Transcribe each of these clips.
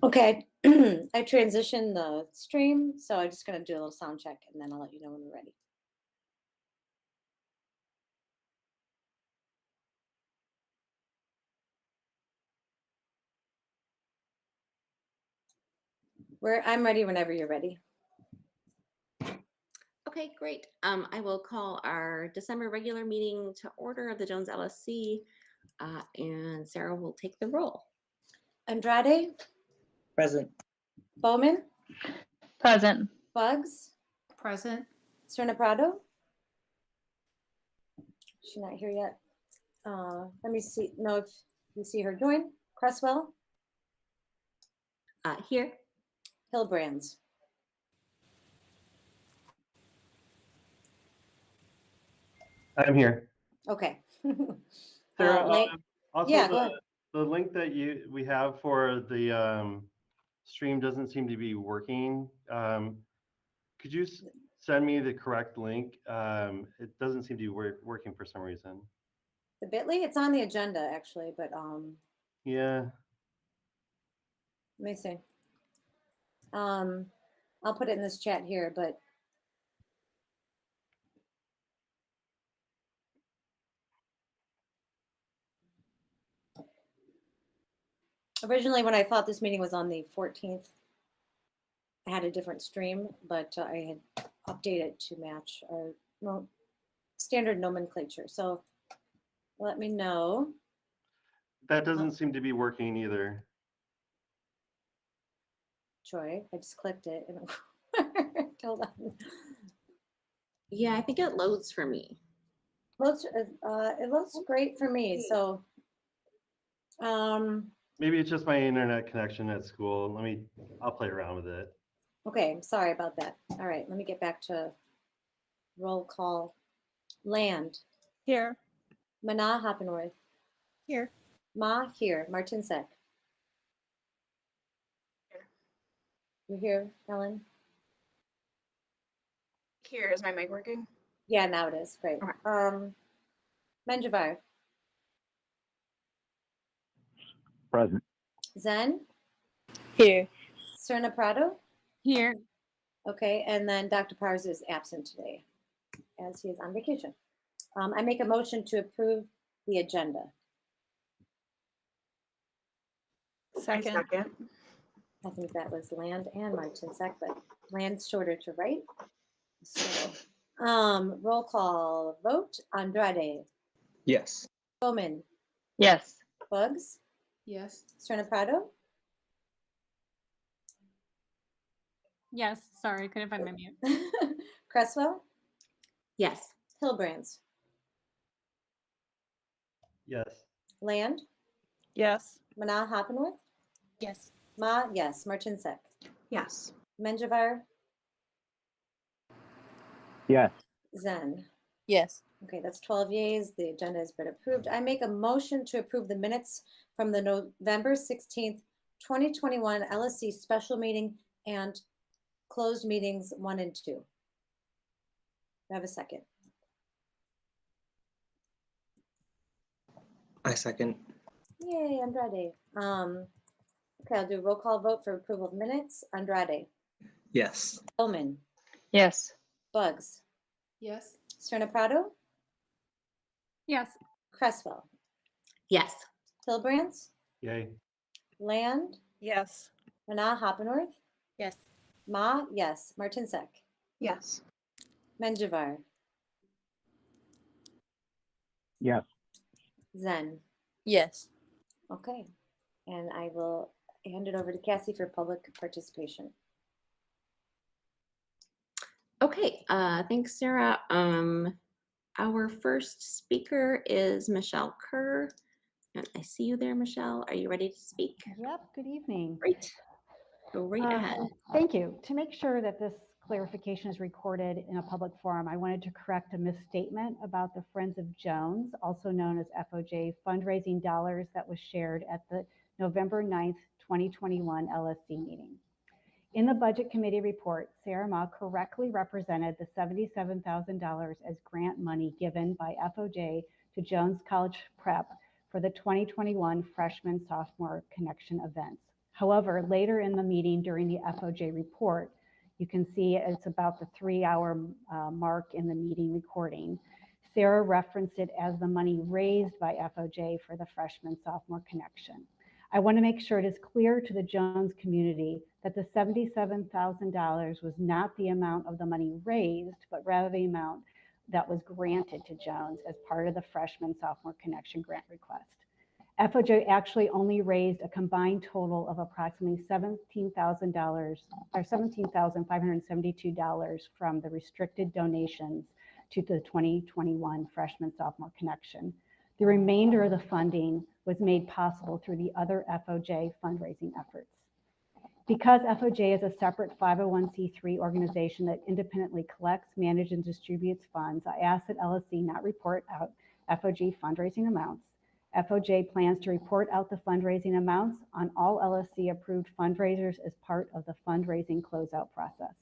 Okay, I transitioned the stream, so I'm just going to do a little sound check and then I'll let you know when we're ready. I'm ready whenever you're ready. Okay, great. I will call our December regular meeting to order of the Jones LSC, and Sarah will take the roll. Andrade? Present. Bowman? Present. Bugs? Present. Serna Prado? She's not here yet. Let me know if you see her join. Cresswell? Here. Hillbrands? I'm here. Okay. Sarah, also yeah, go ahead. the link that we have for the stream doesn't seem to be working. Could you send me the correct link? It doesn't seem to be working for some reason. The bit.ly, it's on the agenda actually, but yeah. Let me see. I'll put it in this chat here, but originally when I thought this meeting was on the 14th, I had a different stream, but I had updated to match our standard nomenclature. So let me know. That doesn't seem to be working either. Troy, I just clicked it and hold on. Yeah, I think it loads for me. It looks great for me. So maybe it's just my internet connection at school. I'll play around with it. Okay, I'm sorry about that. All right, let me get back to roll call. Land. Here. Mana Hoppenworth. Here. Ma here. Martin Sek. Here. You're here, Ellen? Here, is my mic working? Yeah, now it is. Great. Okay. Menjivar. Present. Zen. Here. Serna Prado. Here. Okay, and then Dr. Pars is absent today as he is on vacation. I make a motion to approve the agenda. Second. I think that was Land and Martin Sek, but Land's shorter to write. So, roll call vote. Andrade. Yes. Bowman. Yes. Bugs. Yes. Serna Prado. Yes. Sorry, couldn't find my mute. Cresswell. Yes. Hillbrands. Yes. Land. Yes. Mana Hoppenworth. Yes. Ma, yes. Martin Sek. Yes. Menjivar. Yes. Zen. Yes. Okay, that's 12 yeas. The agenda has been approved. I make a motion to approve the minutes from the November 16th, 2021 LSC special meeting and closed meetings 1 and 2. I have a second. I second. Yay, Andrade. Okay, I'll do a roll call vote for approval of minutes. Andrade. Yes. Bowman. Yes. Bugs. Yes. Serna Prado. Yes. Cresswell. Yes. Hillbrands. Yay. Land. Yes. Mana Hoppenworth. Yes. Ma, yes. Martin Sek. Yes. Menjivar. Yes. Zen. Yes. Okay, and I will hand it over to Cassie for public participation. Okay, thanks, Sarah. Our first speaker is Michelle Kerr. And I see you there, Michelle. Are you ready to speak? Yep, good evening. Great. Go right ahead. Thank you. To make sure that this clarification is recorded in a public forum, I wanted to correct a misstatement about the Friends of Jones, also known as FOJ, fundraising dollars that was shared at the November 9th, 2021 LSC meeting. In the Budget Committee report, Sarah Ma correctly represented the $77,000 as grant money given by FOJ to Jones College Prep for the 2021 Freshman Sophomore Connection events. However, later in the meeting during the FOJ report, you can see it's about the 3-hour mark in the meeting recording. Sarah referenced it as the money raised by FOJ for the freshman-sophomore connection. I want to make sure it is clear to the Jones community that the $77,000 was not the amount of the money raised, but rather the amount that was granted to Jones as part of the freshman-sophomore connection grant request. FOJ actually only raised a combined total of approximately $17,000 or $17,572 from the restricted donations to the 2021 freshman-sophomore connection. The remainder of the funding was made possible through the other FOJ fundraising efforts. Because FOJ is a separate 501c3 organization that independently collects, manages, and distributes funds, I ask that LSC not report out FOJ fundraising amounts. FOJ plans to report out the fundraising amounts on all LSC-approved fundraisers as part of the fundraising closeout process.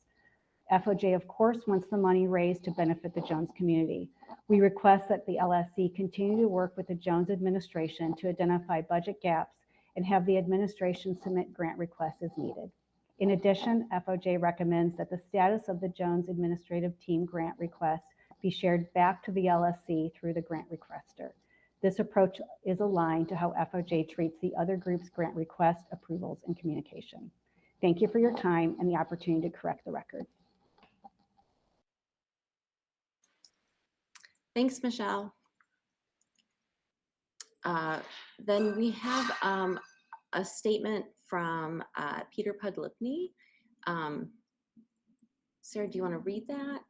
FOJ, of course, wants the money raised to benefit the Jones community. We request that the LSC continue to work with the Jones administration to identify budget gaps and have the administration submit grant requests as needed. In addition, FOJ recommends that the status of the Jones administrative team grant request be shared back to the LSC through the grant requester. This approach is aligned to how FOJ treats the other group's grant request, approvals, and communication. Thank you for your time and the opportunity to correct the record. Thanks, Michelle. Then we have a statement from Peter Pudlipny. Sarah, do you want to read that?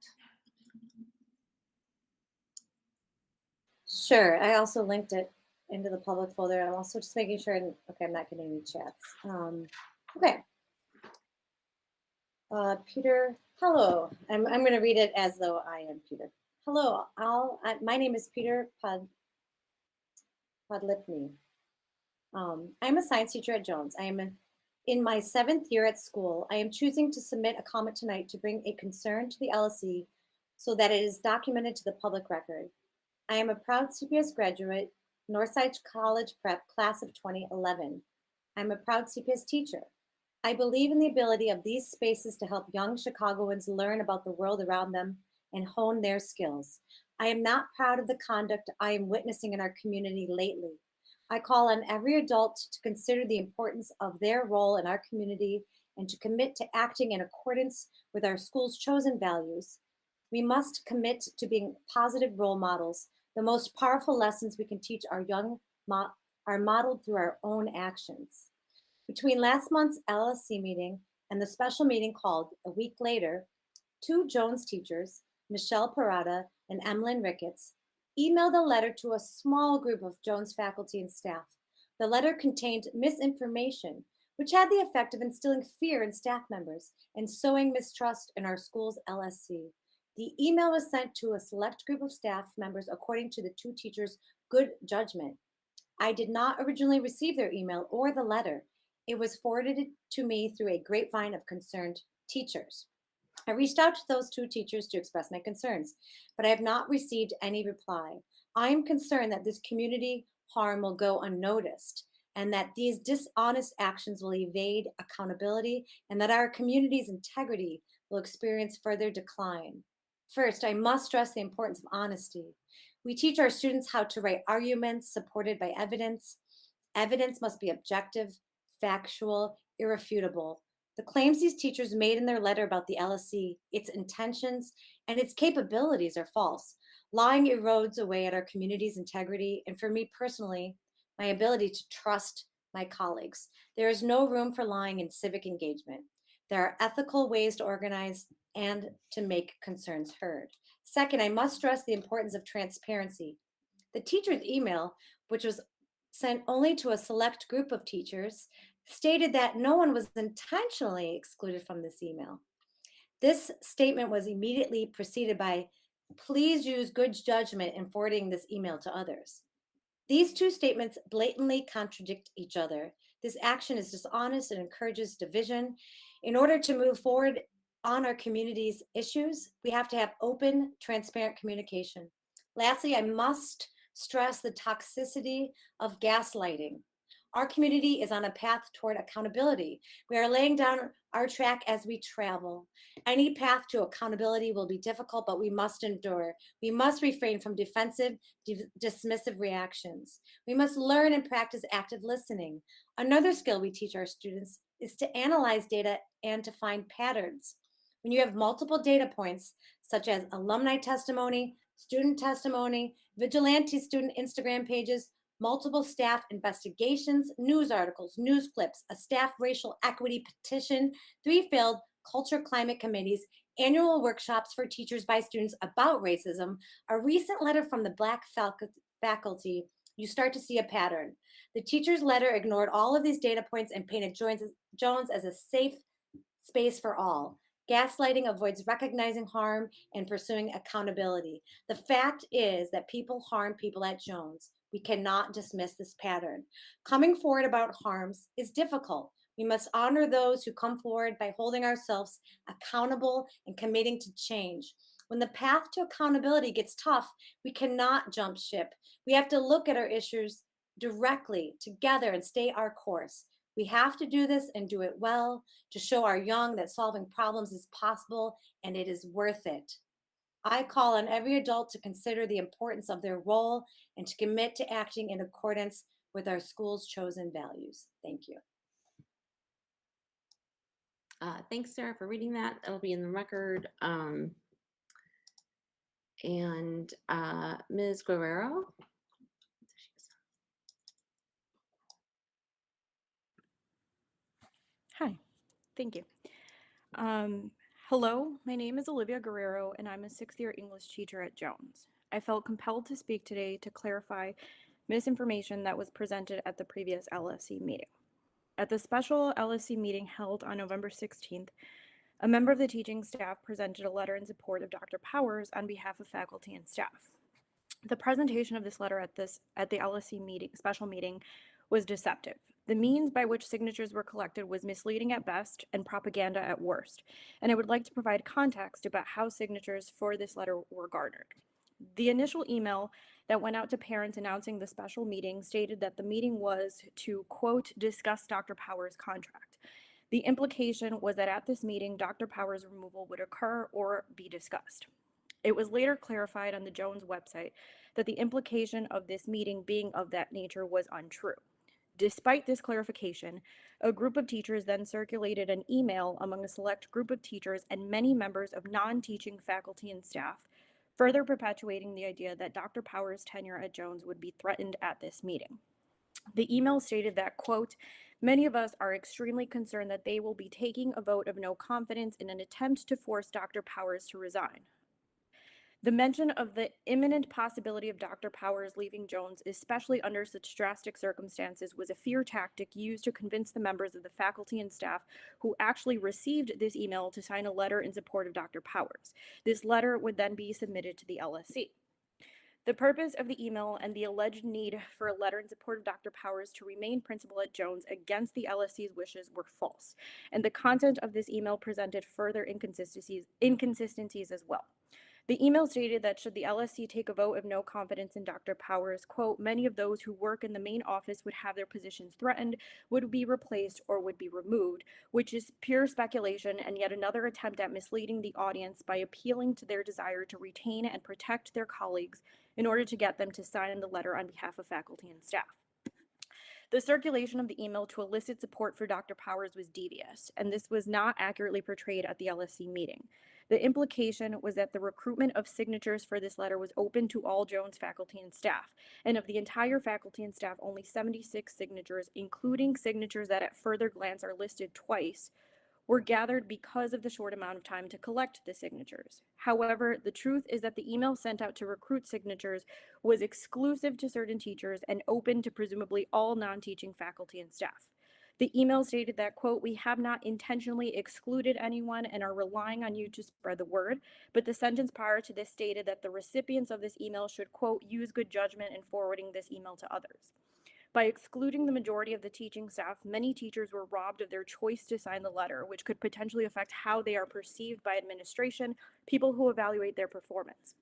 Sure. I also linked it into the public folder. I'm also just making sure, okay, I'm not getting any chats. Okay. Peter, hello. I'm going to read it as though I am Peter. Hello, my name is Peter Pudlipny. I'm a science teacher at Jones. I am in my 7th year at school. I am choosing to submit a comment tonight to bring a concern to the LSC so that it is documented to the public record. I am a proud CPS graduate, Northside College Prep, class of 2011. I'm a proud CPS teacher. I believe in the ability of these spaces to help young Chicagoans learn about the world around them and hone their skills. I am not proud of the conduct I am witnessing in our community lately. I call on every adult to consider the importance of their role in our community and to commit to acting in accordance with our school's chosen values. We must commit to being positive role models. The most powerful lessons we can teach our young are modeled through our own actions. Between last month's LSC meeting and the special meeting called a week later, 2 Jones teachers, Michelle Parada and Emlyn Ricketts, emailed a letter to a small group of Jones faculty and staff. The letter contained misinformation, which had the effect of instilling fear in staff members and sowing mistrust in our school's LSC. The email was sent to a select group of staff members according to the 2 teachers' good judgment. I did not originally receive their email or the letter. It was forwarded to me through a grapevine of concerned teachers. I reached out to those 2 teachers to express my concerns, but I have not received any reply. I am concerned that this community harm will go unnoticed and that these dishonest actions will evade accountability and that our community's integrity will experience further decline. First, I must stress the importance of honesty. We teach our students how to write arguments supported by evidence. Evidence must be objective, factual, irrefutable. The claims these teachers made in their letter about the LSC, its intentions, and its capabilities are false. Lying erodes away at our community's integrity, and for me personally, my ability to trust my colleagues. There is no room for lying in civic engagement. There are ethical ways to organize and to make concerns heard. Second, I must stress the importance of transparency. The teacher's email, which was sent only to a select group of teachers, stated that no one was intentionally excluded from this email. This statement was immediately preceded by, please use good judgment in forwarding this email to others. These 2 statements blatantly contradict each other. This action is dishonest and encourages division. In order to move forward on our community's issues, we have to have open, transparent communication. Lastly, I must stress the toxicity of gaslighting. Our community is on a path toward accountability. We are laying down our track as we travel. Any path to accountability will be difficult, but we must endure. We must refrain from defensive, dismissive reactions. We must learn and practice active listening. Another skill we teach our students is to analyze data and to find patterns. When you have multiple data points, such as alumni testimony, student testimony, vigilante student Instagram pages, multiple staff investigations, news articles, news clips, a staff racial equity petition, 3 failed culture climate committees, annual workshops for teachers by students about racism, a recent letter from the Black faculty, you start to see a pattern. The teacher's letter ignored all of these data points and painted Jones as a safe space for all. Gaslighting avoids recognizing harm and pursuing accountability. The fact is that people harm people at Jones. We cannot dismiss this pattern. Coming forward about harms is difficult. We must honor those who come forward by holding ourselves accountable and committing to change. When the path to accountability gets tough, we cannot jump ship. We have to look at our issues directly together and stay our course. We have to do this and do it well to show our young that solving problems is possible and it is worth it. I call on every adult to consider the importance of their role and to commit to acting in accordance with our school's chosen values. Thank you. Thanks, Sarah, for reading that. That'll be in the record. Ms. Guerrero? Hi, thank you. Hello, my name is Olivia Guerrero, and I'm a 6th-year English teacher at Jones. I felt compelled to speak today to clarify misinformation that was presented at the previous LSC meeting. At the special LSC meeting held on November 16th, a member of the teaching staff presented a letter in support of Dr. Powers on behalf of faculty and staff. The presentation of this letter at the LSC special meeting was deceptive. The means by which signatures were collected was misleading at best and propaganda at worst, and I would like to provide context about how signatures for this letter were garnered. The initial email that went out to parents announcing the special meeting stated that the meeting was to, quote, discuss Dr. Powers' contract. The implication was that at this meeting, Dr. Powers' removal would occur or be discussed. It was later clarified on the Jones website that the implication of this meeting being of that nature was untrue. Despite this clarification, a group of teachers then circulated an email among a select group of teachers and many members of non-teaching faculty and staff, further perpetuating the idea that Dr. Powers' tenure at Jones would be threatened at this meeting. The email stated that, quote, many of us are extremely concerned that they will be taking a vote of no confidence in an attempt to force Dr. Powers to resign. The mention of the imminent possibility of Dr. Powers leaving Jones, especially under such drastic circumstances, was a fear tactic used to convince the members of the faculty and staff who actually received this email to sign a letter in support of Dr. Powers. This letter would then be submitted to the LSC. The purpose of the email and the alleged need for a letter in support of Dr. Powers to remain principal at Jones against the LSC's wishes were false, and the content of this email presented further inconsistencies as well. The email stated that should the LSC take a vote of no confidence in Dr. Powers, quote, many of those who work in the main office would have their positions threatened, would be replaced, or would be removed, which is pure speculation and yet another attempt at misleading the audience by appealing to their desire to retain and protect their colleagues in order to get them to sign the letter on behalf of faculty and staff. The circulation of the email to elicit support for Dr. Powers was devious, and this was not accurately portrayed at the LSC meeting. The implication was that the recruitment of signatures for this letter was open to all Jones faculty and staff, and of the entire faculty and staff, only 76 signatures, including signatures that at further glance are listed twice, were gathered because of the short amount of time to collect the signatures. However, the truth is that the email sent out to recruit signatures was exclusive to certain teachers and open to presumably all non-teaching faculty and staff. The email stated that, quote, we have not intentionally excluded anyone and are relying on you to spread the word, but the sentence prior to this stated that the recipients of this email should, quote, use good judgment in forwarding this email to others. By excluding the majority of the teaching staff, many teachers were robbed of their choice to sign the letter, which could potentially affect how they are perceived by administration, people who evaluate their performance.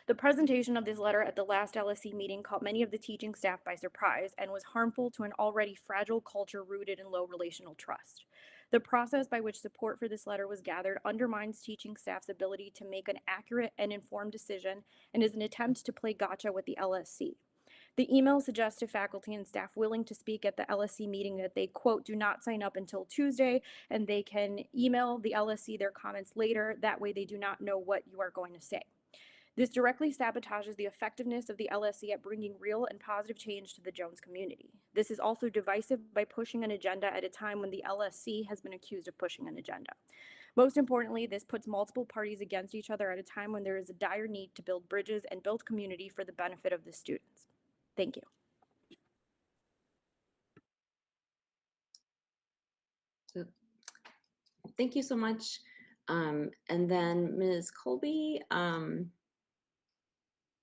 The presentation of this letter at the last LSC meeting caught many of the teaching staff by surprise and was harmful to an already fragile culture rooted in low relational trust. The process by which support for this letter was gathered undermines teaching staff's ability to make an accurate and informed decision and is an attempt to play gotcha with the LSC. The email suggests to faculty and staff willing to speak at the LSC meeting that they, quote, do not sign up until Tuesday, and they can email the LSC their comments later. That way they do not know what you are going to say. This directly sabotages the effectiveness of the LSC at bringing real and positive change to the Jones community. This is also divisive by pushing an agenda at a time when the LSC has been accused of pushing an agenda. Most importantly, this puts multiple parties against each other at a time when there is a dire need to build bridges and build community for the benefit of the students. Thank you. So, thank you so much. And then Ms. Colby,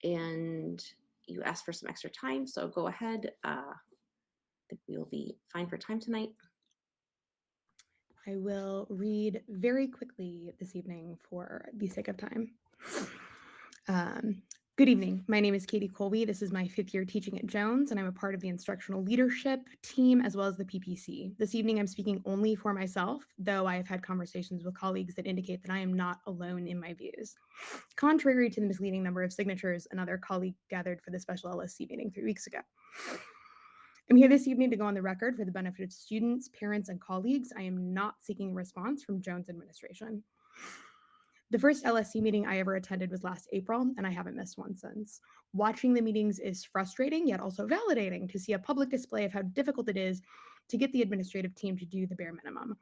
and you asked for some extra time, so go ahead. I think we'll be fine for time tonight. I will read very quickly this evening for the sake of time. Good evening. My name is Katie Colby. This is my 5th year teaching at Jones, and I'm a part of the instructional leadership team as well as the PPC. This evening, I'm speaking only for myself, though I have had conversations with colleagues that indicate that I am not alone in my views. Contrary to the misleading number of signatures another colleague gathered for the special LSC meeting 3 weeks ago. I'm here this evening to go on the record for the benefit of students, parents, and colleagues. I am not seeking a response from Jones administration. The first LSC meeting I ever attended was last April, and I haven't missed one since. Watching the meetings is frustrating, yet also validating to see a public display of how difficult it is to get the administrative team to do the bare minimum.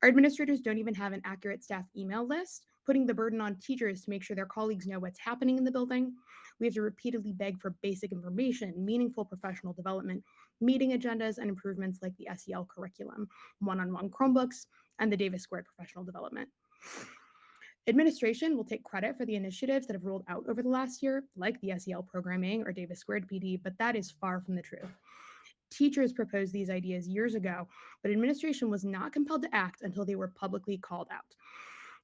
Our administrators don't even have an accurate staff email list, putting the burden on teachers to make sure their colleagues know what's happening in the building. We have to repeatedly beg for basic information, meaningful professional development, meeting agendas, and improvements like the SEL curriculum, one-on-one Chromebooks, and the Davis Squared professional development. Administration will take credit for the initiatives that have rolled out over the last year, like the SEL programming or Davis Squared PD, but that is far from the truth. Teachers proposed these ideas years ago, but administration was not compelled to act until they were publicly called out.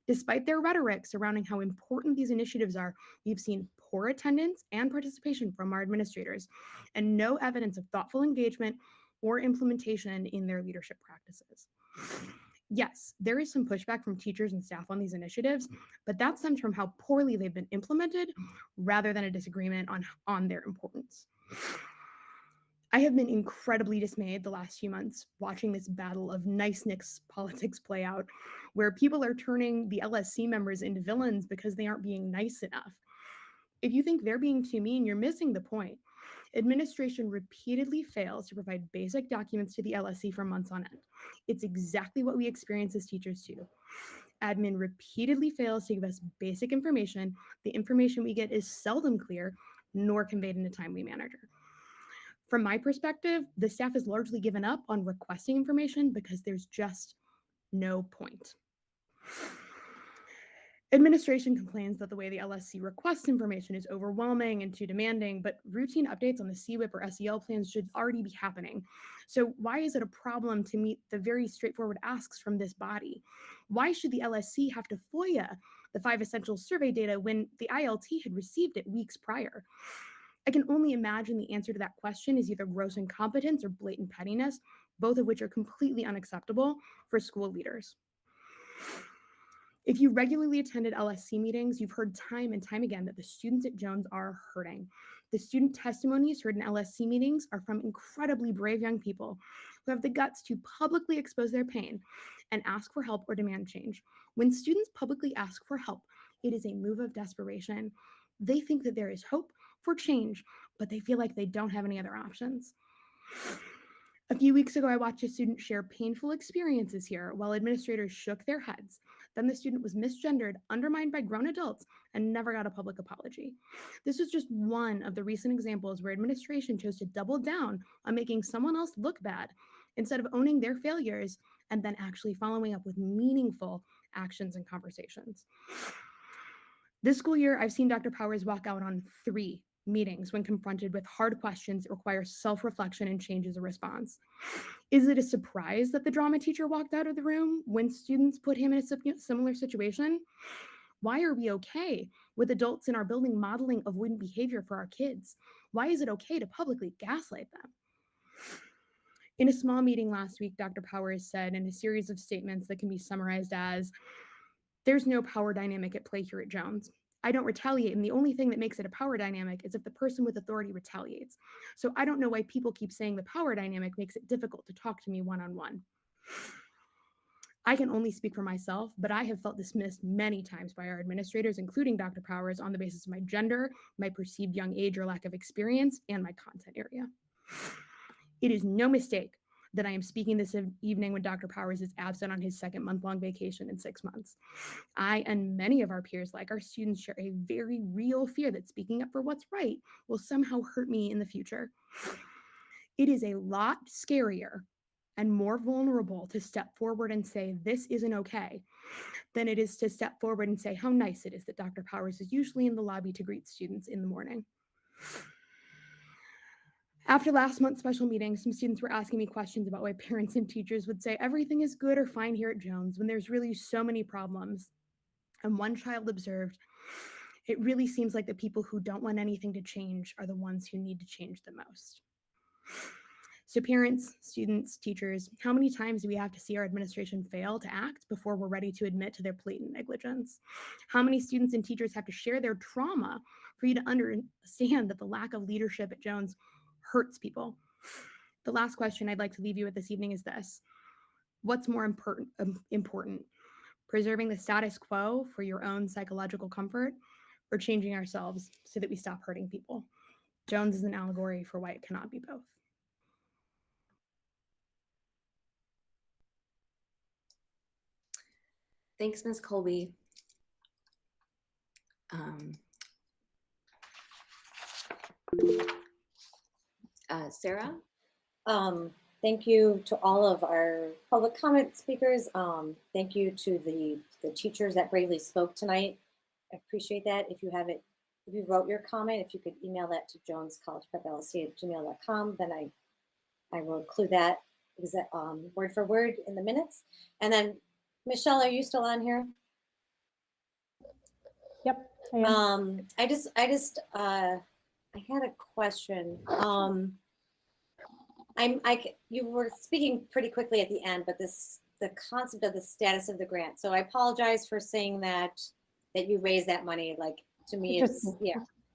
Despite their rhetoric surrounding how important these initiatives are, we've seen poor attendance and participation from our administrators, and no evidence of thoughtful engagement or implementation in their leadership practices. Yes, there is some pushback from teachers and staff on these initiatives, but that stems from how poorly they've been implemented rather than a disagreement on their importance. I have been incredibly dismayed the last few months watching this battle of niceness politics play out, where people are turning the LSC members into villains because they aren't being nice enough. If you think they're being too mean, you're missing the point. Administration repeatedly fails to provide basic documents to the LSC for months on end. It's exactly what we experience as teachers too. Admin repeatedly fails to give us basic information. The information we get is seldom clear, nor conveyed in a timely manner. From my perspective, the staff has largely given up on requesting information because there's just no point. Administration complains that the way the LSC requests information is overwhelming and too demanding, but routine updates on the CWIP or SEL plans should already be happening. So why is it a problem to meet the very straightforward asks from this body? Why should the LSC have to FOIA the 5 essential survey data when the ILT had received it weeks prior? I can only imagine the answer to that question is either gross incompetence or blatant pettiness, both of which are completely unacceptable for school leaders. If you regularly attended LSC meetings, you've heard time and time again that the students at Jones are hurting. The student testimonies heard in LSC meetings are from incredibly brave young people who have the guts to publicly expose their pain and ask for help or demand change. When students publicly ask for help, it is a move of desperation. They think that there is hope for change, but they feel like they don't have any other options. A few weeks ago, I watched a student share painful experiences here while administrators shook their heads. Then the student was misgendered, undermined by grown adults, and never got a public apology. This was just one of the recent examples where administration chose to double down on making someone else look bad instead of owning their failures and then actually following up with meaningful actions and conversations. This school year, I've seen Dr. Powers walk out on 3 meetings when confronted with hard questions that require self-reflection and change as a response. Is it a surprise that the drama teacher walked out of the room when students put him in a similar situation? Why are we okay with adults in our building modeling avoidant behavior for our kids? Why is it okay to publicly gaslight them? In a small meeting last week, Dr. Powers said in a series of statements that can be summarized as, "There's no power dynamic at play here at Jones. I don't retaliate, and the only thing that makes it a power dynamic is if the person with authority retaliates. So I don't know why people keep saying the power dynamic makes it difficult to talk to me one-on-one. I can only speak for myself, but I have felt dismissed many times by our administrators, including Dr. Powers, on the basis of my gender, my perceived young age or lack of experience, and my content area. It is no mistake that I am speaking this evening when Dr. Powers is absent on his second month-long vacation in 6 months. I and many of our peers, like our students, share a very real fear that speaking up for what's right will somehow hurt me in the future. It is a lot scarier and more vulnerable to step forward and say, this isn't okay, than it is to step forward and say how nice it is that Dr. Powers is usually in the lobby to greet students in the morning. After last month's special meeting, some students were asking me questions about why parents and teachers would say everything is good or fine here at Jones when there's really so many problems. And one child observed, it really seems like the people who don't want anything to change are the ones who need to change the most. So parents, students, teachers, how many times do we have to see our administration fail to act before we're ready to admit to their blatant negligence? How many students and teachers have to share their trauma for you to understand that the lack of leadership at Jones hurts people? The last question I'd like to leave you with this evening is this. What's more important? Preserving the status quo for your own psychological comfort, or changing ourselves so that we stop hurting people? Jones is an allegory for why it cannot be both. Thanks, Ms. Colby. Sarah? Thank you to all of our public comment speakers. Thank you to the teachers that bravely spoke tonight. I appreciate that. If you wrote your comment, if you could email that to jonescollegepreplc@gmail.com, then I will include that word for word in the minutes. And then, Michelle, are you still on here? Yep. I am. I had a question. You were speaking pretty quickly at the end, but the concept of the status of the grant. So I apologize for saying that you raised that money. Like, to me,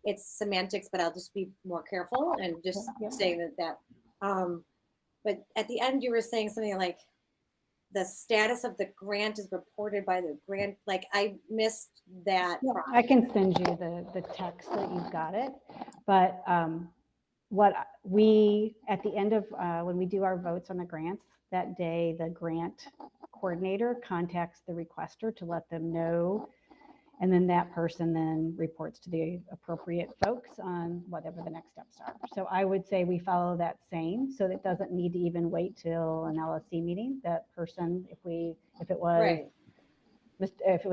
it's semantics, but I'll just be more careful and just say that. But at the end, you were saying something like the status of the grant is reported by the grant. Like, I missed that. Yeah, I can send you the text that you've got it, but what we, at the end of, when we do our votes on the grants, that day, the grant coordinator contacts the requester to let them know, and then that person then reports to the appropriate folks on whatever the next steps are. So I would say we follow that same, so that it doesn't need to even wait till an LSC meeting. That person, if it was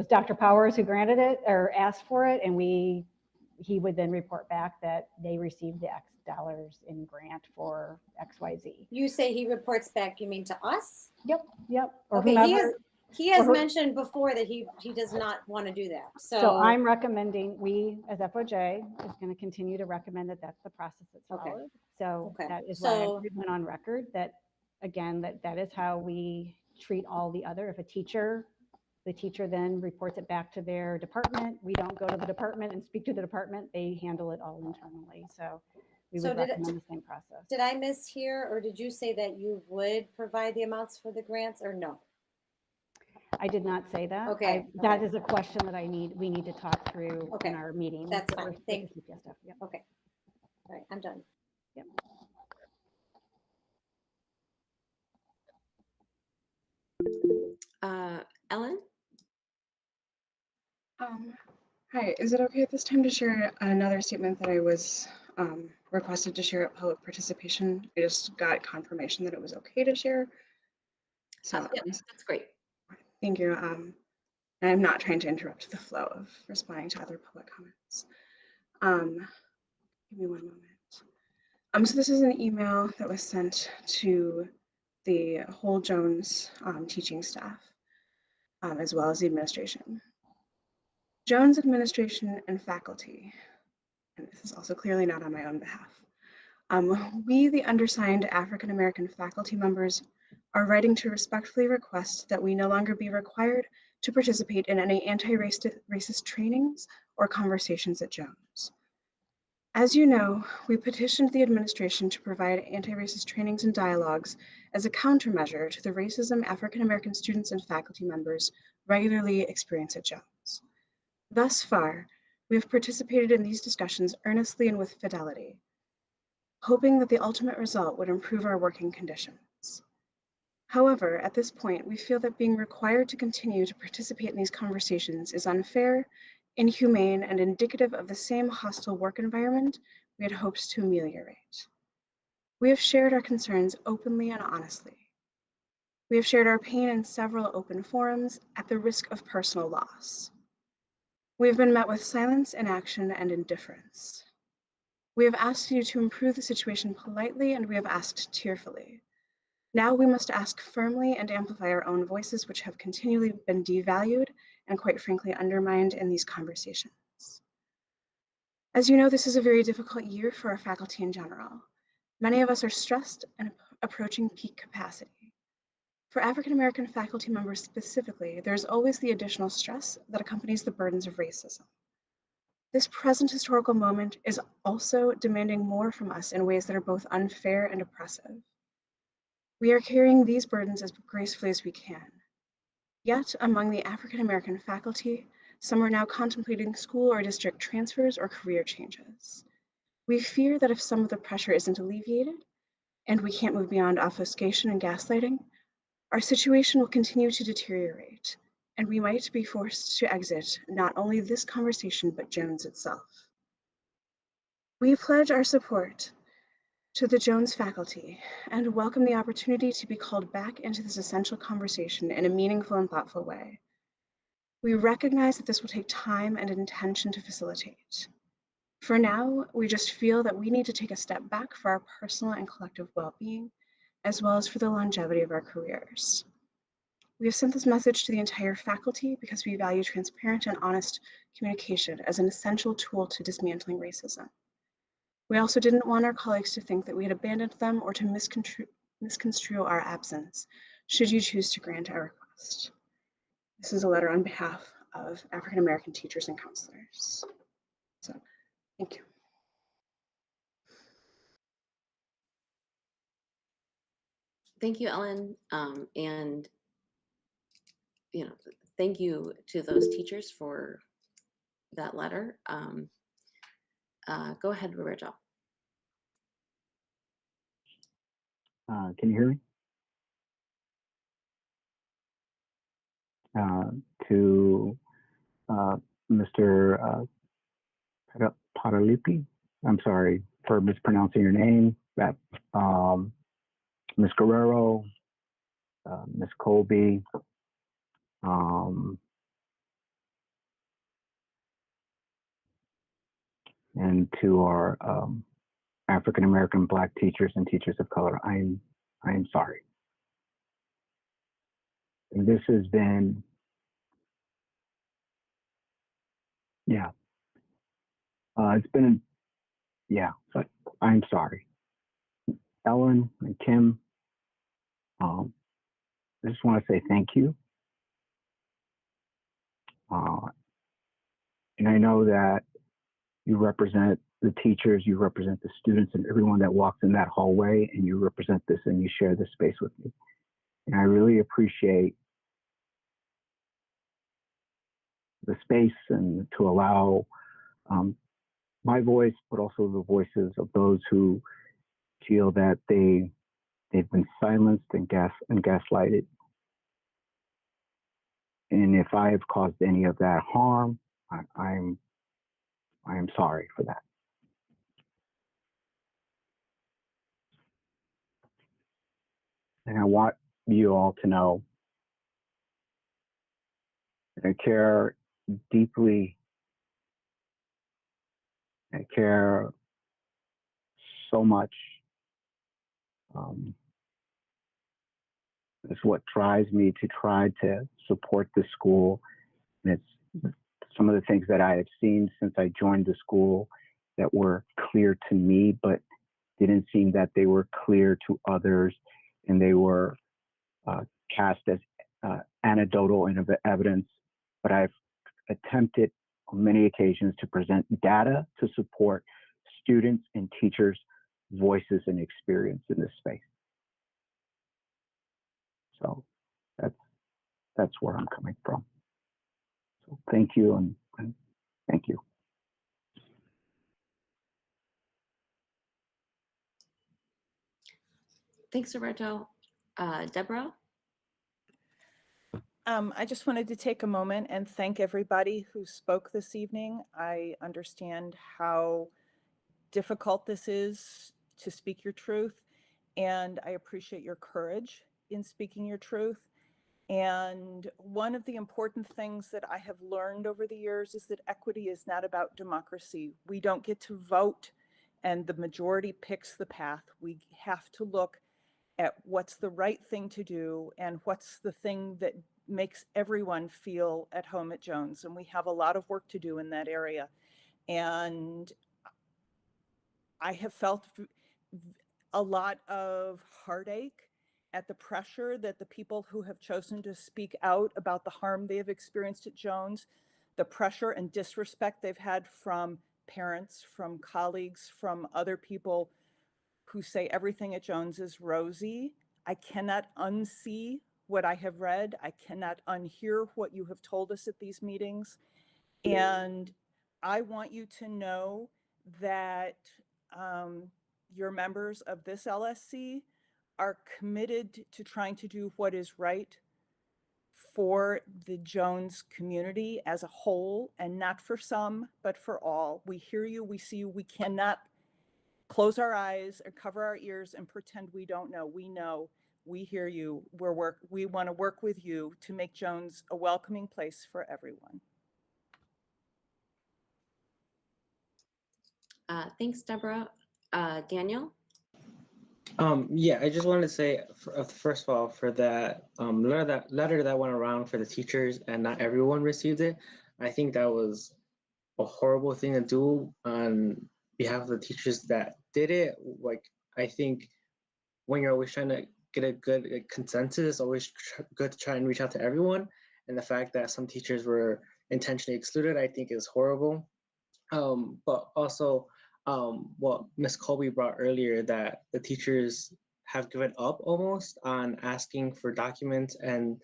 Dr. Powers who granted it or asked for it, and he would then report back that they received the X dollars in grant for XYZ. You say he reports back, you mean to us? Yep. Or okay, whomever, he has mentioned before that he does not want to do that. So I'm recommending, we as FOJ is going to continue to recommend that that's the process that's followed. So that is why I went on record that, again, that is how we treat all the other. If the teacher then reports it back to their department. We don't go to the department and speak to the department. They handle it all internally. So we would recommend the same process. Did I mishear, or did you say that you would provide the amounts for the grants, or no? I did not say that. Okay. That is a question that we need to talk through in our meeting. That's fine. Thank you. Yep. Okay. All right, I'm done. Yep. Ellen? Hi, is it okay at this time to share another statement that I was requested to share at public participation? I just got confirmation that it was okay to share. So that's great. Thank you. I'm not trying to interrupt the flow of responding to other public comments. Give me one moment. So this is an email that was sent to the whole Jones teaching staff, as well as the administration. Jones administration and faculty, and this is also clearly not on my own behalf. We, the undersigned African American faculty members, are writing to respectfully request that we no longer be required to participate in any anti-racist trainings or conversations at Jones. As you know, we petitioned the administration to provide anti-racist trainings and dialogues as a countermeasure to the racism African American students and faculty members regularly experience at Jones. Thus far, we have participated in these discussions earnestly and with fidelity, hoping that the ultimate result would improve our working conditions. However, at this point, we feel that being required to continue to participate in these conversations is unfair, inhumane, and indicative of the same hostile work environment we had hoped to ameliorate. We have shared our concerns openly and honestly. We have shared our pain in several open forums at the risk of personal loss. We have been met with silence, inaction, and indifference. We have asked you to improve the situation politely, and we have asked tearfully. Now we must ask firmly and amplify our own voices, which have continually been devalued and quite frankly undermined in these conversations. As you know, this is a very difficult year for our faculty in general. Many of us are stressed and approaching peak capacity. For African American faculty members specifically, there's always the additional stress that accompanies the burdens of racism. This present historical moment is also demanding more from us in ways that are both unfair and oppressive. We are carrying these burdens as gracefully as we can. Yet, among the African American faculty, some are now contemplating school or district transfers or career changes. We fear that if some of the pressure isn't alleviated, and we can't move beyond obfuscation and gaslighting, our situation will continue to deteriorate, and we might be forced to exit not only this conversation, but Jones itself. We pledge our support to the Jones faculty and welcome the opportunity to be called back into this essential conversation in a meaningful and thoughtful way. We recognize that this will take time and intention to facilitate. For now, we just feel that we need to take a step back for our personal and collective well-being, as well as for the longevity of our careers. We have sent this message to the entire faculty because we value transparent and honest communication as an essential tool to dismantling racism. We also didn't want our colleagues to think that we had abandoned them or to misconstrue our absence, should you choose to grant our request. This is a letter on behalf of African American teachers and counselors. So, thank you. Thank you, Ellen. And thank you to those teachers for that letter. Go ahead, Roberto. Can you hear me? To Mr. Patalipi, I'm sorry for mispronouncing your name. That Ms. Guerrero, Ms. Colby, and to our African American Black teachers and teachers of color, I am sorry. This has been, it's been, but I'm sorry. Ellen and Kim, I just want to say thank you. And I know that you represent the teachers, you represent the students and everyone that walks in that hallway, and you represent this and you share this space with me. And I really appreciate the space and to allow my voice, but also the voices of those who feel that they've been silenced and gaslighted. And if I have caused any of that harm, I am sorry for that. And I want you all to know that I care deeply. I care so much. It's what drives me to try to support the school and its some of the things that I have seen since I joined the school that were clear to me, but didn't seem that they were clear to others, and they were cast as anecdotal evidence. But I've attempted on many occasions to present data to support students and teachers' voices and experience in this space. So that's where I'm coming from. So thank you, and thank you. Thanks, Roberto. Deborah? I just wanted to take a moment and thank everybody who spoke this evening. I understand how difficult this is to speak your truth, and I appreciate your courage in speaking your truth. And one of the important things that I have learned over the years is that equity is not about democracy. We don't get to vote and the majority picks the path. We have to look at what's the right thing to do and what's the thing that makes everyone feel at home at Jones. And we have a lot of work to do in that area. And I have felt a lot of heartache at the pressure that the people who have chosen to speak out about the harm they have experienced at Jones, the pressure and disrespect they've had from parents, from colleagues, from other people who say everything at Jones is rosy. I cannot unsee what I have read. I cannot unhear what you have told us at these meetings. And I want you to know that your members of this LSC are committed to trying to do what is right for the Jones community as a whole, and not for some, but for all. We hear you, we see you. We cannot close our eyes or cover our ears and pretend we don't know. We know, we hear you. We want to work with you to make Jones a welcoming place for everyone. Thanks, Deborah. Daniel? Yeah, I just wanted to say, first of all, for that letter that went around for the teachers and not everyone received it, I think that was a horrible thing to do on behalf of the teachers that did it. Like, I think when you're always trying to get a good consensus, it's always good to try and reach out to everyone. And the fact that some teachers were intentionally excluded, I think is horrible. But also, what Ms. Colby brought earlier, that the teachers have given up almost on asking for documents and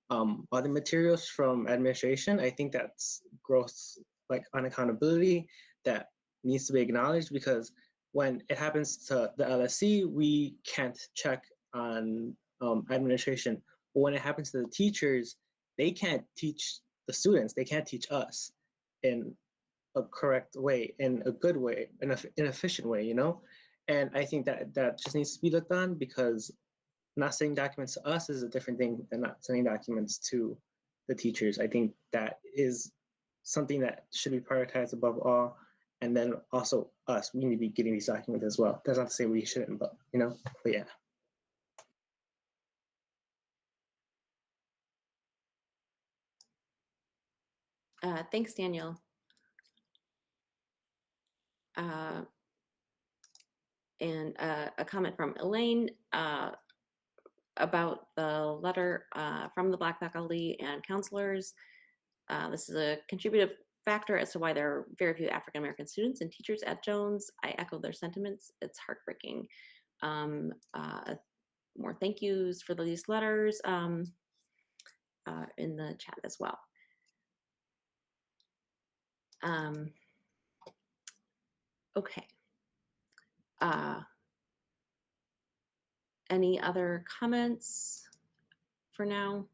other materials from administration. I think that's gross, like, unaccountability that needs to be acknowledged, because when it happens to the LSC, we can't check on administration. But when it happens to the teachers, they can't teach the students, they can't teach us in a correct way, in a good way, in an efficient way, you know? And I think that just needs to be looked on, because not sending documents to us is a different thing than not sending documents to the teachers. I think that is something that should be prioritized above all. And then also us, we need to be getting these documents as well. That's not to say we shouldn't, but you know, but yeah. Thanks, Daniel. And a comment from Elaine about the letter from the Black faculty and counselors. This is a contributive factor as to why there are very few African-American students and teachers at Jones. I echo their sentiments. It's heartbreaking. More thank yous for these letters in the chat as well. Okay. Any other comments for now?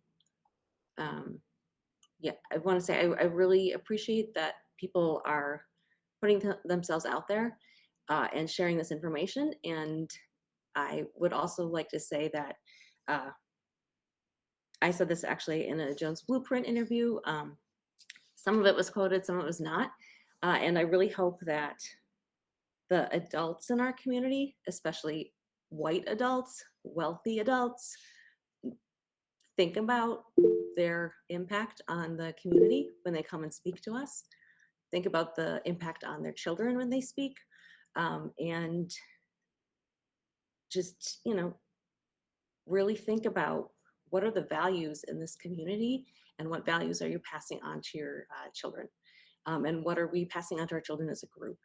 Yeah, I want to say I really appreciate that people are putting themselves out there and sharing this information. And I would also like to say that I said this actually in a Jones Blueprint interview. Some of it was quoted, some of it was not. And I really hope that the adults in our community, especially white adults, wealthy adults, think about their impact on the community when they come and speak to us. Think about the impact on their children when they speak, and just, you know, really think about what are the values in this community and what values are you passing on to your children, and what are we passing on to our children as a group,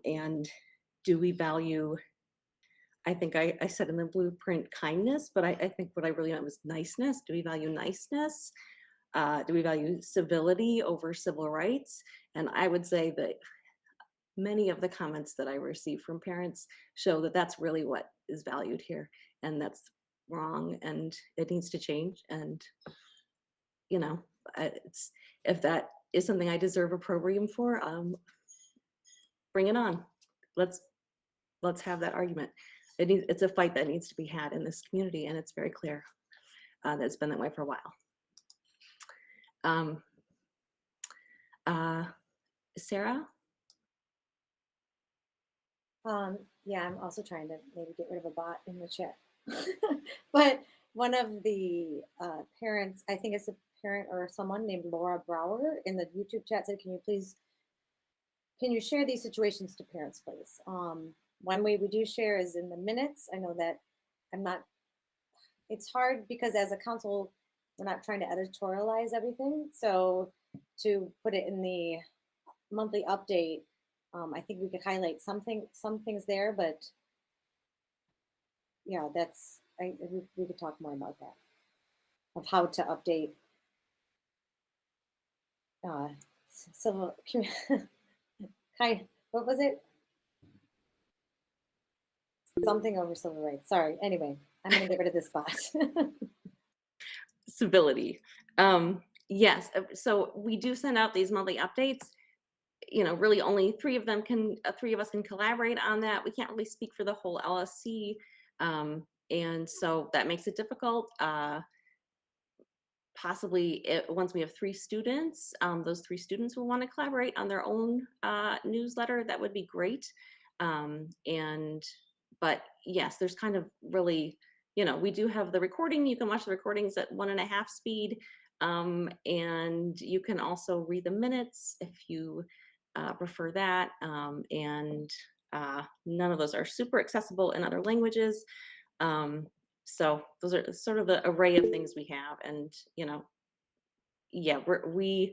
and do we value, I think I said in the blueprint kindness, but I think what I really meant was niceness. Do we value niceness? Do we value civility over civil rights? And I would say that many of the comments that I receive from parents show that that's really what is valued here, and that's wrong, and it needs to change. And you know, it's, if that is something I deserve a program for, bring it on. Let's have that argument. It's a fight that needs to be had in this community, and it's very clear that it's been that way for a while. Sarah? Yeah, I'm also trying to maybe get rid of a bot in the chat. But one of the parents, I think it's a parent or someone named Laura Brower in the YouTube chat said, can you share these situations to parents, please? One way we do share is in the minutes. I know that it's hard because as a council, we're not trying to editorialize everything. So to put it in the monthly update, I think we could highlight some things there, but yeah, we could talk more about that, of how to update civil, what was it? Something over civil rights. Sorry. Anyway, I'm going to get rid of this bot. Civility. Yes. So we do send out these monthly updates. You know, really only three of us can collaborate on that. We can't really speak for the whole LSC. And so that makes it difficult. Possibly once we have 3 students, those 3 students will want to collaborate on their own newsletter. That would be great. But yes, there's kind of really, you know, we do have the recording. You can watch the recordings at 1.5 speed. And you can also read the minutes if you prefer that. None of those are super accessible in other languages. So those are sort of the array of things we have. And, you know, yeah, we're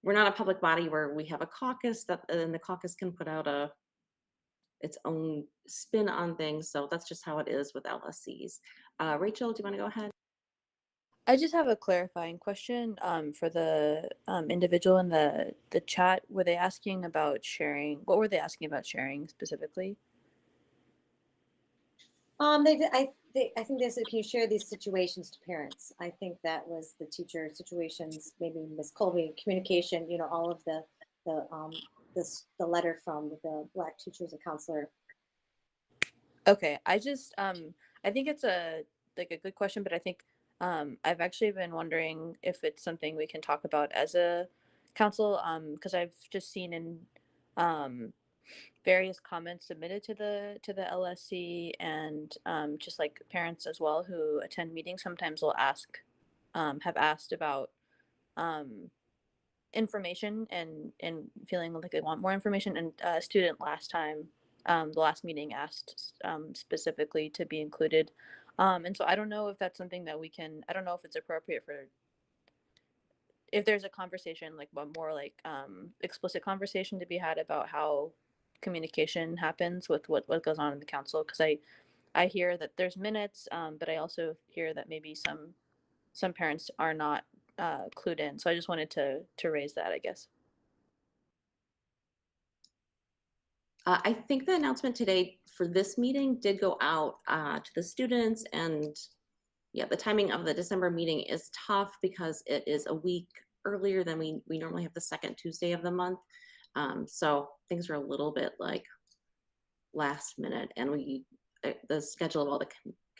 not a public body where we have a caucus and the caucus can put out its own spin on things. So that's just how it is with LSCs. Rachel, do you want to go ahead? I just have a clarifying question for the individual in the chat. Were they asking about sharing? What were they asking about sharing specifically? I think they said, can you share these situations to parents? I think that was the teacher situations, maybe Miss Colby, communication, you know, all of the letter from the Black teacher as a counselor. Okay, I just I think it's a good question, but I think I've actually been wondering if it's something we can talk about as a council, because I've just seen in various comments submitted to the LSC, and just like parents as well who attend meetings sometimes will ask, have asked about information and feeling like they want more information. And a student last time, the last meeting, asked specifically to be included. And so I don't know if that's something that we can, I don't know if it's appropriate for, if there's a conversation, like a more like explicit conversation to be had about how communication happens with what goes on in the council. Because I hear that there's minutes, but I also hear that maybe some parents are not clued in. So I just wanted to raise that, I guess. I think the announcement today for this meeting did go out to the students, and yeah, the timing of the December meeting is tough because it is a week earlier than we normally have the second Tuesday of the month. So things are a little bit like last minute, and the schedule of all the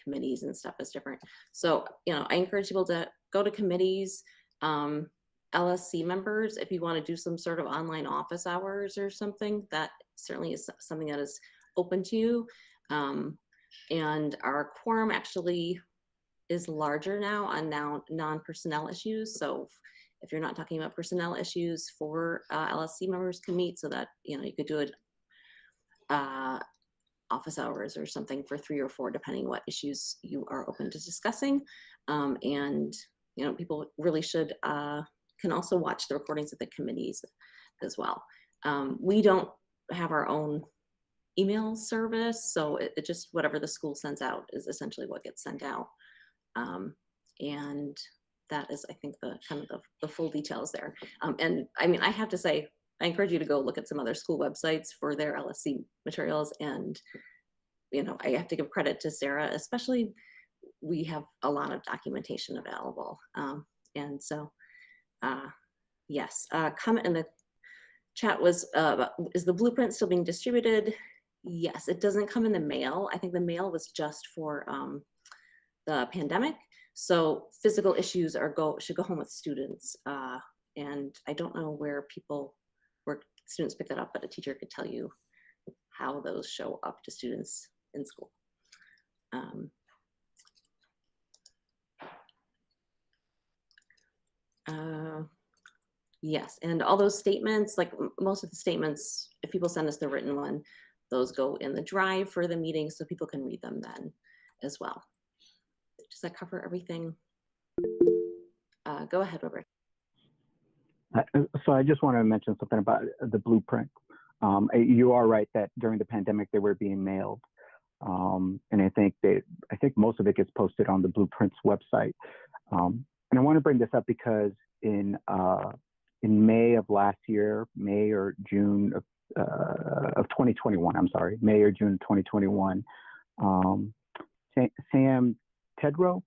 committees and stuff is different. So, you know, I encourage people to go to committees. LSC members, if you want to do some sort of online office hours or something, that certainly is something that is open to you. And our quorum actually is larger now on non-personnel issues. So if you're not talking about personnel issues for LSC members can meet, so that, you know, you could do it office hours or something for 3 or 4, depending what issues you are open to discussing. And, you know, people really should, can also watch the recordings of the committees as well. We don't have our own email service, so it just, whatever the school sends out is essentially what gets sent out. And that is, I think, the kind of the full details there. And I mean, I have to say, I encourage you to go look at some other school websites for their LSC materials. And, you know, I have to give credit to Sarah, especially, we have a lot of documentation available. And so, yes, comment in the chat was, is the blueprint still being distributed? Yes, it doesn't come in the mail. I think the mail was just for the pandemic. So physical issues should go home with students. And I don't know where students pick that up, but a teacher could tell you how those show up to students in school. Yes, and all those statements, like most of the statements, if people send us the written one, those go in the drive for the meeting so people can read them then as well. Does that cover everything? Go ahead, Robert. So I just want to mention something about the blueprint. You are right that during the pandemic they were being mailed, and I think most of it gets posted on the Blueprint's website. And I want to bring this up because in May of last year, May or June of 2021, I'm sorry, May or June 2021, Sam Tedrow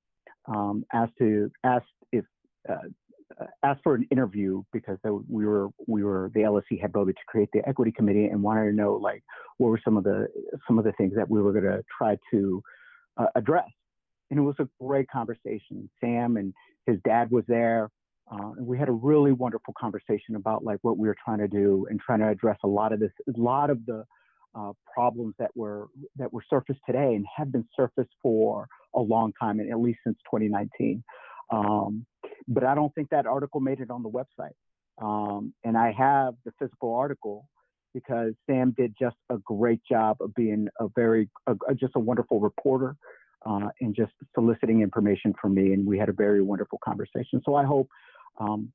asked for an interview because we were the LSC had voted to create the equity committee and wanted to know, like, what were some of the things that we were going to try to address. And it was a great conversation. Sam and his dad was there. And we had a really wonderful conversation about, like, what we were trying to do and trying to address a lot of the problems that were surfaced today and have been surfaced for a long time, and at least since 2019. But I don't think that article made it on the website. And I have the physical article because Sam did just a great job of being just a wonderful reporter and just soliciting information from me. And we had a very wonderful conversation. So I hope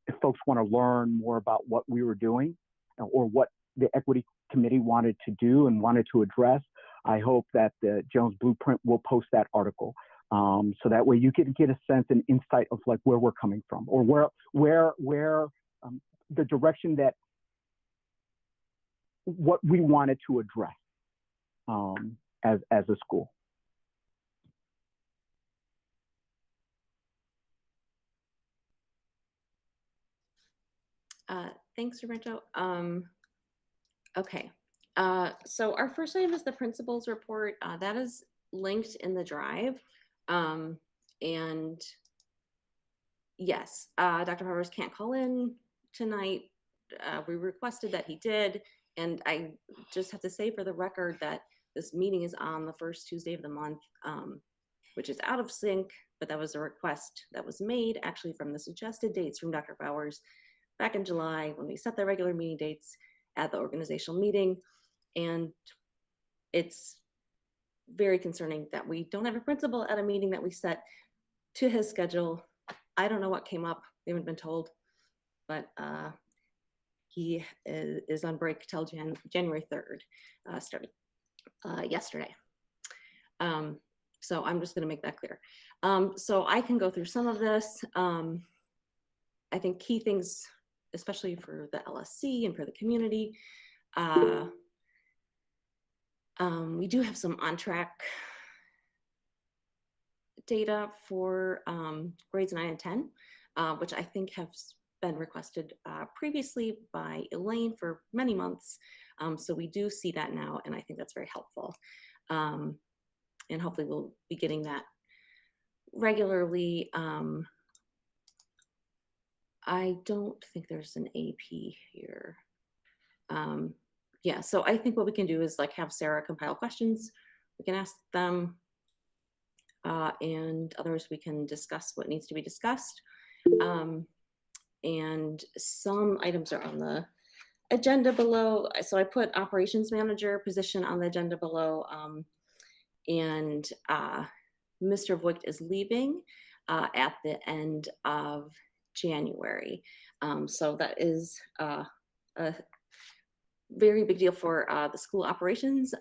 if folks want to learn more about what we were doing or what the equity committee wanted to do and wanted to address, I hope that the Jones Blueprint will post that article. So that way you can get a sense and insight of, like, where we're coming from, or where the direction that what we wanted to address as a school. Thanks, Roberto. Okay, so our first item is the principal's report. That is linked in the drive. And yes, Dr. Powers can't call in tonight. We requested that he did. And I just have to say for the record that this meeting is on the first Tuesday of the month, which is out of sync, but that was a request that was made actually from the suggested dates from Dr. Powers back in July when we set the regular meeting dates at the organizational meeting. And it's very concerning that we don't have a principal at a meeting that we set to his schedule. I don't know what came up. We haven't been told, but he is on break till January 3rd, started yesterday. So I'm just going to make that clear. So I can go through some of this. I think key things, especially for the LSC and for the community, we do have some on-track data for grades 9 and 10, which I think have been requested previously by Elaine for many months. So we do see that now, and I think that's very helpful. And hopefully we'll be getting that regularly. I don't think there's an AP here. Yeah, so I think what we can do is, like, have Sarah compile questions. We can ask them. and others we can discuss what needs to be discussed. And some items are on the agenda below. So I put operations manager position on the agenda below, and Mr. Voigt is leaving at the end of January. So that is a very big deal for the school operations,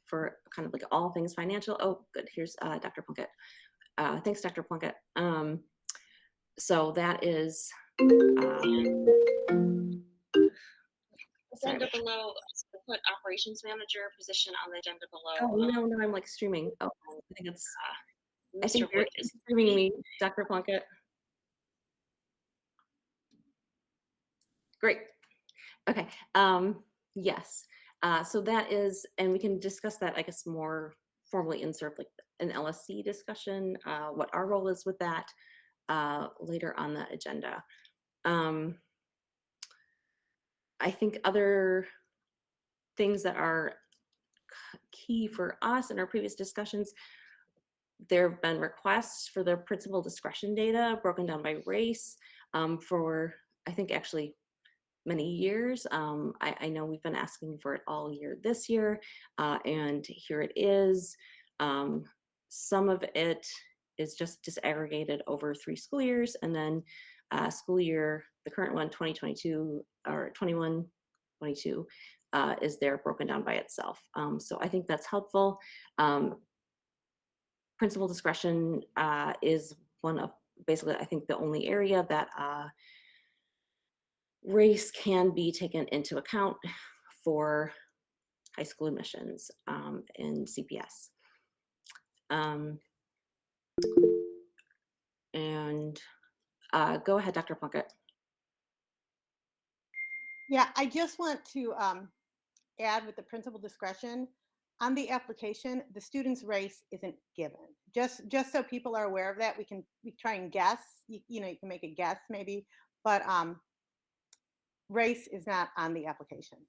for kind of like all things financial. Oh, good. Here's Dr. Plunkett. Thanks, Dr. Plunkett. So that is agenda below. Put operations manager position on the agenda below. Oh no, I'm like streaming. Oh, I think it's Mr. Voigt is streaming me, Dr. Plunkett. Great. Okay. Yes. So that is, and we can discuss that, I guess, more formally in sort of like an LSC discussion, what our role is with that later on the agenda. I think other things that are key for us in our previous discussions, there have been requests for the principal discretion data broken down by race for, I think, actually many years. I know we've been asking for it all year this year, and here it is. Some of it is just disaggregated over 3 school years, and then school year, the current one, 2022 or 21-22, is there broken down by itself. So I think that's helpful. Principal discretion is one of basically, I think, the only area that race can be taken into account for high school admissions in CPS. And go ahead, Dr. Plunkett. Yeah, I just want to add with the principal discretion, on the application, the student's race isn't given. Just so people are aware of that, we try and guess, you know, you can make a guess maybe, but race is not on the application.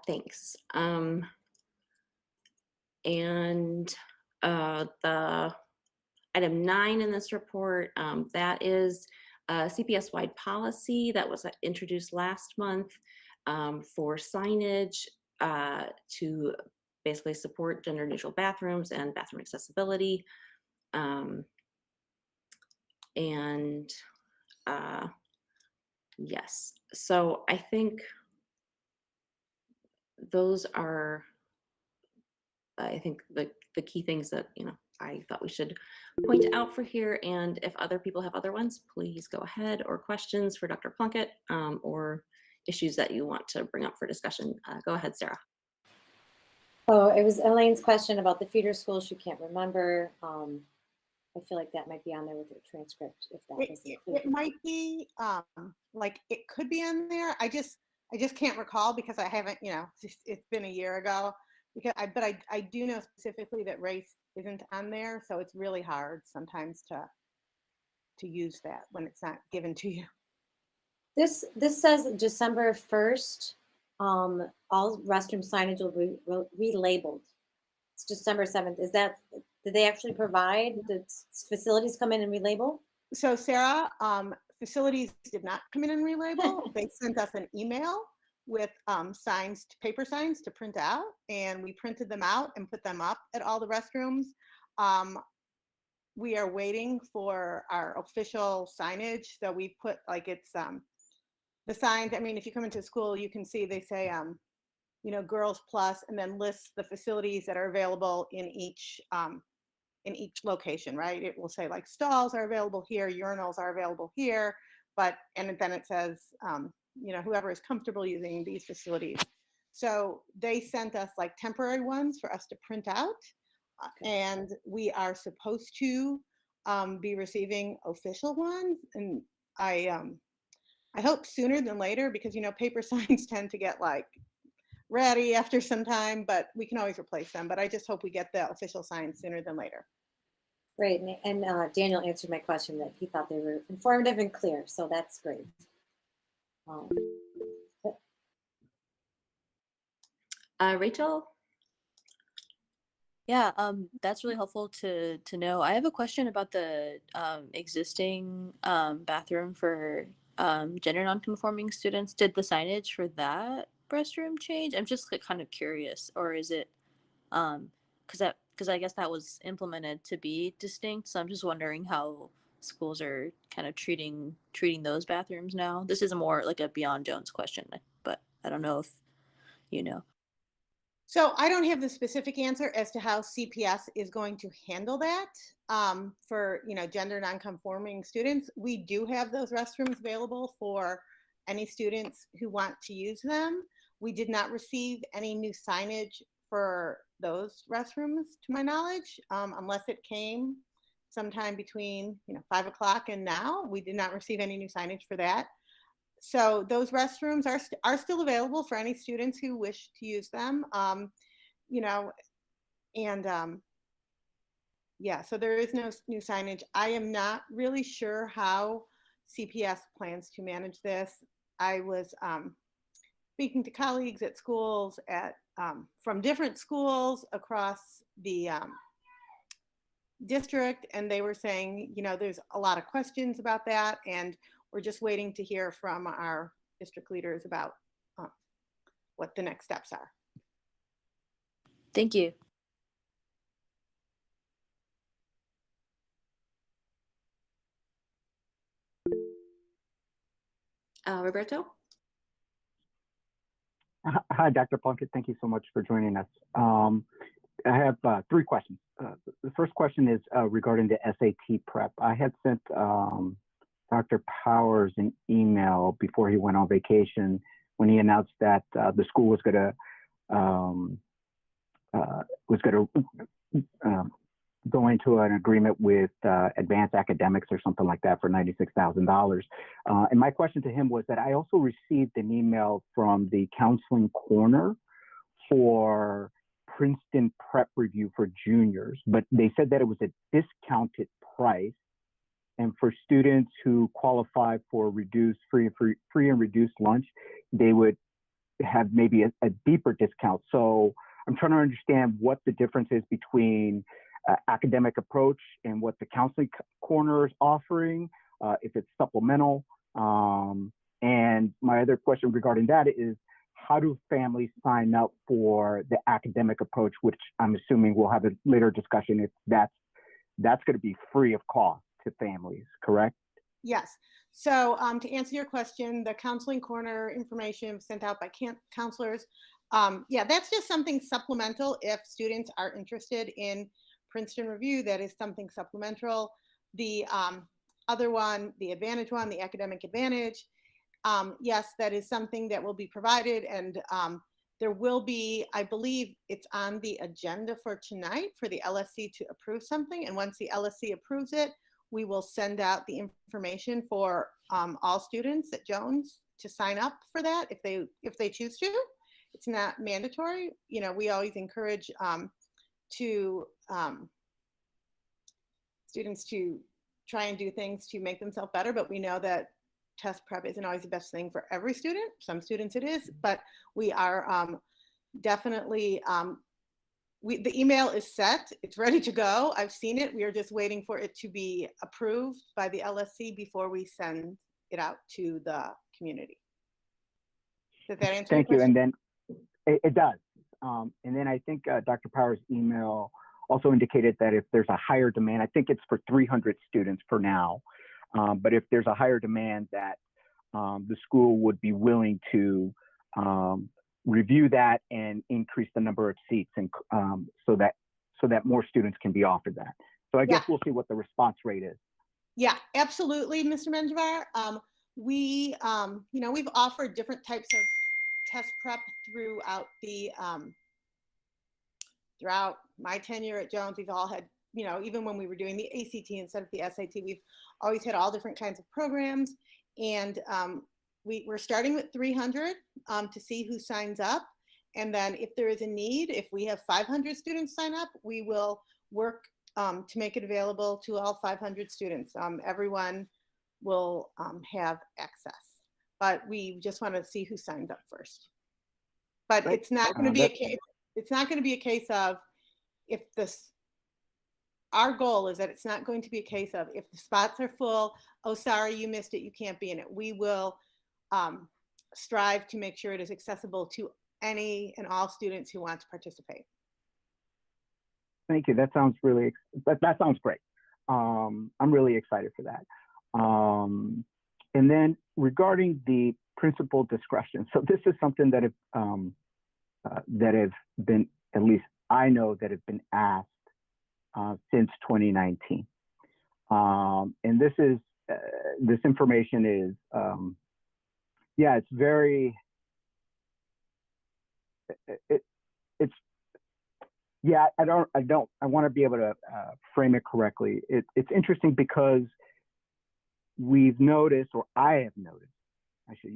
Thanks. And the item 9 in this report, that is a CPS-wide policy that was introduced last month for signage to basically support gender-neutral bathrooms and bathroom accessibility. And yes, so I think those are, I think, the key things that, you know, I thought we should point out for here. And if other people have other ones, please go ahead, or questions for Dr. Plunkett, or issues that you want to bring up for discussion. Go ahead, Sarah. Oh, it was Elaine's question about the feeder schools. She can't remember. I feel like that might be on there with your transcript, if that was included. It might be, like, it could be on there. I just can't recall because I haven't, you know, it's been a year ago. But I do know specifically that race isn't on there, so it's really hard sometimes to use that when it's not given to you. This says December 1st, all restroom signage will be relabeled. It's December 7th. Is that, did they actually provide, did facilities come in and relabel? So Sarah, facilities did not come in and relabel. They sent us an email with signs, paper signs to print out, and we printed them out and put them up at all the restrooms. We are waiting for our official signage. So we put, like, it's the signs. I mean, if you come into school, you can see they say, you know, Girls Plus, and then lists the facilities that are available in each location, right? It will say, like, stalls are available here, urinals are available here, and then it says, you know, whoever is comfortable using these facilities. So they sent us, like, temporary ones for us to print out. And we are supposed to be receiving official ones. And I hope sooner than later, because, you know, paper signs tend to get, like, ratty after some time, but we can always replace them. But I just hope we get the official signs sooner than later. Great, and Daniel answered my question that he thought they were informative and clear, so that's great. Rachel? Yeah, that's really helpful to know. I have a question about the existing bathroom for gender nonconforming students. Did the signage for that restroom change? I'm just like, kind of curious, or is it because I guess that was implemented to be distinct. So I'm just wondering how schools are kind of treating those bathrooms now. This is a more like a Beyond Jones question, but I don't know if you know. So I don't have the specific answer as to how CPS is going to handle that for gender nonconforming students. We do have those restrooms available for any students who want to use them. We did not receive any new signage for those restrooms, to my knowledge, unless it came sometime between 5 o'clock and now. We did not receive any new signage for that. So those restrooms are still available for any students who wish to use them. Yeah, so there is no new signage. I am not really sure how CPS plans to manage this. I was speaking to colleagues at schools from different schools across the district, and they were saying, there's a lot of questions about that, and we're just waiting to hear from our district leaders about what the next steps are. Thank you. Roberto? Hi, Dr. Plunkett. Thank you so much for joining us. I have 3 questions. The first question is regarding the SAT prep. I had sent Dr. Powers an email before he went on vacation when he announced that the school was going to go into an agreement with Advanced Academics or something like that for $96,000. And my question to him was that I also received an email from the Counseling Corner for Princeton Prep Review for juniors, but they said that it was a discounted price. And for students who qualify for free and reduced lunch, they would have maybe a deeper discount. So I'm trying to understand what the difference is between academic approach and what the Counseling Corner is offering, if it's supplemental. And my other question regarding that is, how do families sign up for the academic approach, which I'm assuming we'll have a later discussion if that's going to be free of cost to families, correct? Yes. So to answer your question, the Counseling Corner information sent out by counselors, yeah, that's just something supplemental if students are interested in Princeton Review. That is something supplemental. The other one, the Advantage one, the Academic Advantage, yes, that is something that will be provided, and there will be, I believe it's on the agenda for tonight for the LSC to approve something, and once the LSC approves it, we will send out the information for all students at Jones to sign up for that if they choose to. It's not mandatory. We always encourage students to try and do things to make themselves better, but we know that test prep isn't always the best thing for every student. Some students it is, but we are definitely, the email is set, it's ready to go. I've seen it. We are just waiting for it to be approved by the LSC before we send it out to the community. Does that answer your question? Thank you. And then it does. And then I think Dr. Powers' email also indicated that if there's a higher demand, I think it's for 300 students for now, but if there's a higher demand that the school would be willing to review that and increase the number of seats, and so that more students can be offered that. So I guess we'll see what the response rate is. Yeah, absolutely, Mr. Menjivar. We've offered different types of test prep throughout my tenure at Jones. We've all had, even when we were doing the ACT instead of the SAT, we've always had all different kinds of programs. And we're starting with 300 to see who signs up. And then if there is a need, if we have 500 students sign up, we will work to make it available to all 500 students. Everyone will have access, but we just want to see who signs up first. But it's not going to be a case. It's not going to be a case of, if this, our goal is that it's not going to be a case of if the spots are full, oh, sorry, you missed it, you can't be in it. We will strive to make sure it is accessible to any and all students who want to participate. Thank you. That sounds really, that sounds great. I'm really excited for that. And then regarding the principal discretion, so this is something that have been, at least I know that have been asked since 2019. And this is, this information is, yeah, it's very, it's, yeah, I want to be able to frame it correctly. It's interesting because we've noticed, or I have noticed, I should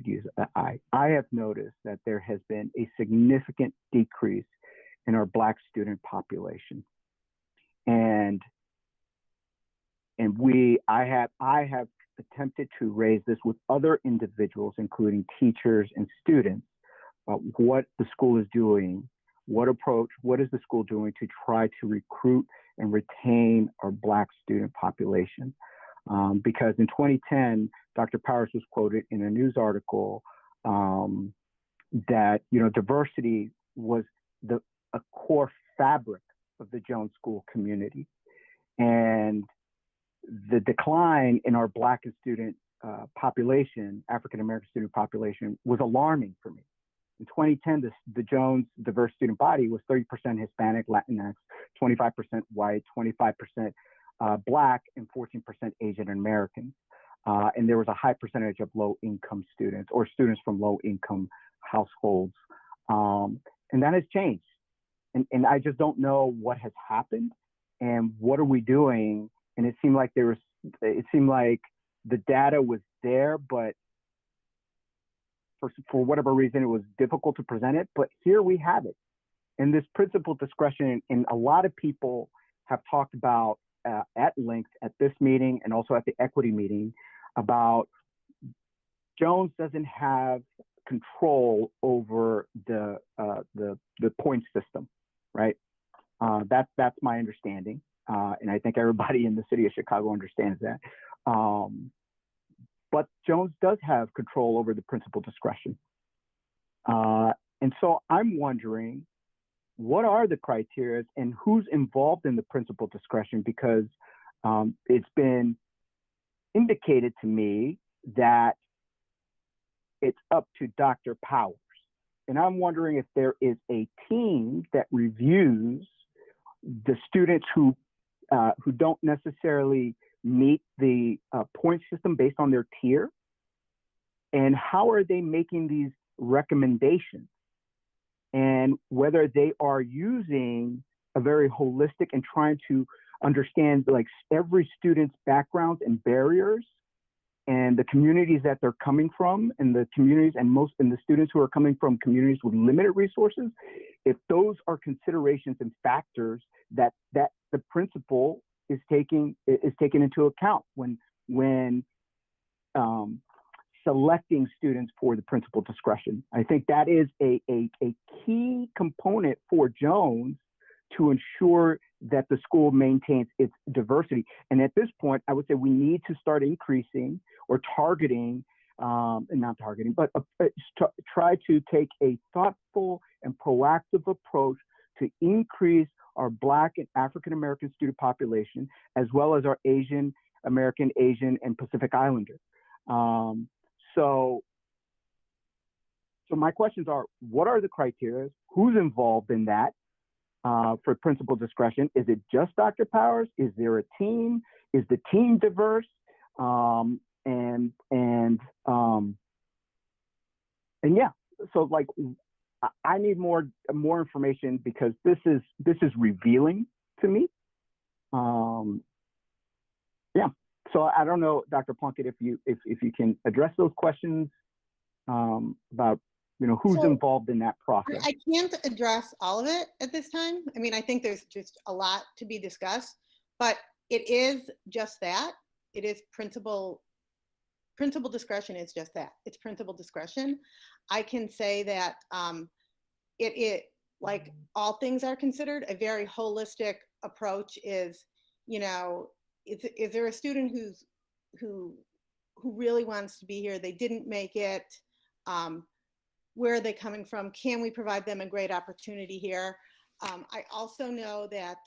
use I have noticed that there has been a significant decrease in our Black student population. And I have attempted to raise this with other individuals, including teachers and students, what the school is doing, what is the school doing to try to recruit and retain our Black student population. Because in 2010, Dr. Powers was quoted in a news article that, you know, diversity was a core fabric of the Jones School community. And the decline in our Black student population, African-American student population, was alarming for me. In 2010, the Jones diverse student body was 30% Hispanic, Latinx, 25% white, 25% Black, and 14% Asian American. And there was a high percentage of low-income students or students from low-income households. And that has changed. And I just don't know what has happened and what are we doing. And it seemed like the data was there, but for whatever reason, it was difficult to present it. But here we have it. And this principal discretion, and a lot of people have talked about at length at this meeting and also at the equity meeting about Jones doesn't have control over the point system, right? That's my understanding. And I think everybody in the city of Chicago understands that. But Jones does have control over the principal discretion. And so I'm wondering, what are the criteria and who's involved in the principal discretion? Because it's been indicated to me that it's up to Dr. Powers. And I'm wondering if there is a team that reviews the students who don't necessarily meet the point system based on their tier, and how are they making these recommendations, and whether they are using a very holistic and trying to understand like every student's backgrounds and barriers and the communities that they're coming from, and the communities and the students who are coming from communities with limited resources, if those are considerations and factors that the principal is taking into account when selecting students for the principal discretion. I think that is a key component for Jones to ensure that the school maintains its diversity. And at this point, I would say we need to start increasing or targeting, not targeting, but try to take a thoughtful and proactive approach to increase our Black and African-American student population, as well as our Asian American, Asian, and Pacific Islander. So my questions are, what are the criteria? Who's involved in that for principal discretion? Is it just Dr. Powers? Is there a team? Is the team diverse? And yeah, so like, I need more information because this is revealing to me. Yeah. So I don't know, Dr. Plunkett, if you can address those questions about who's involved in that process. I can't address all of it at this time. I mean, I think there's just a lot to be discussed, but it is just that. It is principal discretion is just that. It's principal discretion. I can say that like all things are considered, a very holistic approach is, you know, is there a student who really wants to be here? They didn't make it. Where are they coming from? Can we provide them a great opportunity here? I also know that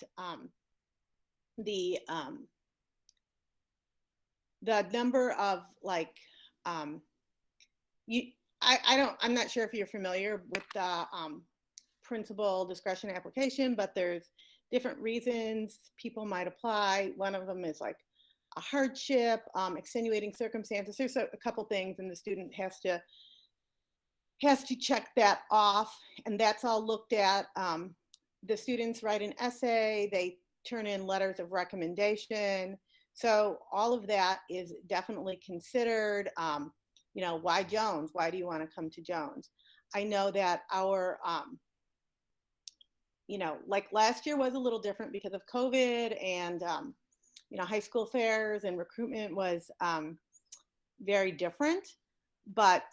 the number of like I'm not sure if you're familiar with the principal discretion application, but there's different reasons people might apply. One of them is like a hardship, extenuating circumstances. There's a couple things, and the student has to check that off, and that's all looked at. The students write an essay, they turn in letters of recommendation. So all of that is definitely considered. You know, why Jones? Why do you want to come to Jones? I know that our, you know, like last year was a little different because of COVID, and, you know, high school fairs and recruitment was very different, but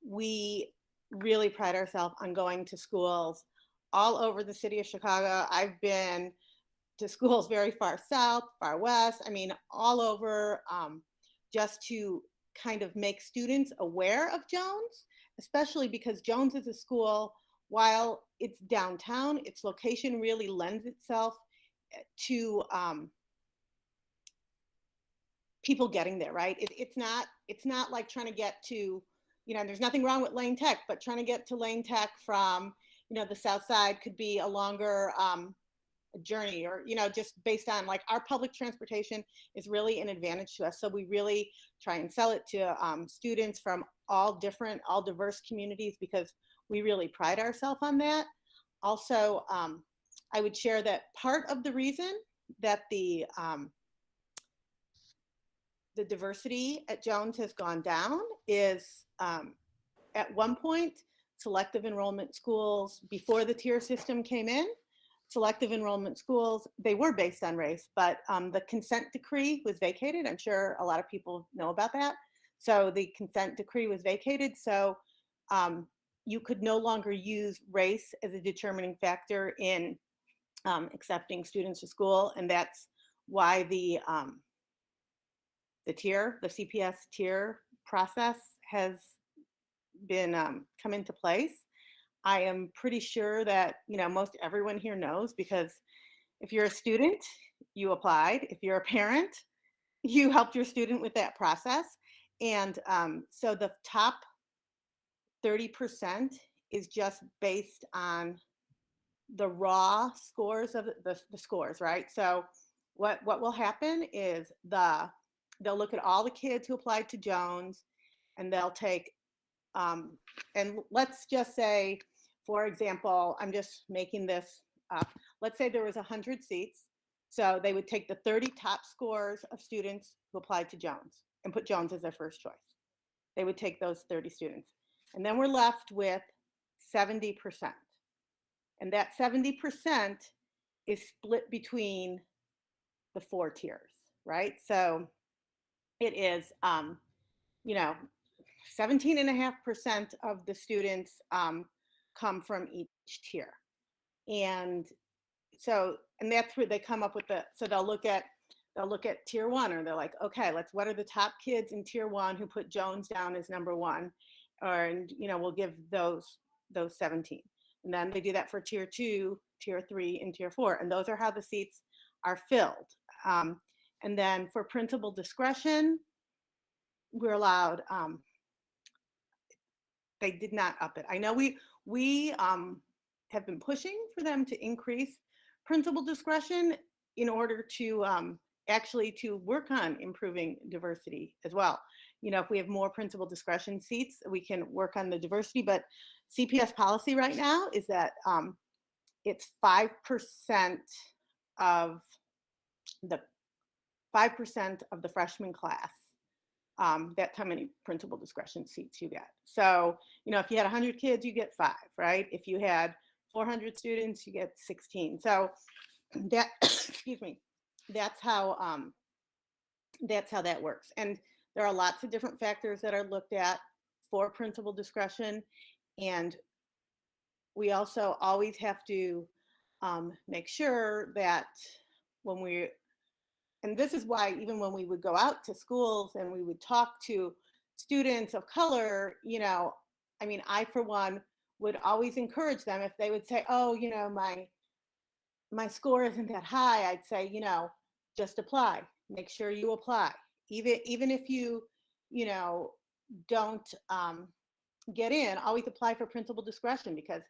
we really pride ourselves on going to schools all over the city of Chicago. I've been to schools very far south, far west, I mean, all over, just to kind of make students aware of Jones, especially because Jones is a school, while it's downtown, its location really lends itself to people getting there, right? It's not like trying to get to, you know, there's nothing wrong with Lane Tech, but trying to get to Lane Tech from, you know, the south side could be a longer journey, or, you know, just based on like our public transportation is really an advantage to us. So we really try and sell it to students from all diverse communities, because we really pride ourselves on that. Also, I would share that part of the reason that the diversity at Jones has gone down is at one point, selective enrollment schools, before the tier system came in, selective enrollment schools, they were based on race, but the consent decree was vacated. I'm sure a lot of people know about that. So the consent decree was vacated. So you could no longer use race as a determining factor in accepting students to school. And that's why the CPS tier process has been come into place. I am pretty sure that, you know, most everyone here knows, because if you're a student, you applied. If you're a parent, you helped your student with that process. And so the top 30% is just based on the raw scores of the scores, right? So what will happen is they'll look at all the kids who applied to Jones, and they'll take, and let's just say, for example, I'm just making this up. Let's say there was 100 seats. So they would take the 30 top scores of students who applied to Jones and put Jones as their first choice. They would take those 30 students. And then we're left with 70%. And that 70% is split between the 4 tiers, right? So it is, you know, 17.5% of the students come from each tier. And so, and that's where they come up with so they'll look at tier 1, or they're like, okay, what are the top kids in tier 1 who put Jones down as number 1? And, you know, we'll give those 17. And then they do that for tier 2, tier 3, and tier 4. And those are how the seats are filled. And then for principal discretion, we're allowed, they did not up it. I know we have been pushing for them to increase principal discretion in order to actually to work on improving diversity as well. You know, if we have more principal discretion seats, we can work on the diversity, but CPS policy right now is that it's 5% of the freshman class. That's how many principal discretion seats you get. So, you know, if you had 100 kids, you get 5, right? If you had 400 students, you get 16. So that, excuse me, that's how that works. And there are lots of different factors that are looked at for principal discretion. And we also always have to make sure that when we, and this is why even when we would go out to schools and we would talk to students of color, you know, I mean, I for one would always encourage them if they would say, oh, you know, my score isn't that high, I'd say, you know, just apply. Make sure you apply. Even if you know, don't get in, always apply for principal discretion, because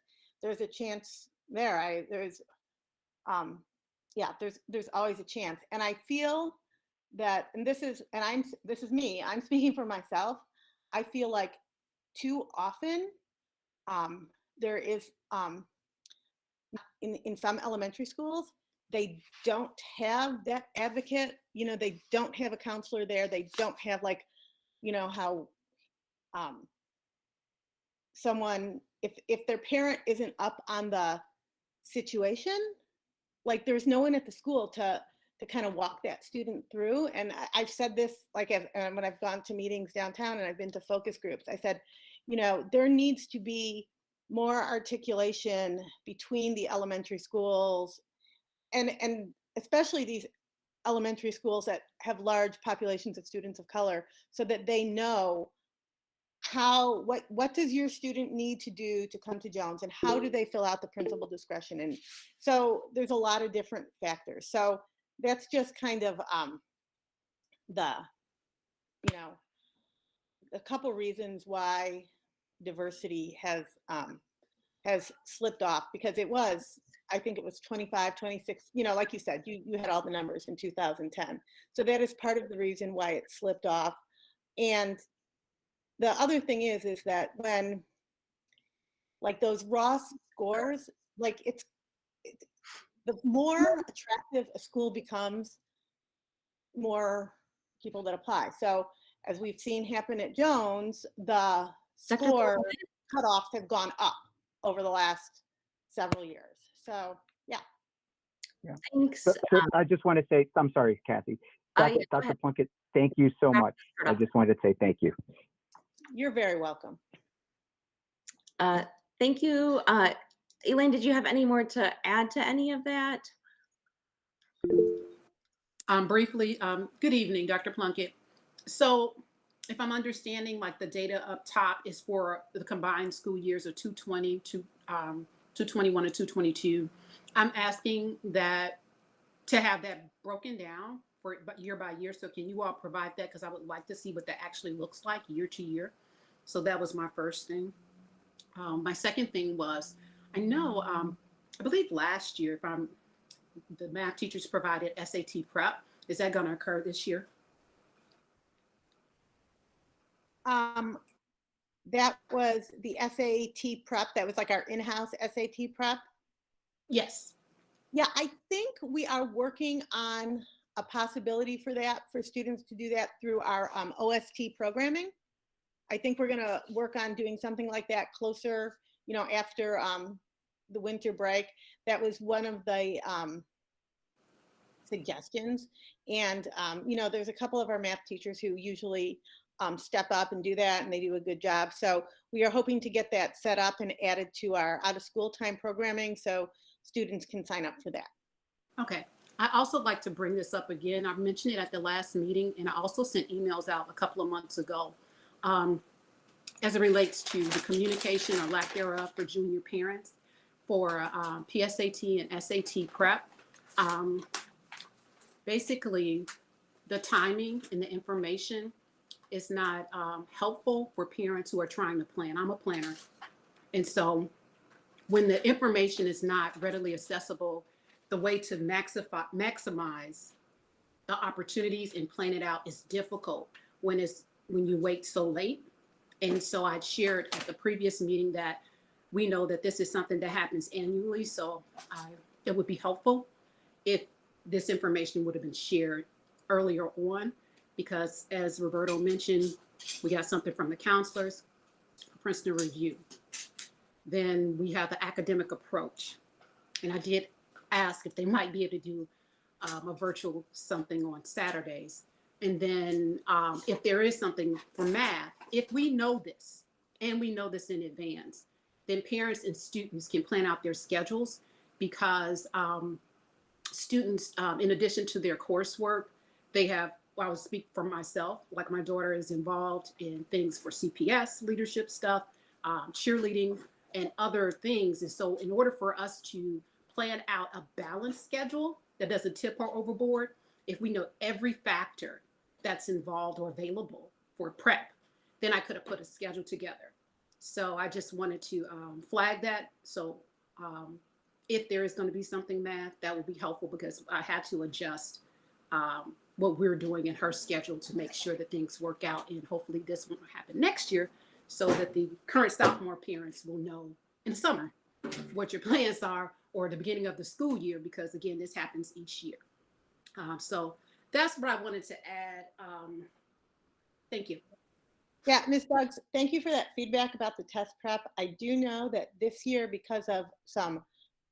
there's a chance there. There's always a chance. And I feel that, and this is me, I'm speaking for myself. I feel like too often there is in some elementary schools, they don't have that advocate, you know, they don't have a counselor there. They don't have, like, you know, how someone, if their parent isn't up on the situation, like there's no one at the school to kind of walk that student through. And I've said this, like, when I've gone to meetings downtown and I've been to focus groups, I said, you know, there needs to be more articulation between the elementary schools and especially these elementary schools that have large populations of students of color, so that they know how, what does your student need to do to come to Jones, and how do they fill out the principal discretion. And so there's a lot of different factors. So that's just kind of the, you know, a couple reasons why diversity has slipped off, because it was, I think it was 25, 26, you know, like you said, you had all the numbers in 2010. So that is part of the reason why it slipped off. And the other thing is that when, like, those raw scores, like the more attractive a school becomes, more people that apply. So as we've seen happen at Jones, the score cutoffs have gone up over the last several years. So yeah. Yeah. Thanks. So I just want to say, I'm sorry, Kathy. Dr. Plunkett, thank you so much. I just wanted to say thank you. You're very welcome. Thank you. Elaine, did you have any more to add to any of that? Briefly, good evening, Dr. Plunkett. So if I'm understanding, like, the data up top is for the combined school years of 220 to 221 and 222. I'm asking that to have that broken down for year by year. So can you all provide that? Because I would like to see what that actually looks like year to year. So that was my first thing. My second thing was, I know, I believe last year, the math teachers provided SAT prep. Is that going to occur this year? That was the SAT prep. That was like our in-house SAT prep. Yes. Yeah, I think we are working on a possibility for that, for students to do that through our OST programming. I think we're going to work on doing something like that closer, you know, after the winter break. That was one of the suggestions. And, you know, there's a couple of our math teachers who usually step up and do that, and they do a good job. So we are hoping to get that set up and added to our out of school time programming, so students can sign up for that. Okay. I also like to bring this up again. I mentioned it at the last meeting, and I also sent emails out a couple of months ago as it relates to the communication or lack thereof for junior parents for PSAT and SAT prep. Basically, the timing and the information is not helpful for parents who are trying to plan. I'm a planner. And so when the information is not readily accessible, the way to maximize the opportunities and plan it out is difficult when you wait so late. And so I shared at the previous meeting that we know that this is something that happens annually. So it would be helpful if this information would have been shared earlier on, because as Roberto mentioned, we got something from the counselors, Princeton review. Then we have the academic approach. And I did ask if they might be able to do a virtual something on Saturdays. And then if there is something for math, if we know this, and we know this in advance, then parents and students can plan out their schedules, because students, in addition to their coursework, they have, well, I will speak for myself, like my daughter is involved in things for CPS, leadership stuff, cheerleading, and other things. And so in order for us to plan out a balanced schedule that doesn't tip her overboard, if we know every factor that's involved or available for prep, then I could have put a schedule together. So I just wanted to flag that. So if there is going to be something math, that would be helpful, because I had to adjust what we're doing in her schedule to make sure that things work out. And hopefully this won't happen next year, so that the current sophomore parents will know in the summer what your plans are, or the beginning of the school year, because again, this happens each year. So that's what I wanted to add. Thank you. Yeah, Ms. Buggs, thank you for that feedback about the test prep. I do know that this year, because of some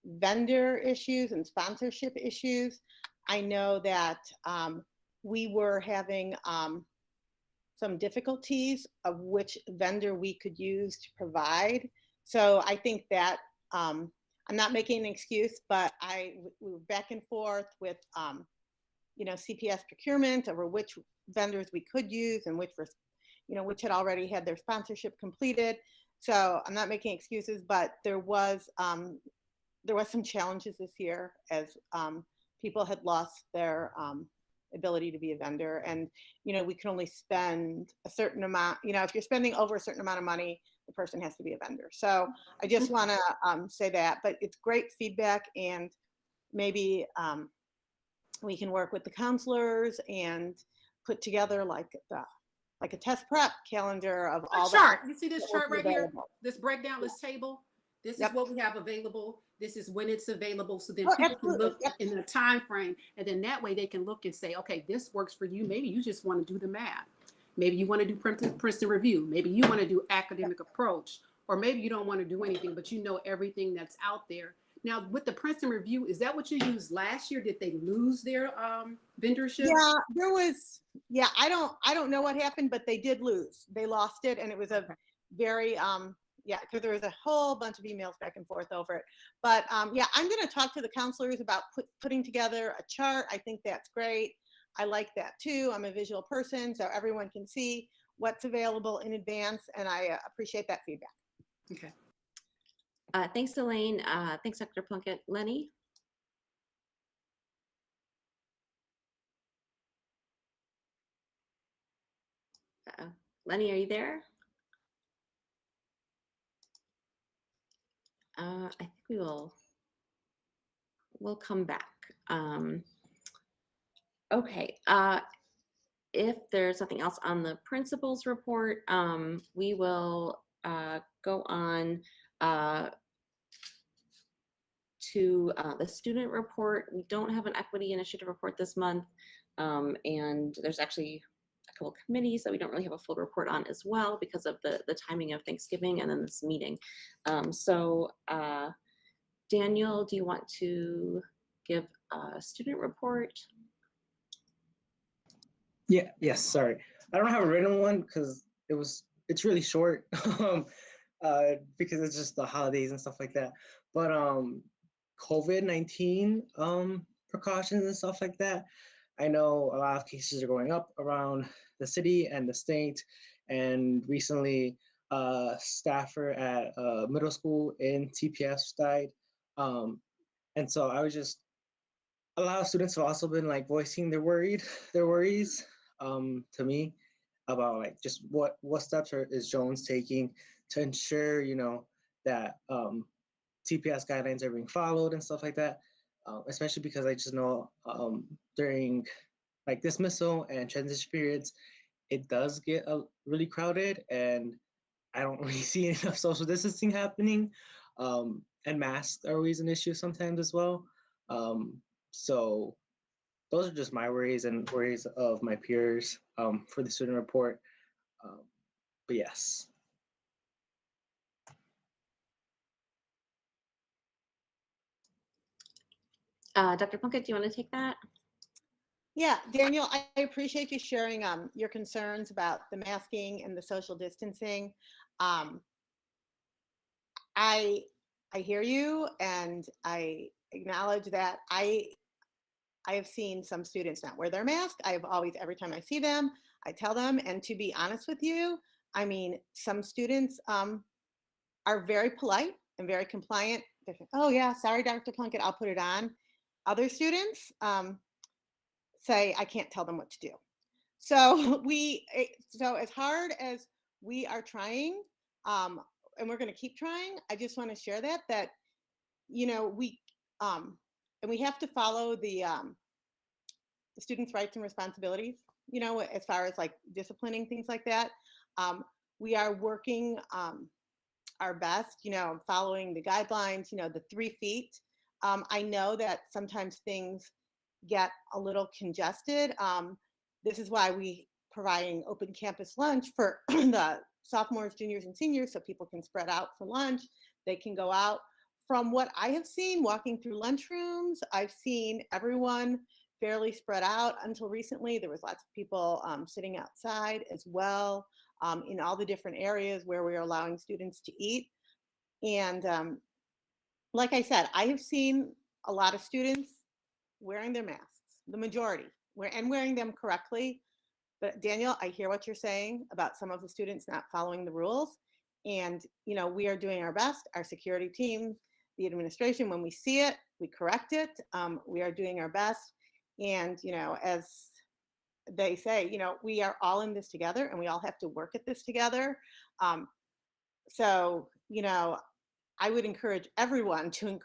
vendor issues and sponsorship issues, I know that we were having some difficulties of which vendor we could use to provide. So I think that I'm not making an excuse, but we were back and forth with CPS procurement over which vendors we could use and which were, which had already had their sponsorship completed. So I'm not making excuses, but there was some challenges this year as people had lost their ability to be a vendor, and we can only spend a certain amount. If you're spending over a certain amount of money, the person has to be a vendor. So I just want to say that. But it's great feedback, and maybe we can work with the counselors and put together like a test prep calendar of all the chart. You see this chart right here, available. this breakdown, this table. This Yep. is what we have available. This is when it's available. So then Oh, people can absolutely. look Yep. in a time frame, and then that way they can look and say, okay, this works for you. Maybe you just want to do the math. Maybe you want to do Princeton review. Maybe you want to do academic approach, or maybe you don't want to do anything, but you know everything that's out there. Now, with the Princeton review, is that what you used last year? Did they lose their vendorship? Yeah, there was. Yeah, I don't know what happened, but they did lose. They lost it, and it was a very because there was a whole bunch of emails back and forth over it. But yeah, I'm going to talk to the counselors about putting together a chart. I think that's great. I like that too. I'm a visual person, so everyone can see what's available in advance, and I appreciate that feedback. Okay. Thanks, Elaine. Thanks, Dr. Plunkett. Lenny? Lenny, are you there? I think we'll come back. Okay. If there's nothing else on the principal's report, we will go on to the student report. We don't have an equity initiative report this month, and there's actually a couple of committees that we don't really have a full report on as well because of the timing of Thanksgiving and then this meeting. So Daniel, do you want to give a student report? Yeah, yes, sorry. I don't have a written one because it's really short because it's just the holidays and stuff like that. But COVID-19 precautions and stuff like that. I know a lot of cases are going up around the city and the state, and recently a staffer at a middle school in TPS died. And so I was just, a lot of students have also been like voicing their worries to me about like just what steps is Jones taking to ensure that TPS guidelines are being followed and stuff like that, especially because I just know during like dismissal and transition periods it does get really crowded, and I don't really see enough social distancing happening, and masks are always an issue sometimes as well. So those are just my worries and worries of my peers for the student report. But yes. Dr. Plunkett, do you want to take that? Yeah, Daniel, I appreciate you sharing your concerns about the masking and the social distancing. I hear you, and I acknowledge that I have seen some students not wear their mask. I've always, every time I see them, I tell them. And to be honest with you, I mean, some students are very polite and very compliant. They say, oh yeah, sorry, Dr. Plunkett, I'll put it on. Other students say, I can't tell them what to do. So so as hard as we are trying, and we're going to keep trying, I just want to share that, you know, and we have to follow the students' rights and responsibilities, you know, as far as like disciplining, things like that. We are working our best, you know, following the guidelines, you know, the 3 feet. I know that sometimes things get a little congested. This is why we providing open campus lunch for the sophomores, juniors, and seniors, so people can spread out for lunch. They can go out. From what I have seen walking through lunchrooms, I've seen everyone fairly spread out. Until recently, there was lots of people sitting outside as well, in all the different areas where we are allowing students to eat. And like I said, I have seen a lot of students wearing their masks, the majority, wearing them correctly. But Daniel, I hear what you're saying about some of the students not following the rules. And, you know, we are doing our best, our security team, the administration, when we see it, we correct it. We are doing our best. And, you know, as they say, you know, we are all in this together, and we all have to work at this together. So, you know, I would encourage everyone to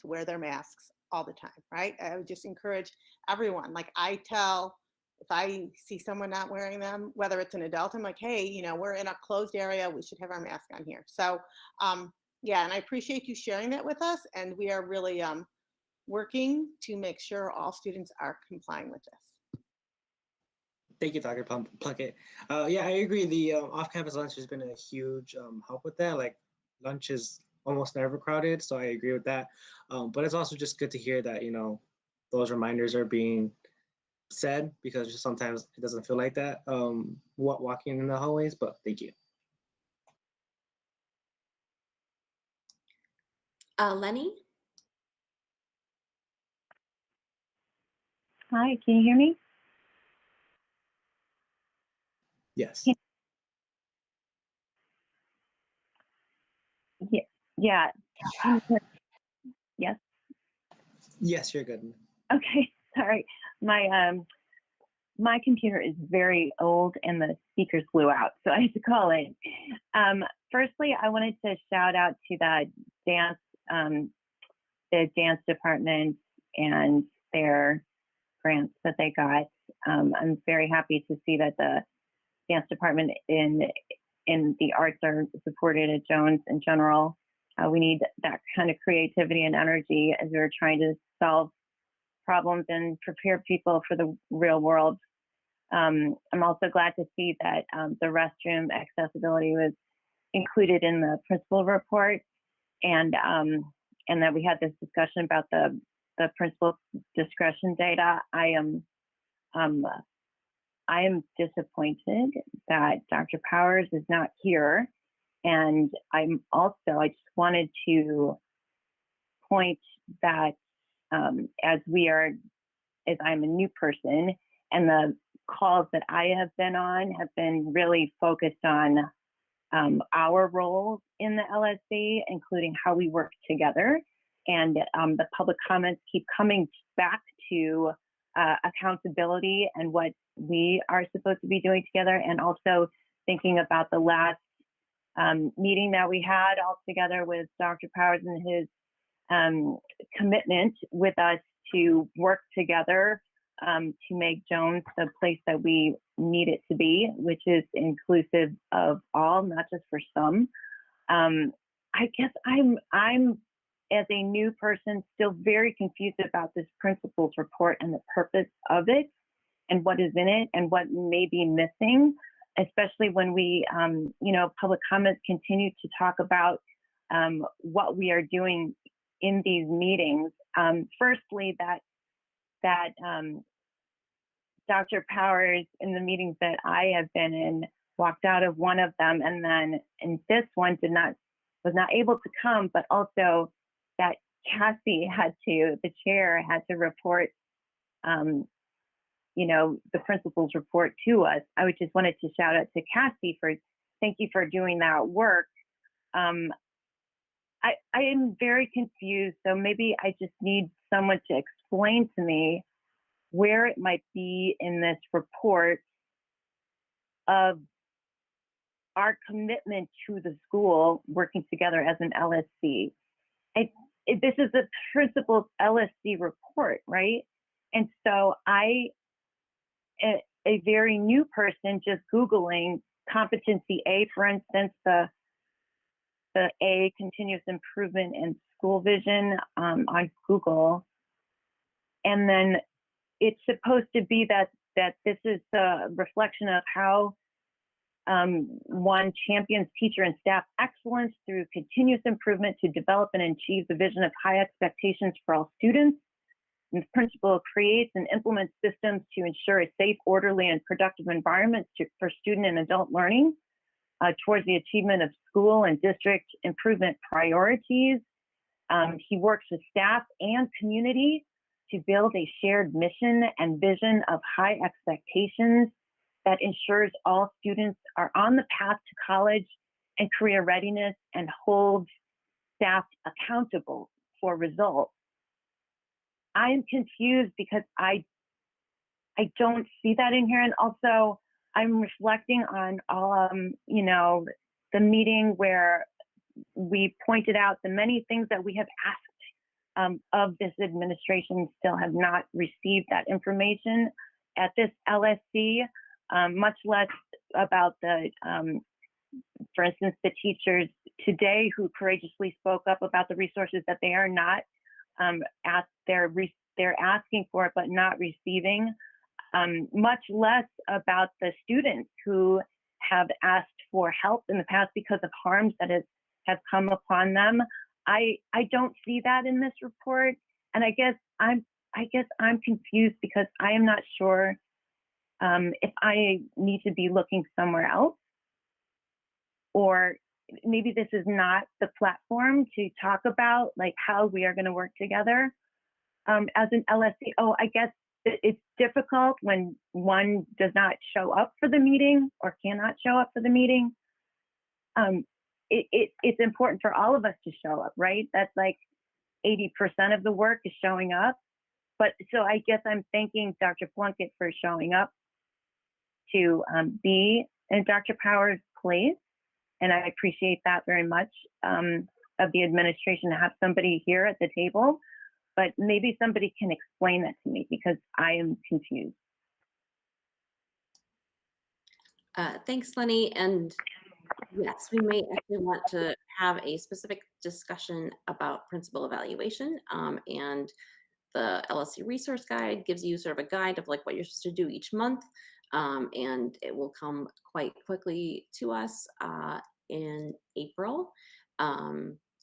wear their masks all the time, right? I would just encourage everyone. Like, I tell, if I see someone not wearing them, whether it's an adult, I'm like, hey, you know, we're in a closed area, we should have our mask on here. So yeah, and I appreciate you sharing that with us. And we are really working to make sure all students are complying with this. Thank you, Dr. Plunkett. Yeah, I agree. The off-campus lunch has been a huge help with that. Like, lunch is almost never crowded, so I agree with that. But it's also just good to hear that, you know, those reminders are being said, because just sometimes it doesn't feel like that walking in the hallways. But thank you. Lenny? Hi, can you hear me? Yes. Yeah. Yeah. Yes. Yes, you're good. Okay. Sorry. My computer is very old and the speakers blew out, so I had to call in. Firstly, I wanted to shout out to the dance department and their grants that they got. I'm very happy to see that the dance department in the arts are supported at Jones in general. We need that kind of creativity and energy as we're trying to solve problems and prepare people for the real world. I'm also glad to see that the restroom accessibility was included in the principal report, and that we had this discussion about the principal discretion data. I am disappointed that Dr. Powers is not here, and I just wanted to point that as I'm a new person, and the calls that I have been on have been really focused on our roles in the LSC, including how we work together. And the public comments keep coming back to accountability and what we are supposed to be doing together, and also thinking about the last meeting that we had all together with Dr. Powers and his commitment with us to work together to make Jones the place that we need it to be, which is inclusive of all, not just for some. I guess I'm as a new person still very confused about this principal's report and the purpose of it and what is in it and what may be missing, especially when we, public comments continue to talk about what we are doing in these meetings. Firstly, that Dr. Powers, in the meetings that I have been in, walked out of one of them, and then in this one was was not able to come, but also that Cassie the chair had to report, the principal's report to us. I would just wanted to shout out to Cassie thank you for doing that work. I am very confused, so maybe I just need someone to explain to me where it might be in this report of our commitment to the school working together as an LSC. This is the principal's LSC report, right? And so a very new person just Googling competency A, for instance, the A, continuous improvement and school vision on Google. And then it's supposed to be that this is a reflection of how one champions teacher and staff excellence through continuous improvement to develop and achieve the vision of high expectations for all students. And the principal creates and implements systems to ensure a safe, orderly, and productive environment for student and adult learning towards the achievement of school and district improvement priorities. He works with staff and community to build a shared mission and vision of high expectations that ensures all students are on the path to college and career readiness and holds staff accountable for results. I am confused because I don't see that in here. And also I'm reflecting on the meeting where we pointed out the many things that we have asked of this administration still have not received that information at this LSC, much less about for instance, the teachers today who courageously spoke up about the resources that they are not they're asking for it but not receiving, much less about the students who have asked for help in the past because of harms that have come upon them. I don't see that in this report, and I guess I'm confused because I am not sure if I need to be looking somewhere else, or maybe this is not the platform to talk about like how we are going to work together as an LSC. Oh, I guess it's difficult when one does not show up for the meeting or cannot show up for the meeting. It's important for all of us to show up, right? That's like 80% of the work is showing up. But so I guess I'm thanking Dr. Plunkett for showing up to be in Dr. Powers' place. And I appreciate that very much of the administration to have somebody here at the table. But maybe somebody can explain that to me because I am confused. Thanks, Lenny. And yes, we may actually want to have a specific discussion about principal evaluation, and the LSC resource guide gives you sort of a guide of like what you're supposed to do each month, and it will come quite quickly to us in April.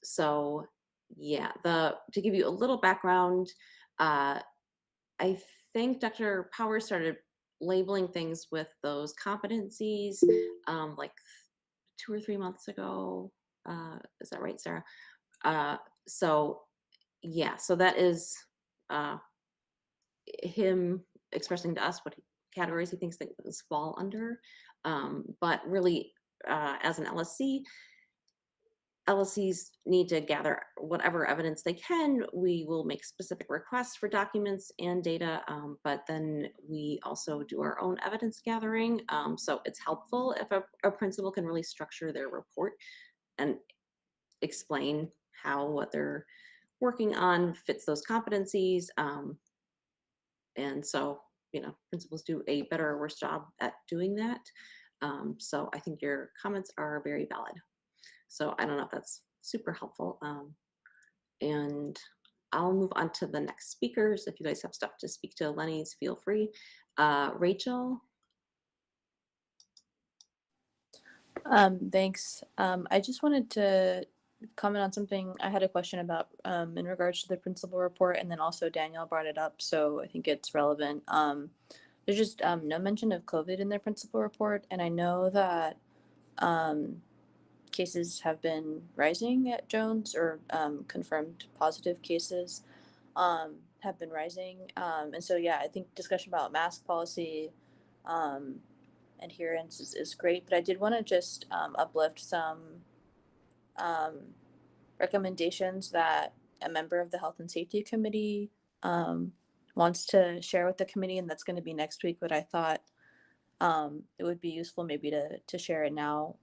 So yeah, to give you a little background, I think Dr. Power started labeling things with those competencies like 2 or 3 months ago. Is that right, Sarah? So yeah, so that is him expressing to us what categories he thinks things fall under. But really, as an LSC, LSCs need to gather whatever evidence they can. We will make specific requests for documents and data, but then we also do our own evidence gathering. So it's helpful if a principal can really structure their report and explain how what they're working on fits those competencies. And so, principals do a better or worse job at doing that. So I think your comments are very valid. So I don't know if that's super helpful. And I'll move on to the next speakers. If you guys have stuff to speak to Lenny's, feel free. Rachel. Thanks. I just wanted to comment on something I had a question about in regards to the principal report, and then also Danielle brought it up, so I think it's relevant. There's just no mention of COVID in their principal report, and I know that cases have been rising at Jones, or confirmed positive cases have been rising. And so, yeah, I think discussion about mask policy adherence is great, but I did want to just uplift some recommendations that a member of the Health and Safety Committee wants to share with the committee, and that's going to be next week, but I thought it would be useful maybe to share it now.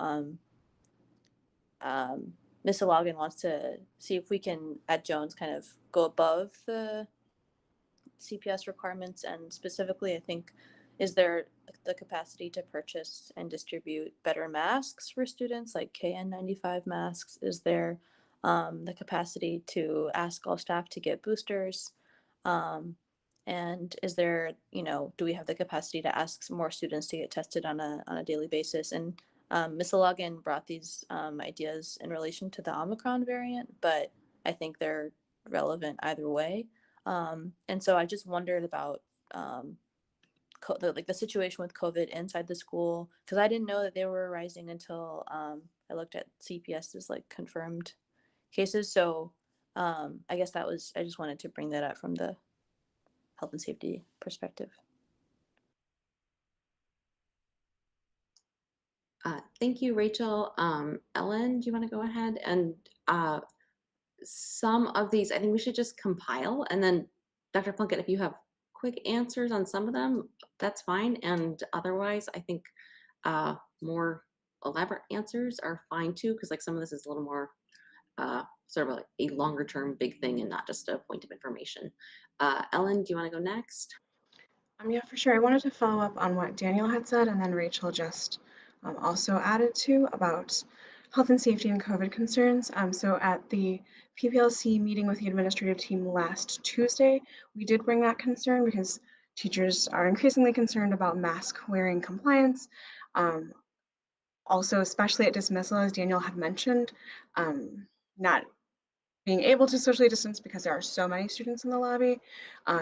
Ms. Logan wants to see if we can, at Jones, kind of go above the CPS requirements, and specifically, I think, is there the capacity to purchase and distribute better masks for students, like KN95 masks? Is there the capacity to ask all staff to get boosters? And is there, do we have the capacity to ask some more students to get tested on a daily basis? And Ms. Logan brought these ideas in relation to the Omicron variant, but I think they're relevant either way. And so I just wondered about the situation with COVID inside the school, because I didn't know that they were rising until I looked at CPS's confirmed cases. So I guess I just wanted to bring that up from the health and safety perspective. Thank you, Rachel. Ellen, do you want to go ahead? And some of these, I think we should just compile, and then Dr. Plunkett, if you have quick answers on some of them, that's fine. And otherwise, I think more elaborate answers are fine too, because some of this is a little more sort of a longer term big thing and not just a point of information. Ellen, do you want to go next? Yeah, for sure. I wanted to follow up on what Daniel had said, and then Rachel just also added to about health and safety and COVID concerns. So at the PPLC meeting with the administrative team last Tuesday, we did bring that concern because teachers are increasingly concerned about mask wearing compliance. Also, especially at dismissal, as Daniel had mentioned, not being able to socially distance because there are so many students in the lobby,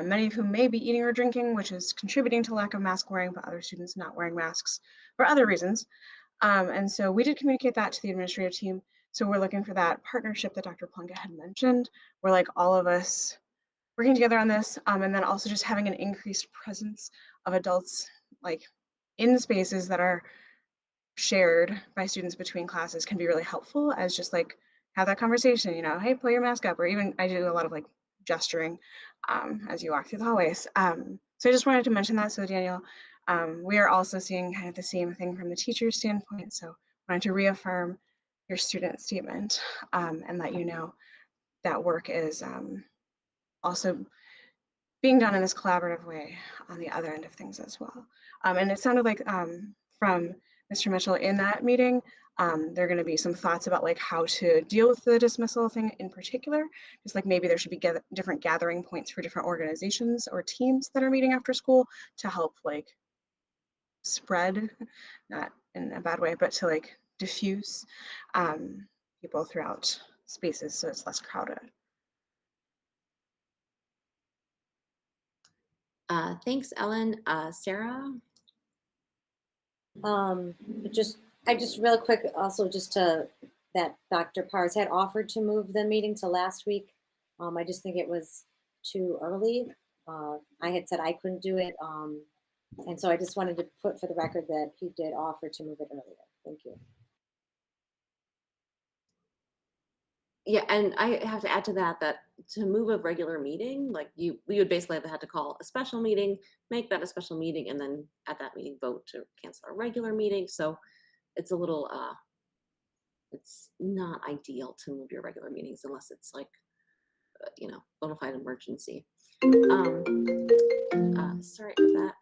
many of whom may be eating or drinking, which is contributing to lack of mask wearing, but other students not wearing masks for other reasons. And so we did communicate that to the administrative team. So we're looking for that partnership that Dr. Plunkett had mentioned, where all of us working together on this, and then also just having an increased presence of adults in spaces that are shared by students between classes can be really helpful, as just have that conversation, hey, pull your mask up, or even I do a lot of gesturing as you walk through the hallways. So I just wanted to mention that. So Daniel, we are also seeing kind of the same thing from the teacher's standpoint. So I wanted to reaffirm your student statement and let you know that work is also being done in this collaborative way on the other end of things as well. And it sounded like from Mr. Mitchell in that meeting, there are going to be some thoughts about how to deal with the dismissal thing in particular. Just maybe there should be different gathering points for different organizations or teams that are meeting after school to help spread, not in a bad way, but to diffuse people throughout spaces so it's less crowded. Thanks, Ellen. Sarah? I just real quick, also just that Dr. Powers had offered to move the meeting to last week. I just think it was too early. I had said I couldn't do it. And so I just wanted to put for the record that he did offer to move it earlier. Thank you. Yeah, and I have to add to that to move a regular meeting, we would basically have had to call a special meeting, make that a special meeting, and then at that meeting vote to cancel our regular meeting. So it's a little, it's not ideal to move your regular meetings unless it's bona fide emergency. Sorry for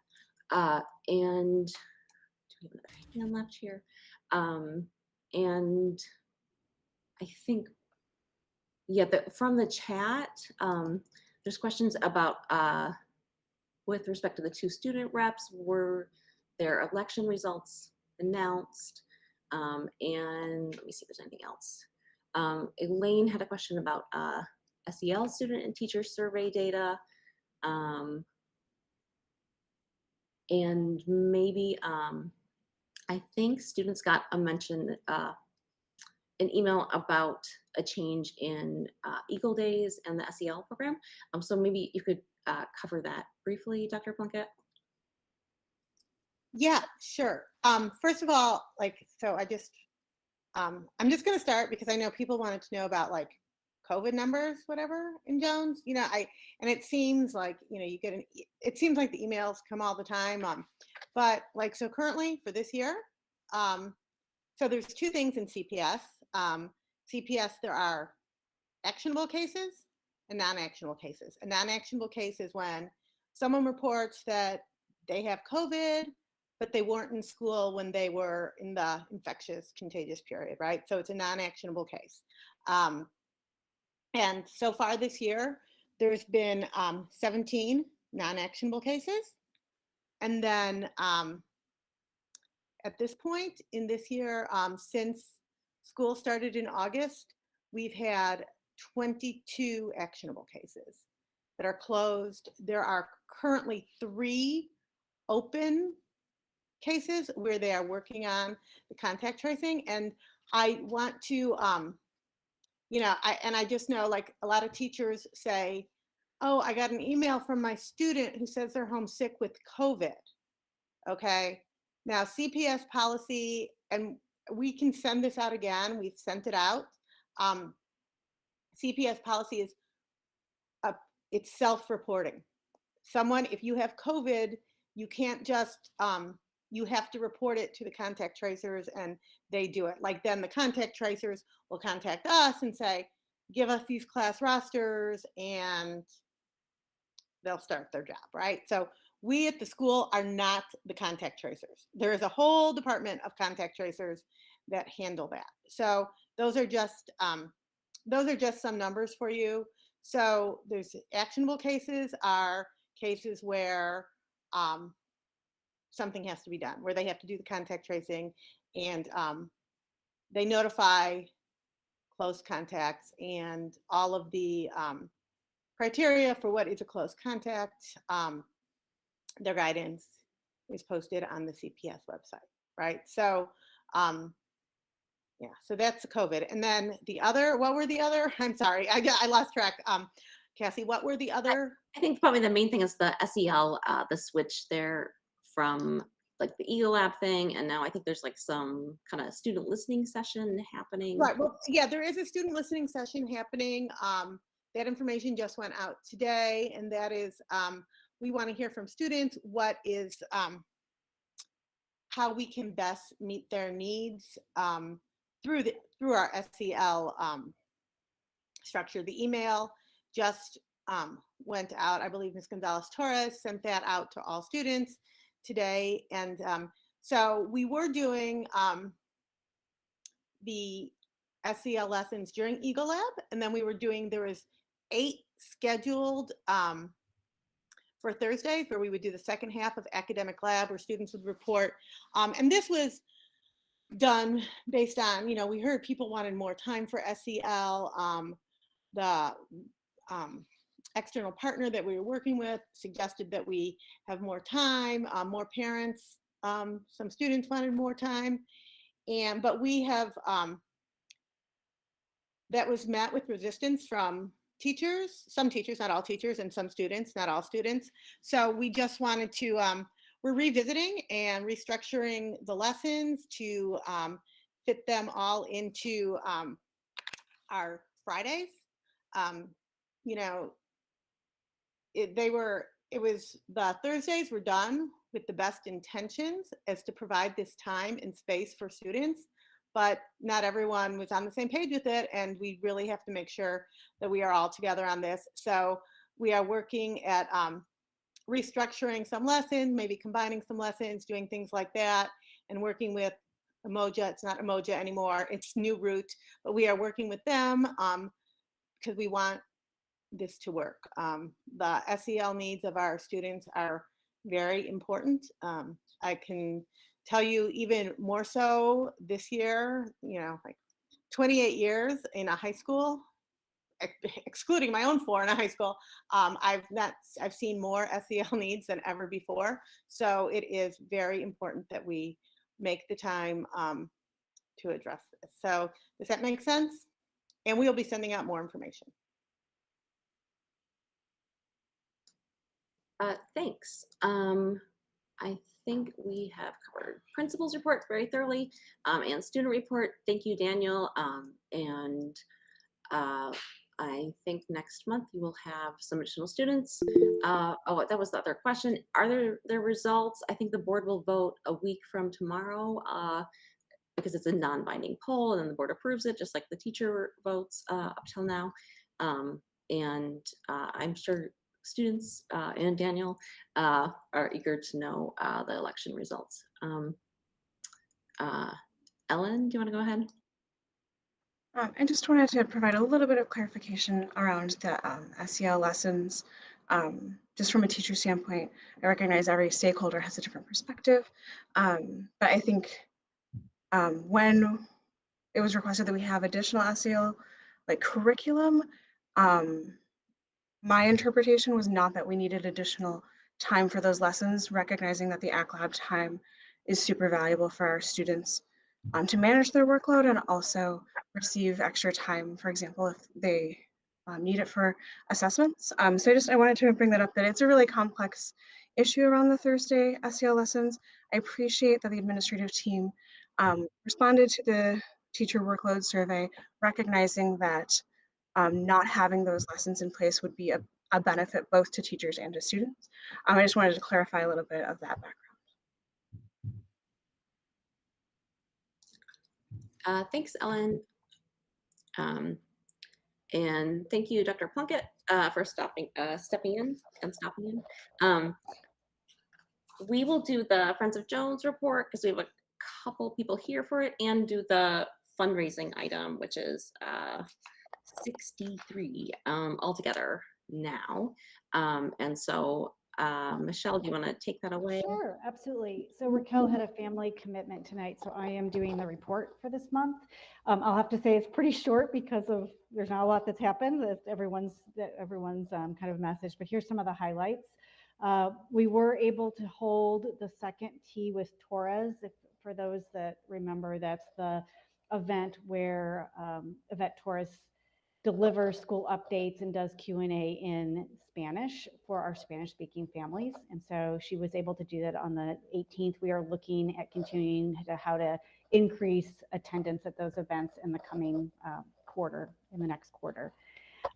that. And do we have another hand left here? And I think, yeah, from the chat, there's questions about, with respect to the 2 student reps, were their election results announced? And let me see if there's anything else. Elaine had a question about SEL student and teacher survey data. And maybe, I think students got a mention an email about a change in Eagle Days and the SEL program. So maybe you could cover that briefly, Dr. Plunkett. Yeah, sure. First of all, so I'm just going to start because I know people wanted to know about like COVID numbers, whatever in Jones, and it seems like, it seems like the emails come all the time. But like, so currently for this year, so there's two things in CPS. CPS, there are actionable cases and non-actionable cases. A non-actionable case is when someone reports that they have COVID, but they weren't in school when they were in the infectious contagious period, right? So it's a non-actionable case. And so far this year, there's been 17 non-actionable cases. And then at this point in this year, since school started in August, we've had 22 actionable cases that are closed. There are currently 3 open cases where they are working on the contact tracing. And I want to, I just know like a lot of teachers say, oh, I got an email from my student who says they're homesick with COVID. Okay. Now CPS policy, and we can send this out again. We've sent it out. CPS policy is it's self-reporting. Someone, if you have COVID, you can't just, you have to report it to the contact tracers and they do it. Like then the contact tracers will contact us and say, give us these class rosters and they'll start their job, right? So we at the school are not the contact tracers. There is a whole department of contact tracers that handle that. So those are just some numbers for you. So there's actionable cases are cases where something has to be done, where they have to do the contact tracing and they notify close contacts and all of the criteria for what is a close contact. Their guidance is posted on the CPS website, right? So yeah, so that's the COVID. And then the other, what were the other? I'm sorry, I lost track. Cassie, what were the other? I think probably the main thing is the SEL, the switch there from like the Eagle Lab thing. And now I think there's like some kind of student listening session happening. Right, well, yeah, there is a student listening session happening. That information just went out today, and that is, we want to hear from students what is, how we can best meet their needs through our SEL structure. The email just went out. I believe Ms. Gonzalez-Torres sent that out to all students today. And so we were doing the SEL lessons during Eagle Lab. And then we were doing, there was 8 scheduled for Thursdays where we would do the second half of academic lab where students would report. And this was done based on, we heard people wanted more time for SEL. The external partner that we were working with suggested that we have more time, more parents, some students wanted more time. But we have, that was met with resistance from teachers, some teachers, not all teachers, and some students, not all students. So we just wanted to, we're revisiting and restructuring the lessons to fit them all into our Fridays. The Thursdays were done with the best intentions as to provide this time and space for students, but not everyone was on the same page with it. And we really have to make sure that we are all together on this. So we are working at restructuring some lessons, maybe combining some lessons, doing things like that, and working with Emoja. It's not Emoja anymore, it's New Route, but we are working with them because we want this to work. The SEL needs of our students are very important. I can tell you even more so this year, like 28 years in a high school, excluding my own 4 in a high school, I've seen more SEL needs than ever before. So it is very important that we make the time to address this. So does that make sense? And we'll be sending out more information. Thanks. I think we have covered principal's report very thoroughly, and student report. Thank you, Daniel. I think next month you will have some additional students. Oh, that was the other question. Are there results? I think the board will vote a week from tomorrow because it's a non-binding poll, and then the board approves it, just like the teacher votes up till now. I'm sure students and Daniel are eager to know the election results. Ellen, do you want to go ahead? I just wanted to provide a little bit of clarification around the SEL lessons. Just from a teacher standpoint, I recognize every stakeholder has a different perspective, but I think when it was requested that we have additional SEL like curriculum, my interpretation was not that we needed additional time for those lessons, recognizing that the ACT Lab time is super valuable for our students to manage their workload and also receive extra time, for example, if they need it for assessments. So I wanted to bring that up, that it's a really complex issue around the Thursday SEL lessons. I appreciate that the administrative team responded to the teacher workload survey, recognizing that not having those lessons in place would be a benefit both to teachers and to students. I just wanted to clarify a little bit of that background. Thanks, Ellen. And thank you, Dr. Plunkett, for stepping in. We will do the Friends of Jones report because we have a couple people here for it, and do the fundraising item, which is 63 altogether now. Michelle, do you want to take that away? Sure, absolutely. So Raquel had a family commitment tonight, so I am doing the report for this month. I'll have to say it's pretty short because there's not a lot that's happened. That's everyone's kind of message, but here's some of the highlights. We were able to hold the second Tea with Torres. For those that remember, that's the event where Yvette Torres delivers school updates and does Q&A in Spanish for our Spanish-speaking families. And so she was able to do that on the 18th. We are looking at continuing to how to increase attendance at those events in the coming in the next quarter.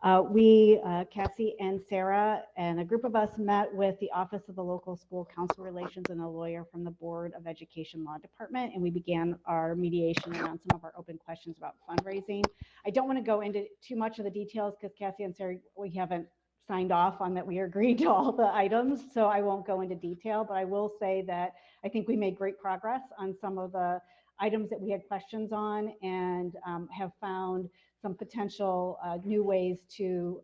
Cassie and Sarah and a group of us met with the Office of the Local School Council Relations and a lawyer from the Board of Education Law Department, and we began our mediation around some of our open questions about fundraising. I don't want to go into too much of the details because Cassie and Sarah, we haven't signed off on that we agreed to all the items, so I won't go into detail, but I will say that I think we made great progress on some of the items that we had questions on, and have found some potential new ways to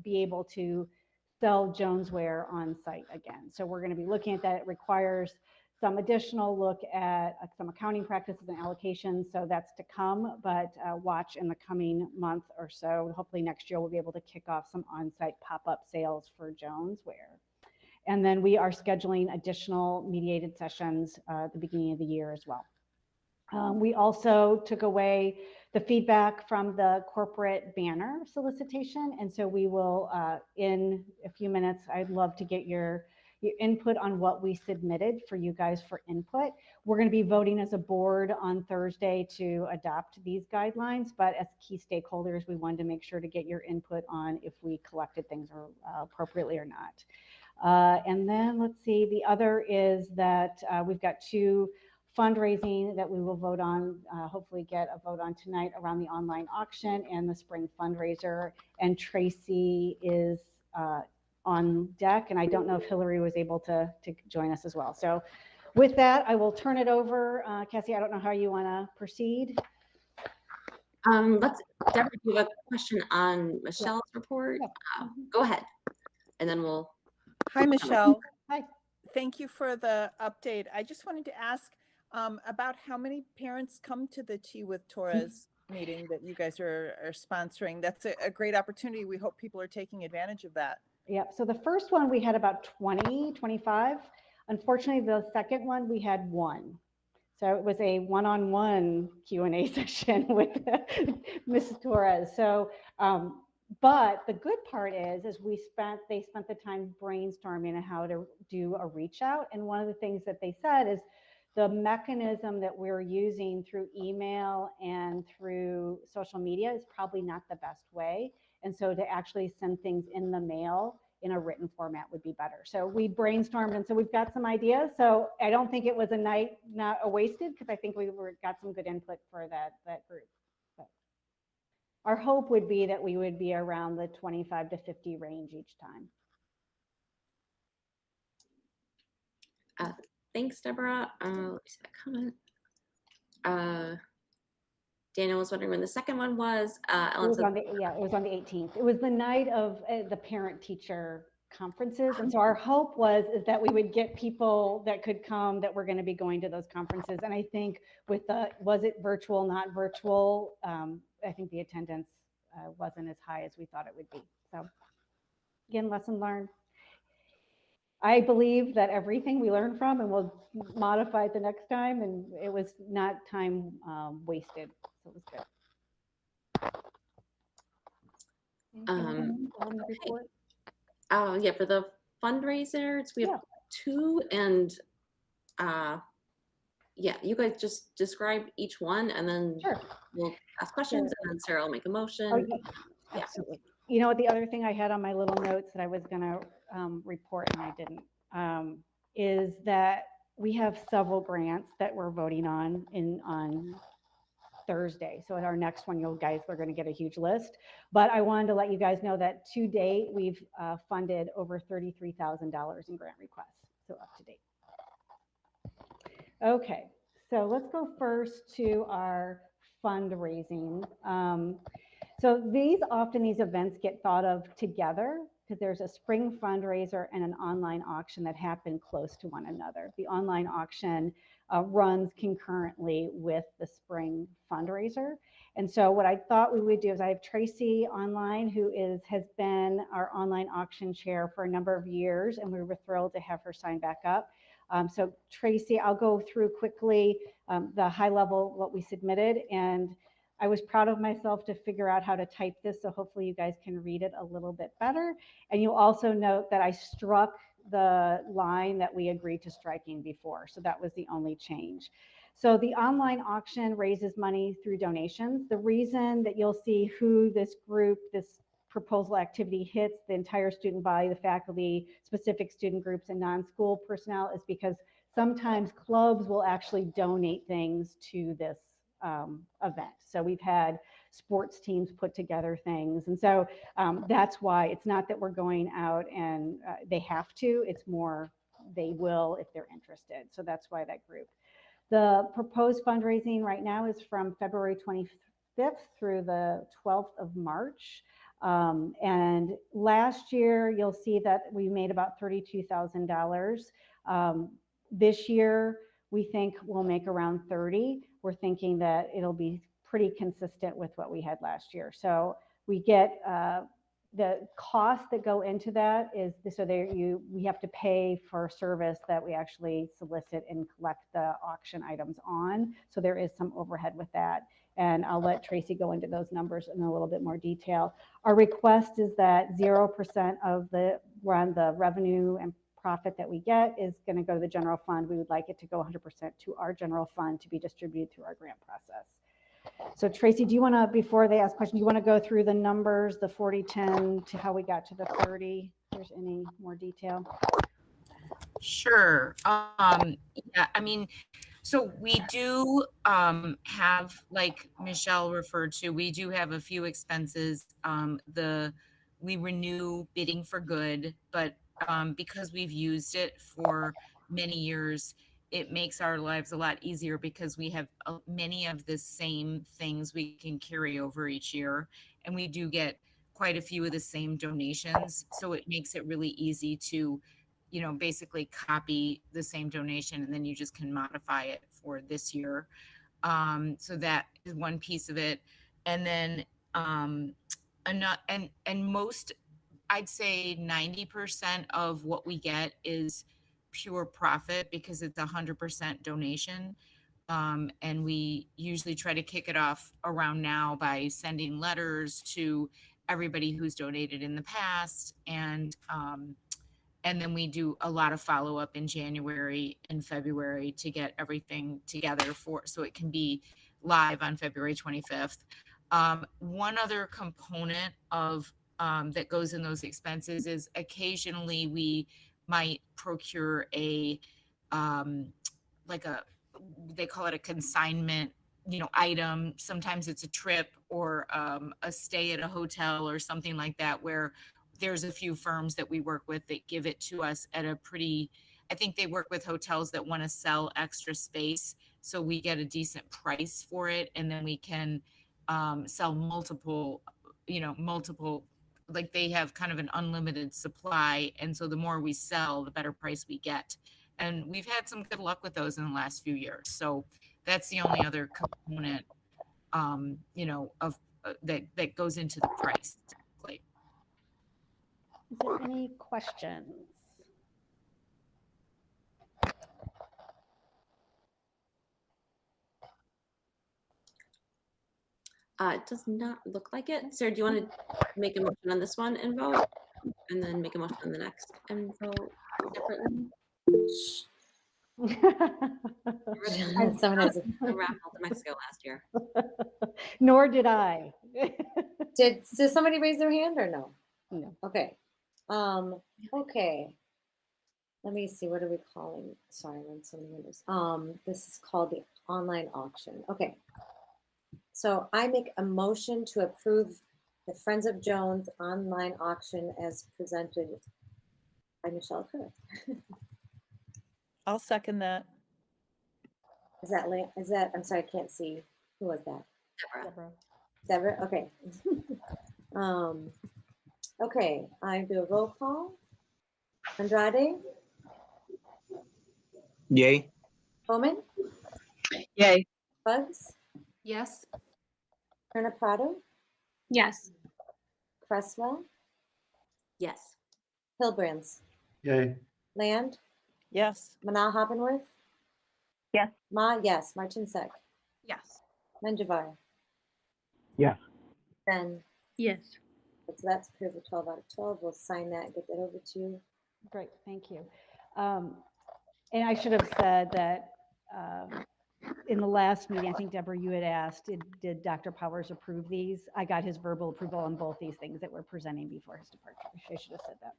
be able to sell Jonesware on site again. So we're going to be looking at that. It requires some additional look at some accounting practices and allocations. So that's to come, but watch in the coming month or so. Hopefully next year we'll be able to kick off some on-site pop-up sales for Jonesware. And then we are scheduling additional mediated sessions at the beginning of the year as well. We also took away the feedback from the corporate banner solicitation. And so we will, in a few minutes, I'd love to get your input on what we submitted for you guys for input. We're going to be voting as a board on Thursday to adopt these guidelines, but as key stakeholders, we wanted to make sure to get your input on if we collected things appropriately or not. And then let's see, the other is that we've got two fundraising that we will vote on, hopefully get a vote on tonight around the online auction and the spring fundraiser. And Tracy is on deck, and I don't know if Hillary was able to join us as well. So with that, I will turn it over. Cassie, I don't know how you want to proceed. Let's, Deborah, do a question on Michelle's report. Go ahead, and then we'll. Hi, Michelle. Hi. Thank you for the update. I just wanted to ask about how many parents come to the Tea with Torres meeting that you guys are sponsoring. That's a great opportunity. We hope people are taking advantage of that. Yep. So the first one we had about 20, 25. Unfortunately, the second one we had one. So it was a one-on-one Q&A session with Mrs. Torres. So, but the good part is they spent the time brainstorming on how to do a reach out. And one of the things that they said is the mechanism that we're using through email and through social media is probably not the best way. And so to actually send things in the mail in a written format would be better. So we brainstormed, and so we've got some ideas. So I don't think it was a night not a wasted, because I think we got some good input for that group. But our hope would be that we would be around the 25 to 50 range each time. Thanks, Deborah. Let me see that comment. Daniel was wondering when the second one was. Ellen It was said, on it was on the 18th. It was the night of the parent-teacher conferences, and so our hope is that we would get people that could come that were going to be going to those conferences. And I think with was it virtual, not virtual? I think the attendance wasn't as high as we thought it would be. So again, lesson learned. I believe that everything we learn from, and we'll modify it the next time, and it was not time wasted. So it was good. Yeah, for the fundraisers, we have 2, and yeah, you guys just describe each one, and then we'll ask questions, and then Sarah will make a motion. Oh, yeah, absolutely. You know what, the other thing I had on my little notes that I was going to report and I didn't, is that we have several grants that we're voting on Thursday. So at our next one, you guys are going to get a huge list. But I wanted to let you guys know that to date, we've funded over $33,000 in grant requests. So up to date. Okay, so let's go first to our fundraising. So these events get thought of together because there's a spring fundraiser and an online auction that happen close to one another. The online auction runs concurrently with the spring fundraiser. And so what I thought we would do is I have Tracy online, who has been our online auction chair for a number of years, and we were thrilled to have her sign back up. So Tracy, I'll go through quickly the high level, what we submitted, and I was proud of myself to figure out how to type this, so hopefully you guys can read it a little bit better. And you'll also note that I struck the line that we agreed to striking before, so that was the only change. So the online auction raises money through donations. The reason that you'll see who this proposal activity hits, the entire student body, the faculty, specific student groups, and non-school personnel, is because sometimes clubs will actually donate things to this event. So we've had sports teams put together things. And so that's why it's not that we're going out and they have to, it's more they will if they're interested. So that's why that group. The proposed fundraising right now is from February 25th through the 12th of March. And last year, you'll see that we made about $32,000. This year, we think we'll make around 30. We're thinking that it'll be pretty consistent with what we had last year. So we get the costs that go into that is we have to pay for service that we actually solicit and collect the auction items on. So there is some overhead with that. And I'll let Tracy go into those numbers in a little bit more detail. Our request is that 0% of the revenue and profit that we get is going to go to the general fund. We would like it to go 100% to our general fund to be distributed through our grant process. So Tracy, do you want to, before they ask questions, do you want to go through the numbers, the 40-10 to how we got to the 30? If there's any more detail. Sure. Yeah, I mean, so we do have, like Michelle referred to, we do have a few expenses. We renew Bidding for Good, but because we've used it for many years, it makes our lives a lot easier because we have many of the same things we can carry over each year. And we do get quite a few of the same donations. So it makes it really easy to, basically copy the same donation, and then you just can modify it for this year. So that is one piece of it. And then, most, I'd say 90% of what we get is pure profit because it's 100% donation. And we usually try to kick it off around now by sending letters to everybody who's donated in the past. And then we do a lot of follow-up in January and February to get everything together so it can be live on February 25th. One other component of that goes in those expenses is occasionally we might procure a they call it a consignment item. Sometimes it's a trip or a stay at a hotel or something like that, where there's a few firms that we work with that give it to us at a pretty, I think they work with hotels that want to sell extra space, so we get a decent price for it, and then we can sell multiple, like they have kind of an unlimited supply, and so the more we sell, the better price we get. And we've had some good luck with those in the last few years. So that's the only other component, of that goes into the price. Typically. Is there any questions? It does not look like it. Sarah, do you want to make a motion on this one and vote, and then make a motion on the next and vote separately? Someone has I raffled to Mexico last year. Nor did I. Did somebody raise their hand or no? No. Okay. Okay. Let me see. What are we calling? Sorry, I'm so many windows. This is called the online auction. Okay. So I make a motion to approve the Friends of Jones online auction as presented by Michelle Kerr. I'll second that. Is that, I'm sorry, I can't see. Who was that? Deborah. Deborah, okay. Okay, I do a roll call. Andrade, Yay. Bowman, Yay. Bugs, Yes. Perna Prado, Yes. Cresswell, Yes. Hilbrands, Yay. Land, Yes. Manal Hoppenworth, Yes. Ma, yes, Martin Sek, Yes. Menjivar, Yes. Ben. Yes. So that's approved with 12 out of 12. We'll sign that, get that over to you. Great, thank you. And I should have said that in the last meeting, I think, Deborah, you had asked, did Dr. Powers approve these? I got his verbal approval on both these things that we're presenting before his departure. I should have said that.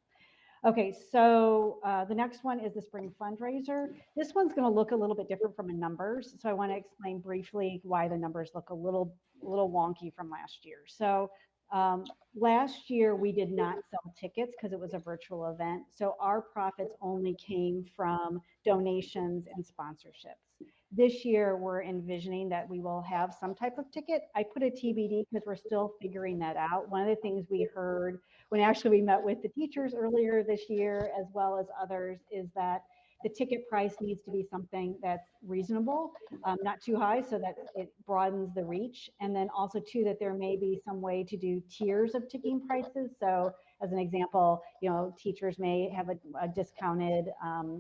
Okay, so the next one is the spring fundraiser. This one's going to look a little bit different from the numbers. So I want to explain briefly why the numbers look a little wonky from last year. So last year we did not sell tickets because it was a virtual event. So our profits only came from donations and sponsorships. This year we're envisioning that we will have some type of ticket. I put a TBD because we're still figuring that out. One of the things we heard when actually we met with the teachers earlier this year, as well as others, is that the ticket price needs to be something that's reasonable, not too high, so that it broadens the reach. And then also too, that there may be some way to do tiers of ticketing prices. So as an example, teachers may have a discounted,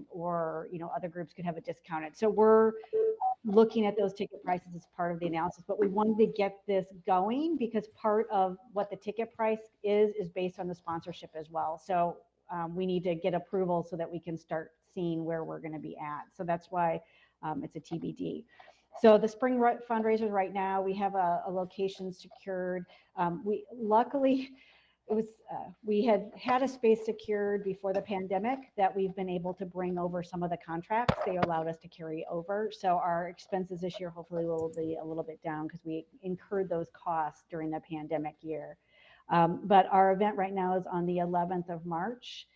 or, other groups could have a discounted. So we're looking at those ticket prices as part of the analysis, but we wanted to get this going because part of what the ticket price is based on the sponsorship as well. So we need to get approval so that we can start seeing where we're going to be at. So that's why it's a TBD. So the spring fundraisers right now, we have a location secured. Luckily, we had a space secured before the pandemic that we've been able to bring over some of the contracts. They allowed us to carry over. So our expenses this year hopefully will be a little bit down because we incurred those costs during the pandemic year. But our event right now is on the 11th of March,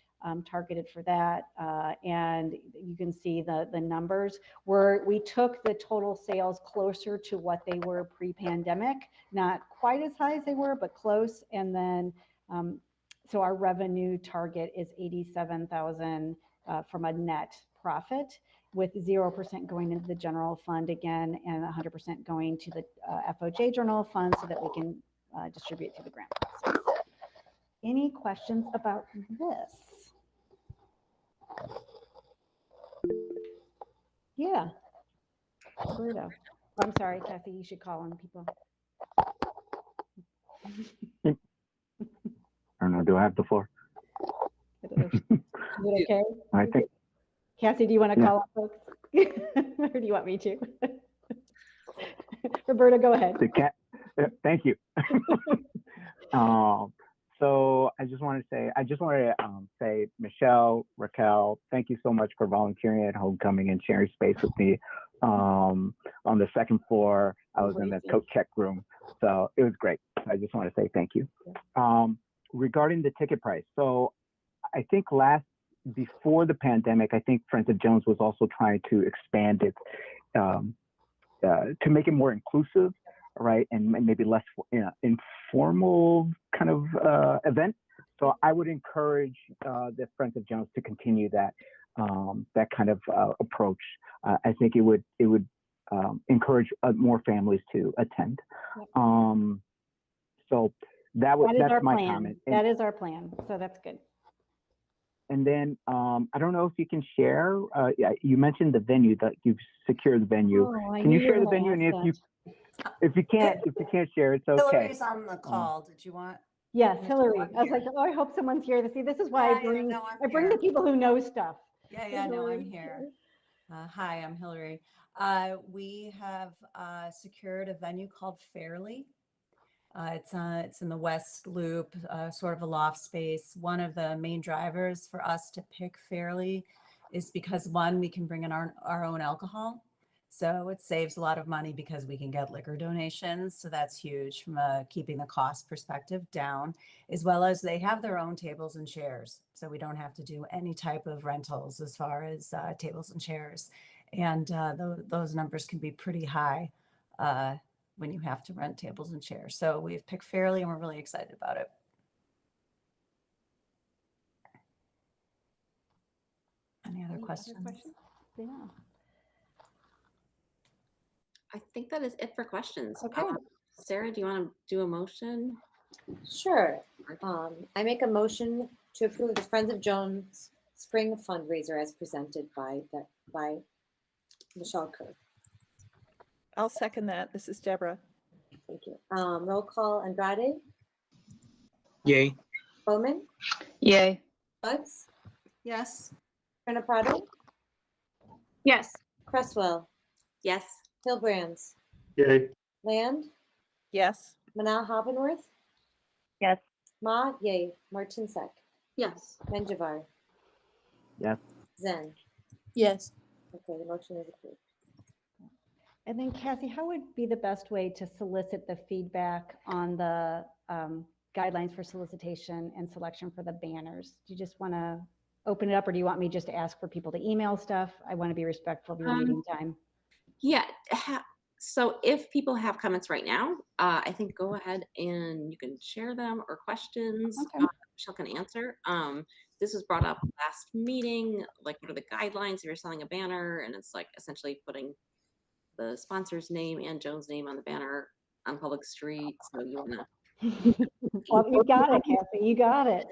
targeted for that. And you can see the numbers where we took the total sales closer to what they were pre-pandemic, not quite as high as they were, but close. And then so our revenue target is 87,000 from a net profit, with 0% going into the general fund again, and 100% going to the FOJ general fund so that we can distribute through the grant process. Any questions about this? Yeah. Roberta. I'm sorry, Kathy, you should call on people. I don't know. Do I have the floor? Is it okay? I think. Cassie, do you want to Yeah. call on folks? Or do you want me to? Roberta, go ahead. Thank you. So I just wanted to say, Michelle, Raquel, thank you so much for volunteering at homecoming and sharing space with me. On the second floor, I was in the coat check room, so it was great. I just want to say thank you. Regarding the ticket price, so I think before the pandemic, I think Friends of Jones was also trying to expand it to make it more inclusive, right, and maybe less informal kind of event. So I would encourage the Friends of Jones to continue that kind of approach. I think it would encourage more families to attend. So that's my plan. comment. That is our plan. So that's good. And then I don't know if you can share. Yeah, you mentioned the venue, that you've secured the venue. Can you share the venue? And if you can't share, it's okay. Hillary's on the call. Did you want? Yes, Mr. Hillary. One I was here? like, oh, I hope someone's here to see. This is why Yeah, I bring no, I'm the here. people who know stuff. Yeah, no, I'm Hillary. here. Hi, I'm Hillary. We have secured a venue called Fairly. It's in the West Loop, sort of a loft space. One of the main drivers for us to pick Fairly is because, one, we can bring in our own alcohol. So it saves a lot of money because we can get liquor donations. So that's huge from keeping the cost perspective down, as well as they have their own tables and chairs. So we don't have to do any type of rentals as far as tables and chairs. And those numbers can be pretty high when you have to rent tables and chairs. So we've picked Fairly and we're really excited about it. Any other questions? Yeah. I think that is it for questions. Okay. Sarah, do you want to do a motion? Sure. I make a motion to approve the Friends of Jones Spring fundraiser as presented by Michelle Kerr. I'll second that. This is Deborah. Thank you. Roll call: Andrade, Yay. Bowman, Yay. Bugs, Yes. Prado, Yes. Cresswell, Yes. Hillbrands, Yay. Land, Yes. Manal Hobenworth, Yes. Ma, yay, Martinsek, Yes. Menjivar, Yes. Zen. Yes. Okay, the motion is approved. And then Cassie, how would be the best way to solicit the feedback on the guidelines for solicitation and selection for the banners? Do you just want to open it up, or do you want me just to ask for people to email stuff? I want to be respectful of your meeting time. Yeah. So if people have comments right now, I think go ahead and you can share them or questions. Okay. Michelle can answer. This was brought up last meeting. Like, what are the guidelines if you're selling a banner? And it's like essentially putting the sponsor's name and Jones' name on the banner on public street. So you want to. Well, you got it, Kathy. You got it.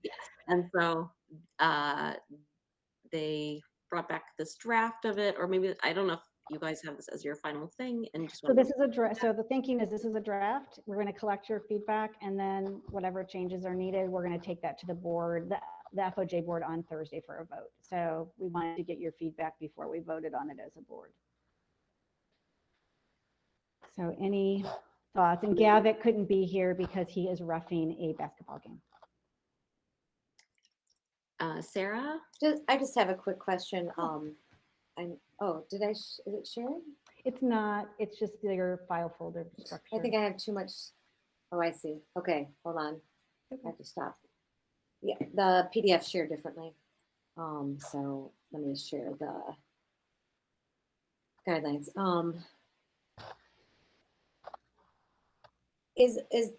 Yes. And so they brought back this draft of it, or maybe, I don't know if you guys have this as your final thing and just So this is a draft. So the thinking is this is a draft. We're going to collect your feedback, and then whatever changes are needed, we're going to take that to the board, the FOJ board, on Thursday for a vote. So we wanted to get your feedback before we voted on it as a board. So any thoughts? And Gavit couldn't be here because he is roughing a basketball game. Sarah? I just have a quick question. Is it sharing? It's not. It's just your file folder structure. I think I have too much. Oh, I see. Okay, hold on. I have to stop. Yeah, the PDF shared differently. So let me share the guidelines.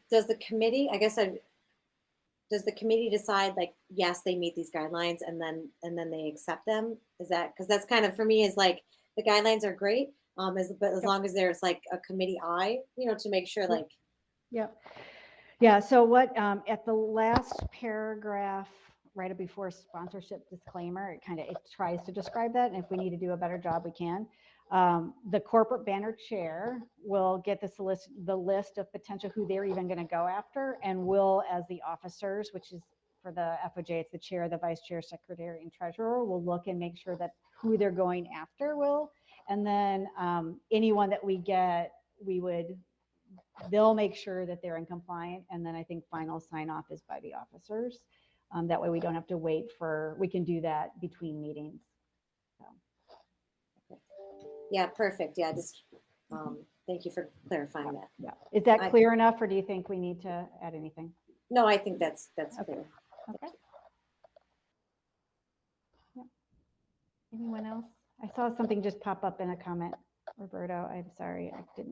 Does the committee? I guess does the committee decide, like, yes, they meet these guidelines, and then they accept them? Is that, because that's kind of, for me, is like, the guidelines are great, but as long as there's like a committee eye, to make sure, like. Yep. Yeah. So what at the last paragraph, right before sponsorship disclaimer. It tries to describe that, and if we need to do a better job, we can. The corporate banner chair will get the list of potential who they're even going to go after, and will, as the officers, which is for the FOJ, it's the chair, the vice chair, secretary, and treasurer, will look and make sure that who they're going after will. And then anyone that we get, they'll make sure that they're in compliant. And then I think final sign off is by the officers. That way we don't have to wait we can do that between meetings. So. Yeah, perfect. Yeah, just thank you for clarifying that. Yeah. Is that clear enough, or do you think we need to add anything? No, I think that's okay. clear. Okay. Yeah. Anyone else? I saw something just pop up in a comment. Roberto, I'm sorry, I can't.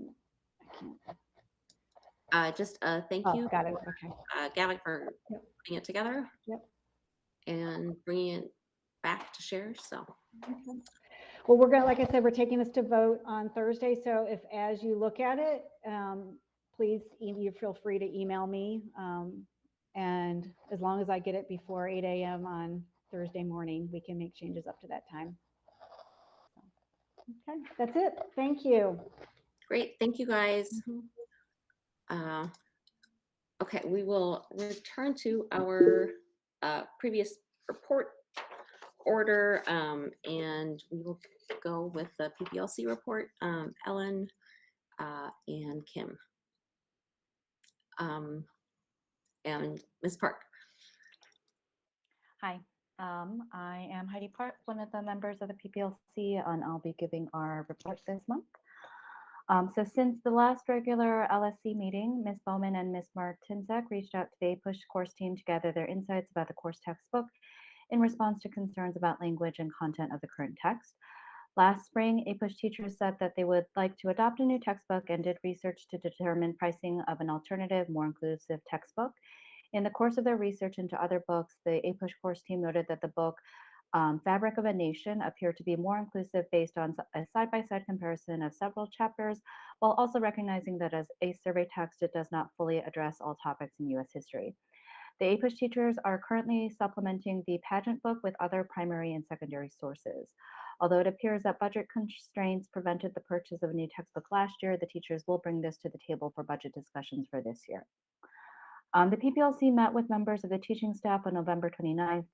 Thank you. Got it. Okay. Gavin, for putting it together. Yep. And bringing it back to share. So. Okay. Well, we're going to, like I said, we're taking this to vote on Thursday. So if, as you look at it, please, you feel free to email me. And as long as I get it before 8 a.m. on Thursday morning, we can make changes up to that time. So, okay, that's it. Thank you. Great. Thank you, guys. Okay, we will return to our previous report order, and we will go with the PPLC report. Ellen and Kim. And Ms. Park. Hi, I am Heidi Park, one of the members of the PPLC, and I'll be giving our report this month. So since the last regular LSC meeting, Ms. Bowman and Ms. Martinzek reached out to the APUSH course team to gather their insights about the course textbook in response to concerns about language and content of the current text. Last spring, APUSH teachers said that they would like to adopt a new textbook and did research to determine pricing of an alternative, more inclusive textbook. In the course of their research into other books, the APUSH course team noted that the book Fabric of a Nation appeared to be more inclusive based on a side-by-side comparison of several chapters, while also recognizing that as a survey text, it does not fully address all topics in U.S. history. The APUSH teachers are currently supplementing the pageant book with other primary and secondary sources. Although it appears that budget constraints prevented the purchase of a new textbook last year, the teachers will bring this to the table for budget discussions for this year. The PPLC met with members of the teaching staff on November 29th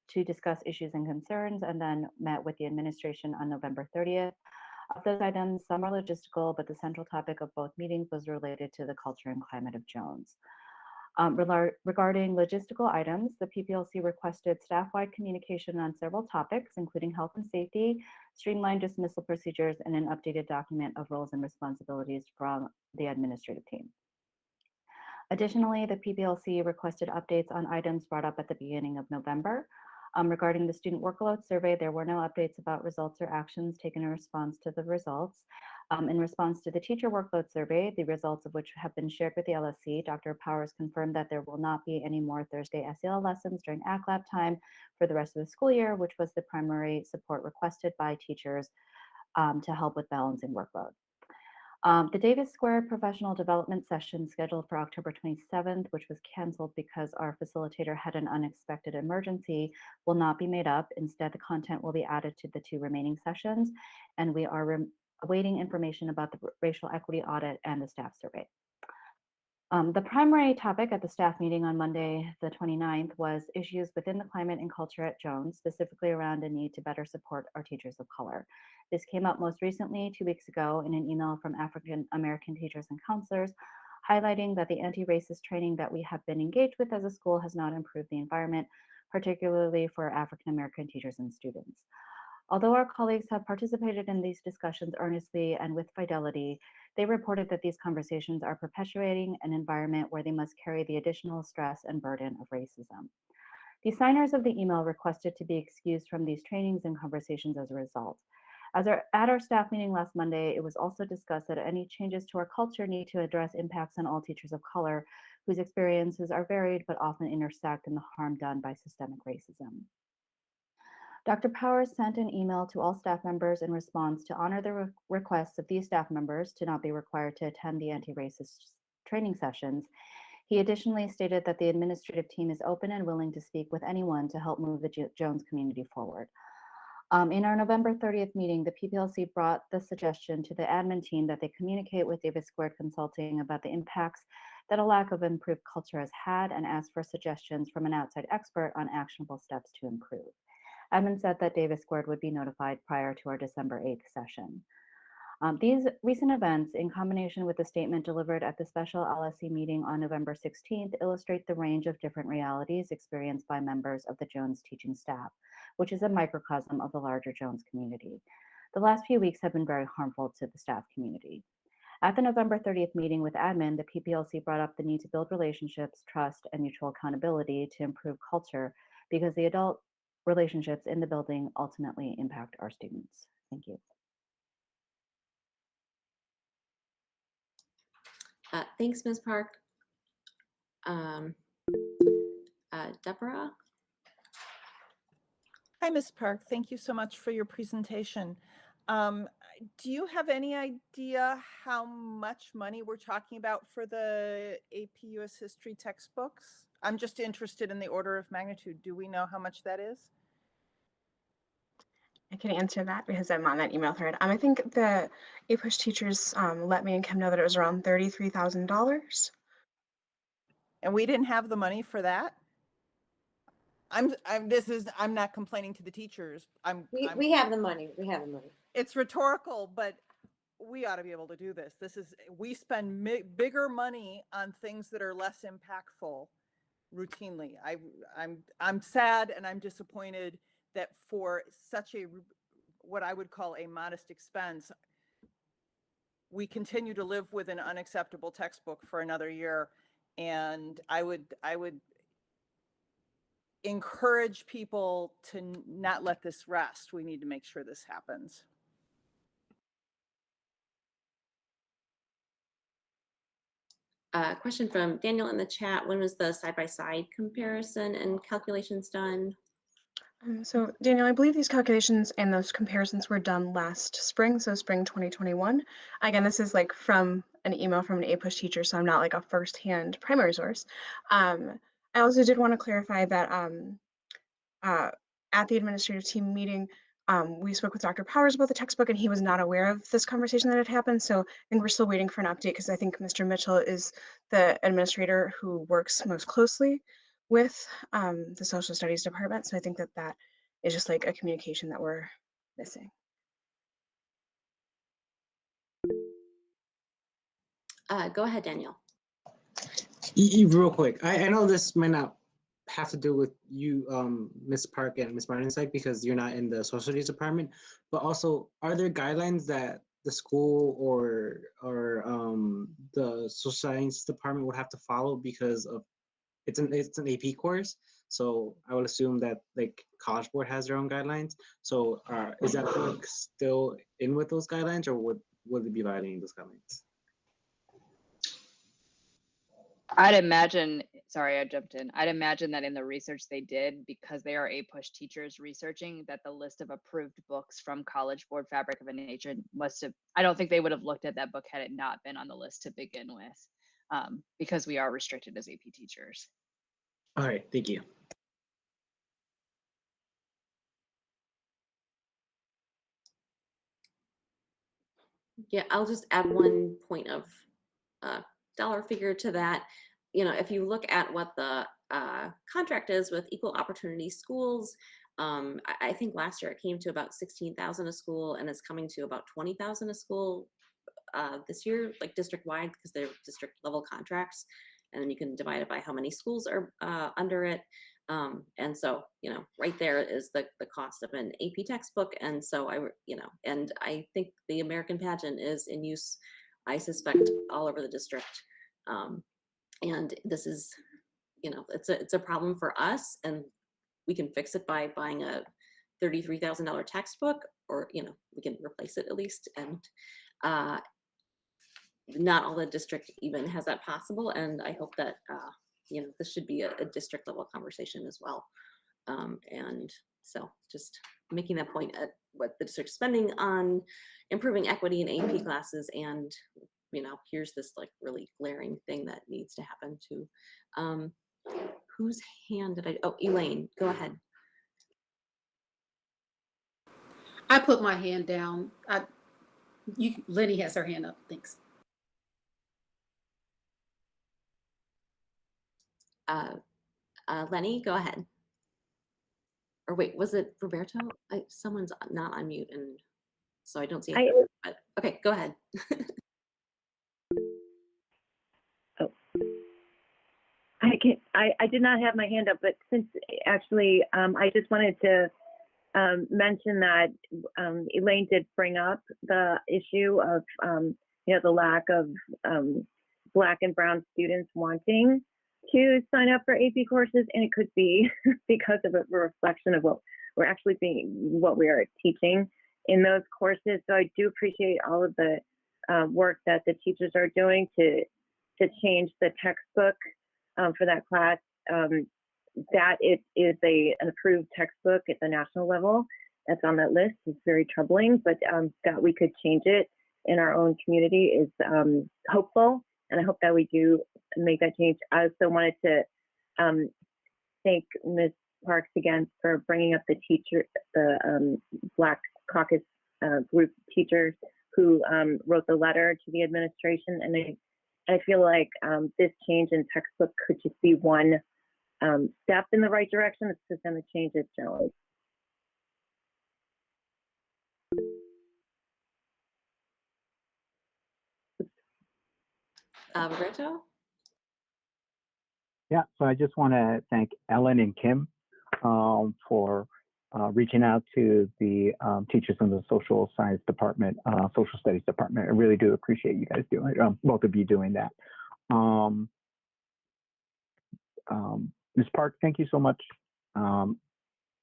to discuss issues and concerns, and then met with the administration on November 30th. Of those items, some are logistical, but the central topic of both meetings was related to the culture and climate of Jones. Regarding logistical items, the PPLC requested staff-wide communication on several topics, including health and safety, streamlined dismissal procedures, and an updated document of roles and responsibilities from the administrative team. Additionally, the PPLC requested updates on items brought up at the beginning of November. Regarding the student workload survey, there were no updates about results or actions taken in response to the results. In response to the teacher workload survey, the results of which have been shared with the LSC, Dr. Powers confirmed that there will not be any more Thursday SEL lessons during ACLAB time for the rest of the school year, which was the primary support requested by teachers to help with balancing workload. The Davis Square professional development session scheduled for October 27th, which was canceled because our facilitator had an unexpected emergency, will not be made up. Instead, the content will be added to the two remaining sessions, and we are awaiting information about the racial equity audit and the staff survey. The primary topic at the staff meeting on Monday, the 29th, was issues within the climate and culture at Jones, specifically around a need to better support our teachers of color. This came up most recently 2 weeks ago in an email from African American teachers and counselors, highlighting that the anti-racist training that we have been engaged with as a school has not improved the environment, particularly for African American teachers and students. Although our colleagues have participated in these discussions earnestly and with fidelity, they reported that these conversations are perpetuating an environment where they must carry the additional stress and burden of racism. The signers of the email requested to be excused from these trainings and conversations as a result. At our staff meeting last Monday, it was also discussed that any changes to our culture need to address impacts on all teachers of color whose experiences are varied but often intersect in the harm done by systemic racism. Dr. Powers sent an email to all staff members in response to honor the requests of these staff members to not be required to attend the anti-racist training sessions. He additionally stated that the administrative team is open and willing to speak with anyone to help move the Jones community forward. In our November 30th meeting, the PPLC brought the suggestion to the admin team that they communicate with Davis Squared Consulting about the impacts that a lack of improved culture has had and asked for suggestions from an outside expert on actionable steps to improve. Admin said that Davis Squared would be notified prior to our December 8th session. These recent events, in combination with the statement delivered at the special LSC meeting on November 16th, illustrate the range of different realities experienced by members of the Jones teaching staff, which is a microcosm of the larger Jones community. The last few weeks have been very harmful to the staff community. At the November 30th meeting with admin, the PPLC brought up the need to build relationships, trust, and mutual accountability to improve culture because the adult relationships in the building ultimately impact our students. Thank you. Thanks, Ms. Park. Deborah? Hi, Ms. Park. Thank you so much for your presentation. Do you have any idea how much money we're talking about for the AP US History textbooks? I'm just interested in the order of magnitude. Do we know how much that is? I can answer that because I'm on that email thread. I think the APUSH teachers let me and Kim know that it was around $33,000. And we didn't have the money for that? I'm not complaining to the teachers. We have the money. We have the money. It's rhetorical, but we ought to be able to do this. We spend bigger money on things that are less impactful routinely. I'm sad and I'm disappointed that for such a, what I would call a modest expense, we continue to live with an unacceptable textbook for another year. And I would encourage people to not let this rest. We need to make sure this happens. Question from Daniel in the chat. When was the side-by-side comparison and calculations done? So Daniel, I believe these calculations and those comparisons were done last spring, so spring 2021. Again, this is like from an email from an APUSH teacher, so I'm not like a first-hand primary source. I also did want to clarify that at the administrative team meeting, we spoke with Dr. Powers about the textbook, and he was not aware of this conversation that had happened. So I think we're still waiting for an update because I think Mr. Mitchell is the administrator who works most closely with the social studies department. So I think that is just like a communication that we're missing. Go ahead, Daniel. Real quick, I know this might not have to do with you, Ms. Park and Ms. Martin's side, because you're not in the social studies department, but also, are there guidelines that the school or the social science department would have to follow because of it's an AP course? So I would assume that like College Board has their own guidelines. So is that book still in with those guidelines, or would it be violating those guidelines? I'd imagine, sorry, I jumped in. I'd imagine that in the research they did, because they are APUSH teachers researching, that the list of approved books from College Board Fabric of a Nation must have, I don't think they would have looked at that book had it not been on the list to begin with, because we are restricted as AP teachers. All right, thank you. Yeah, I'll just add one point of dollar figure to that. You know, if you look at what the contract is with equal opportunity schools, I think last year it came to about 16,000 a school, and it's coming to about 20,000 a school this year, like district wide, because they're district level contracts, and then you can divide it by how many schools are under it. And so, you know, right there is the cost of an AP textbook. And so and I think the American pageant is in use, I suspect, all over the district. And this is, you know, it's a problem for us, and we can fix it by buying a $33,000 textbook, or, you know, we can replace it at least. And not all the district even has that possible. And I hope that, you know, this should be a district level conversation as well. And so just making that point at what the district's spending on improving equity in AP classes and here's this like really glaring thing that needs to happen too. Whose hand did oh, Elaine, go ahead. I put my hand down. Lenny has her hand up. Thanks. Lenny, go ahead. Or wait, was it Roberto? Someone's not on mute, and so I don't see it. But okay, go ahead. I did not have my hand up, but since actually I just wanted to mention that Elaine did bring up the issue of the lack of Black and Brown students wanting to sign up for AP courses, and it could be because of a reflection of what we are teaching in those courses. So I do appreciate all of the work that the teachers are doing to change the textbook for that class. That it is an approved textbook at the national level that's on that list is very troubling, but that we could change it in our own community is hopeful, and I hope that we do make that change. I also wanted to thank Ms. Parks again for bringing up the Black Caucus group teachers who wrote the letter to the administration, and I feel like this change in textbook could just be one step in the right direction. It's systemic changes generally. Roberto? Yeah, so I just want to thank Ellen and Kim for reaching out to the teachers in the social science department, social studies department. I really do appreciate you guys doing it, both of you doing that. Ms. Park, thank you so much. I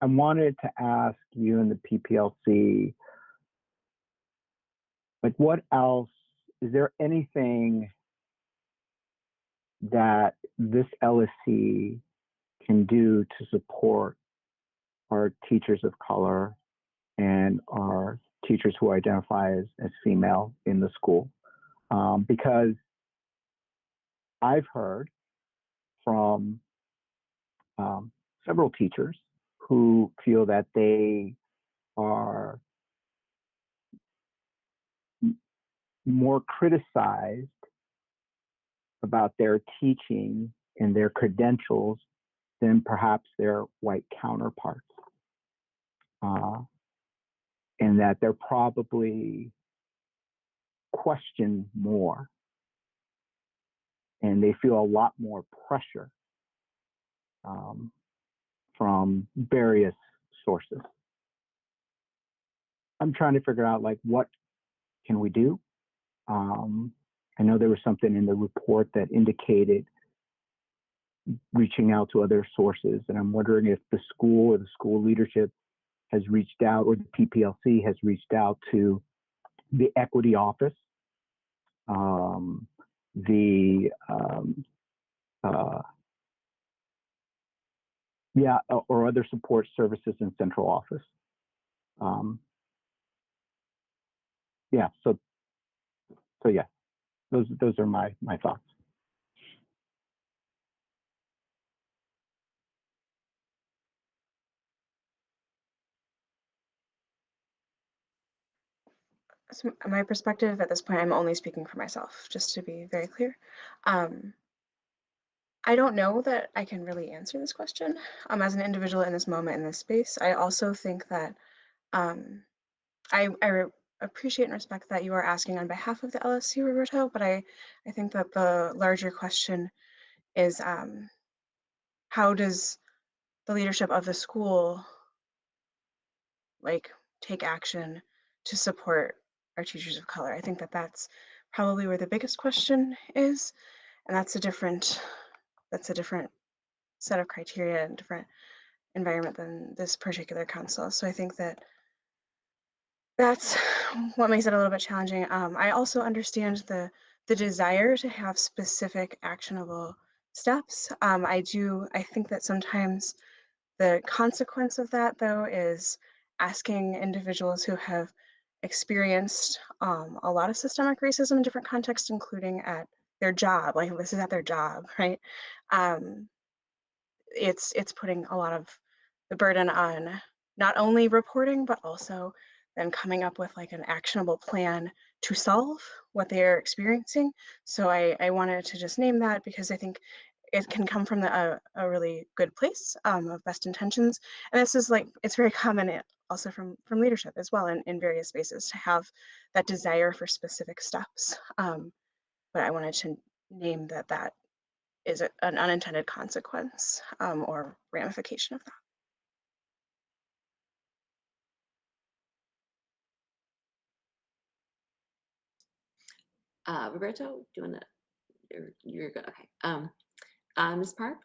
wanted to ask you and the PPLC, like, what else, is there anything that this LSC can do to support our teachers of color and our teachers who identify as female in the school? Because I've heard from several teachers who feel that they are more criticized about their teaching and their credentials than perhaps their white counterparts. And that they're probably questioned more, and they feel a lot more pressure from various sources. I'm trying to figure out, like, what can we do? I know there was something in the report that indicated reaching out to other sources, and I'm wondering if the school or the school leadership has reached out, or the PPLC has reached out to the equity office, or other support services in central office. So yeah, those are my thoughts. So my perspective at this point, I'm only speaking for myself, just to be very clear. I don't know that I can really answer this question as an individual in this moment, in this space. I also think that I appreciate and respect that you are asking on behalf of the LSC, Roberto, but I think that the larger question is how does the leadership of the school take action to support our teachers of color? I think that that's probably where the biggest question is, and that's a different set of criteria and different environment than this particular council. So I think that that's what makes it a little bit challenging. I also understand the desire to have specific actionable steps. I think that sometimes the consequence of that, though, is asking individuals who have experienced a lot of systemic racism in different contexts, including at their job. Like this is at their job, right? It's putting a lot of the burden on not only reporting, but also then coming up with like an actionable plan to solve what they are experiencing. So I wanted to just name that because I think it can come from a really good place of best intentions. And this is like, it's very common also from leadership as well in various spaces to have that desire for specific steps. But I wanted to name that is an unintended consequence or ramification of that. Roberto, do you want to? You're good. Okay. Ms. Park.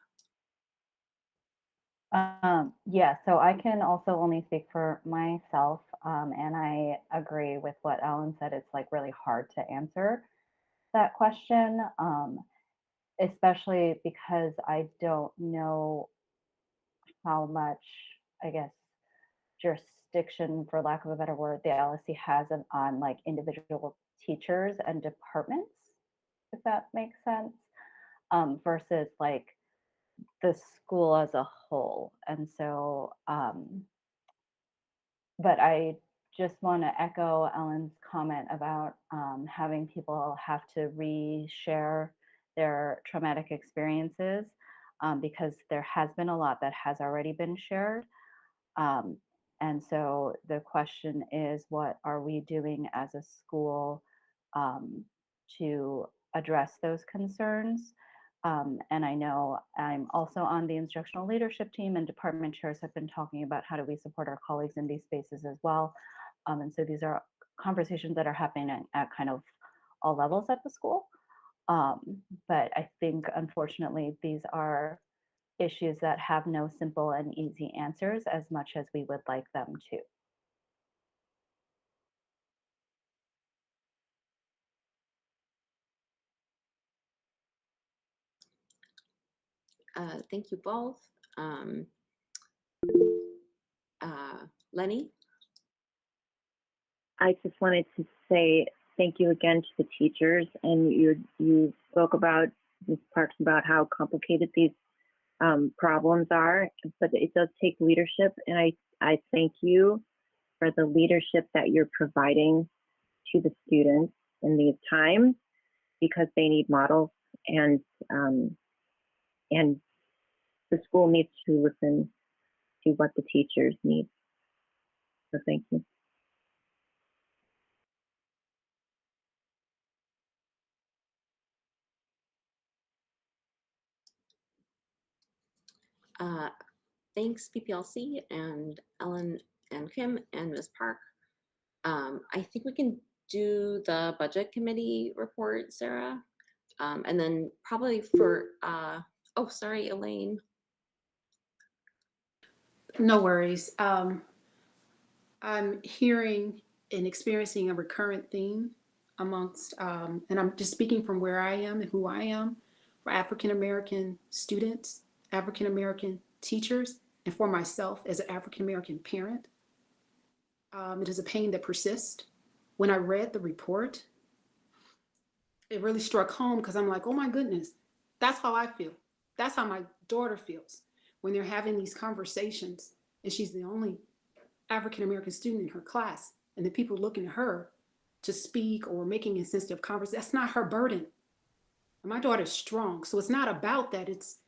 Yeah, so I can also only speak for myself, and I agree with what Ellen said. It's like really hard to answer that question, especially because I don't know how much, I guess, jurisdiction, for lack of a better word, the LSC has on like individual teachers and departments, if that makes sense, versus like the school as a whole. And so, but I just want to echo Ellen's comment about having people have to reshare their traumatic experiences because there has been a lot that has already been shared. And so the question is, what are we doing as a school to address those concerns? And I know I'm also on the instructional leadership team, and department chairs have been talking about how do we support our colleagues in these spaces as well. And so these are conversations that are happening at kind of all levels at the school. But I think, unfortunately, these are issues that have no simple and easy answers as much as we would like them to. Thank you both. Lenny? I just wanted to say thank you again to the teachers, and you spoke about, Ms. Parks, about how complicated these problems are, but it does take leadership, and I thank you for the leadership that you're providing to the students in these times, because they need models, and the school needs to listen to what the teachers need. So thank you. Thanks, PPLC and Ellen and Kim and Ms. Park. I think we can do the budget committee report, Sarah. And then probably for, oh, sorry, Elaine. No worries. I'm hearing and experiencing a recurrent theme amongst, and I'm just speaking from where I am and who I am, for African-American students, African-American teachers, and for myself as an African-American parent. It is a pain that persists. When I read the report, it really struck home because I'm like, oh my goodness, that's how I feel. That's how my daughter feels when they're having these conversations and she's the only African-American student in her class, and the people looking at her to speak or making insensitive conversation. That's not her burden. And my daughter's strong. So it's not about that. It's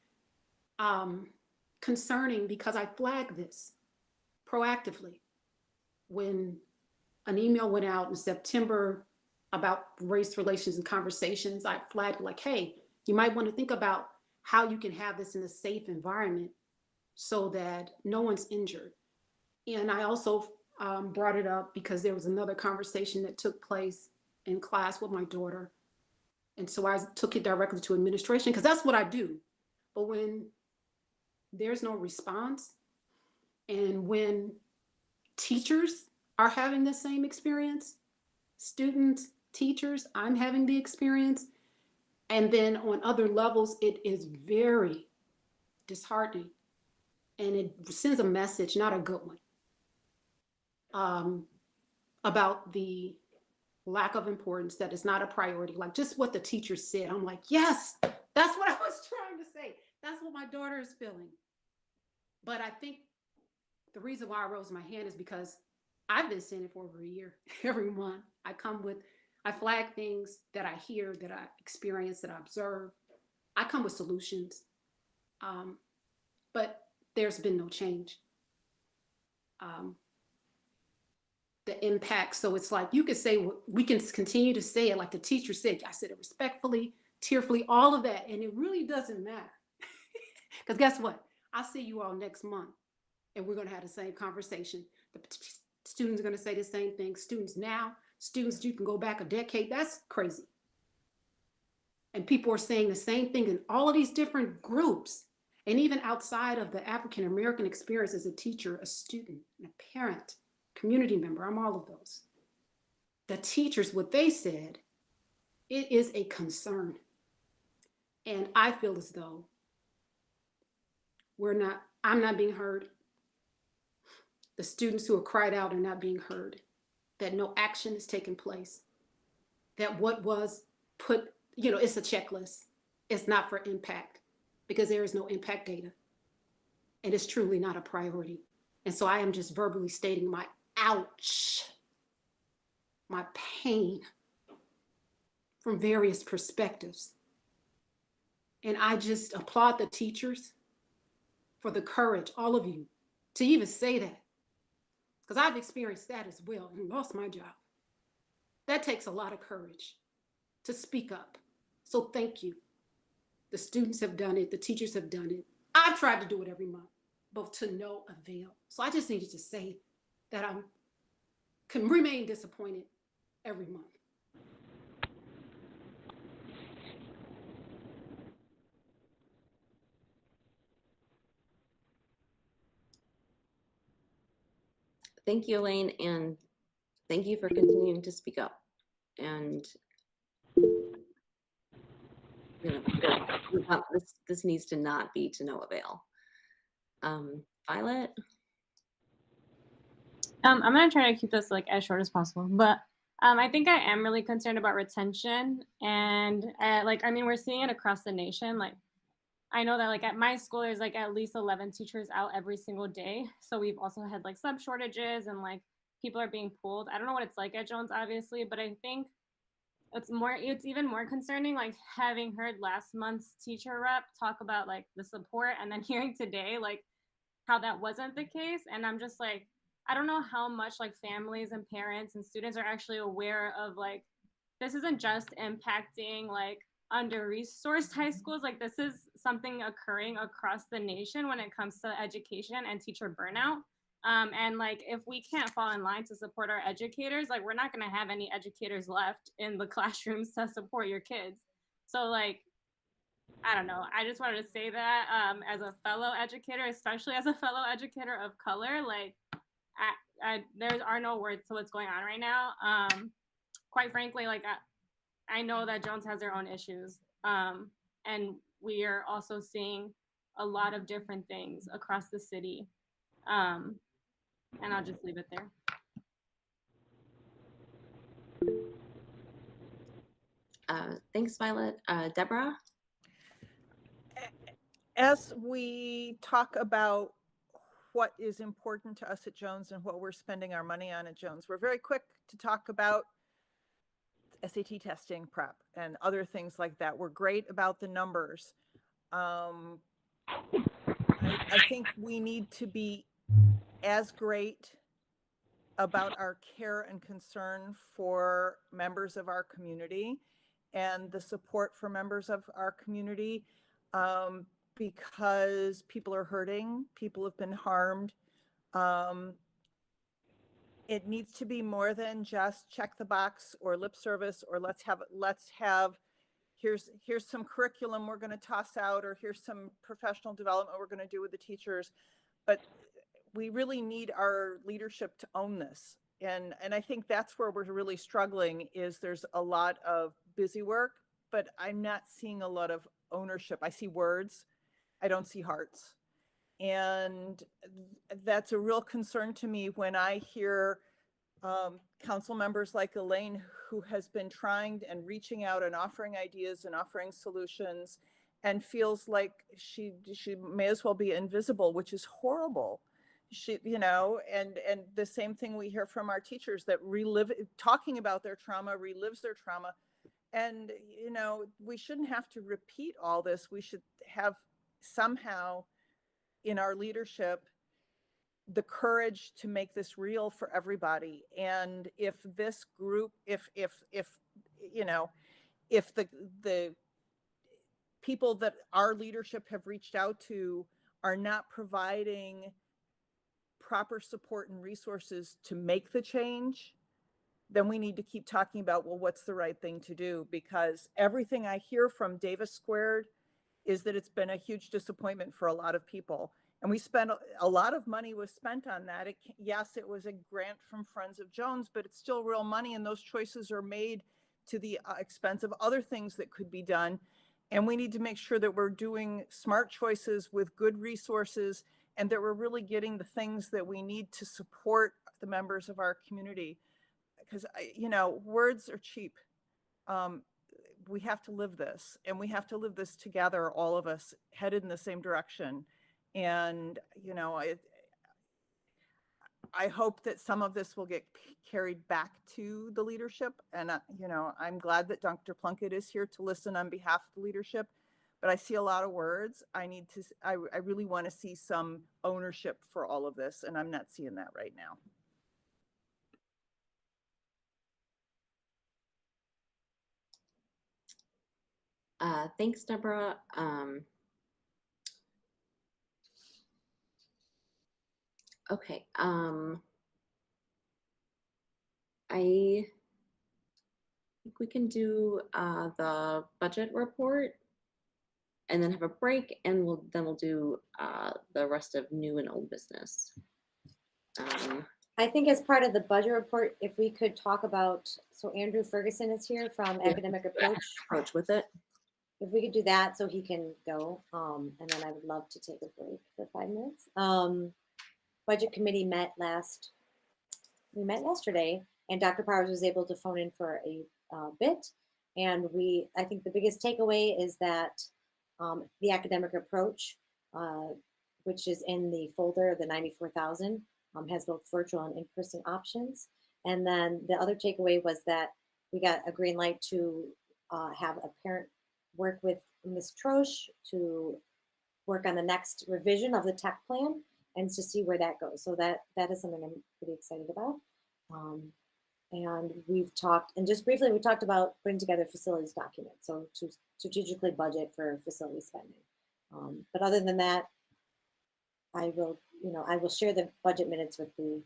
concerning because I flagged this proactively. When an email went out in September about race relations and conversations, I flagged like, hey, you might want to think about how you can have this in a safe environment so that no one's injured. And I also brought it up because there was another conversation that took place in class with my daughter. And so I took it directly to administration because that's what I do. But when there's no response, and when teachers are having the same experience, students, teachers, I'm having the experience, and then on other levels, it is very disheartening. And it sends a message, not a good one. about the lack of importance, that it's not a priority, like just what the teacher said. I'm like, yes, that's what I was trying to say. That's what my daughter is feeling. But I think the reason why I rose my hand is because I've been saying it for over a year. Every month I flag things that I hear, that I experience, that I observe. I come with solutions. But there's been no change. The impact. So it's like, you could say, we can continue to say it like the teacher said. I said it respectfully, tearfully, all of that. And it really doesn't matter. Because guess what? I'll see you all next month and we're going to have the same conversation. The students are going to say the same thing. Students now, students, you can go back a decade. That's crazy. And people are saying the same thing in all of these different groups. And even outside of the African-American experience as a teacher, a student, and a parent, community member, I'm all of those. The teachers, what they said, it is a concern. And I feel as though I'm not being heard. The students who are cried out are not being heard. That no action is taking place. That what was put, it's a checklist. It's not for impact because there is no impact data. And it's truly not a priority. And so I am just verbally stating my ouch, my pain from various perspectives. And I just applaud the teachers for the courage, all of you, to even say that. Because I've experienced that as well and lost my job. That takes a lot of courage to speak up. So thank you. The students have done it. The teachers have done it. I've tried to do it every month, but to no avail. So I just needed to say that I can remain disappointed every month. Thank you, Elaine, and thank you for continuing to speak up. And this needs to not be to no avail. Violet? I'm gonna try to keep this like as short as possible, but I think I am really concerned about retention, and we're seeing it across the nation. Like, I know that like at my school, there's like at least 11 teachers out every single day. So we've also had like sub shortages and like people are being pulled. I don't know what it's like at Jones, obviously, but I think it's even more concerning, like having heard last month's teacher rep talk about like the support and then hearing today, like how that wasn't the case. And I'm just like, I don't know how much like families and parents and students are actually aware of like, this isn't just impacting like under-resourced high schools. Like this is something occurring across the nation when it comes to education and teacher burnout. And like, if we can't fall in line to support our educators, like we're not gonna have any educators left in the classrooms to support your kids. So like, I don't know. I just wanted to say that as a fellow educator, especially as a fellow educator of color, like there are no words to what's going on right now. Quite frankly, like I know that Jones has their own issues. And we are also seeing a lot of different things across the city. And I'll just leave it there. Thanks, Violet. Deborah? As we talk about what is important to us at Jones and what we're spending our money on at Jones, we're very quick to talk about SAT testing prep and other things like that. We're great about the numbers. I think we need to be as great about our care and concern for members of our community and the support for members of our community, because people are hurting, people have been harmed. It needs to be more than just check the box or lip service or let's have here's some curriculum we're going to toss out, or here's some professional development we're going to do with the teachers. But we really need our leadership to own this. And I think that's where we're really struggling, is there's a lot of busy work, but I'm not seeing a lot of ownership. I see words, I don't see hearts. And that's a real concern to me when I hear council members like Elaine, who has been trying and reaching out and offering ideas and offering solutions, and feels like she may as well be invisible, which is horrible. She, you know, and the same thing we hear from our teachers, that talking about their trauma relives their trauma. And, you know, we shouldn't have to repeat all this. We should have somehow in our leadership the courage to make this real for everybody. And if this group, if you know, if the people that our leadership have reached out to are not providing proper support and resources to make the change, then we need to keep talking about, well, what's the right thing to do? Because everything I hear from Davis Squared is that it's been a huge disappointment for a lot of people. And we spent a lot of money was spent on that. Yes, it was a grant from Friends of Jones, but it's still real money. And those choices are made to the expense of other things that could be done. And we need to make sure that we're doing smart choices with good resources, and that we're really getting the things that we need to support the members of our community. Because, you know, words are cheap. We have to live this, and we have to live this together, all of us headed in the same direction. And, you know, I hope that some of this will get carried back to the leadership. And, you know, I'm glad that Dr. Plunkett is here to listen on behalf of the leadership, but I see a lot of words. I really want to see some ownership for all of this, and I'm not seeing that right now. Thanks, Deborah. Okay. I think we can do the budget report and then have a break, and we'll do the rest of new and old business. I think as part of the budget report, if we could talk about, so Andrew Ferguson is here from Academic Approach with it. If we could do that so he can go, and then I would love to take a break for 5 minutes. Budget committee met yesterday, and Dr. Powers was able to phone in for a bit. And I think the biggest takeaway is that the academic approach, which is in the folder, the 94,000, has both virtual and in-person options. And then the other takeaway was that we got a green light to have a parent work with Ms. Troche to work on the next revision of the tech plan and to see where that goes. So that is something I'm pretty excited about. And we've talked, and just briefly, we talked about putting together facilities documents, so to strategically budget for facility spending. But other than that, I will share the budget minutes with the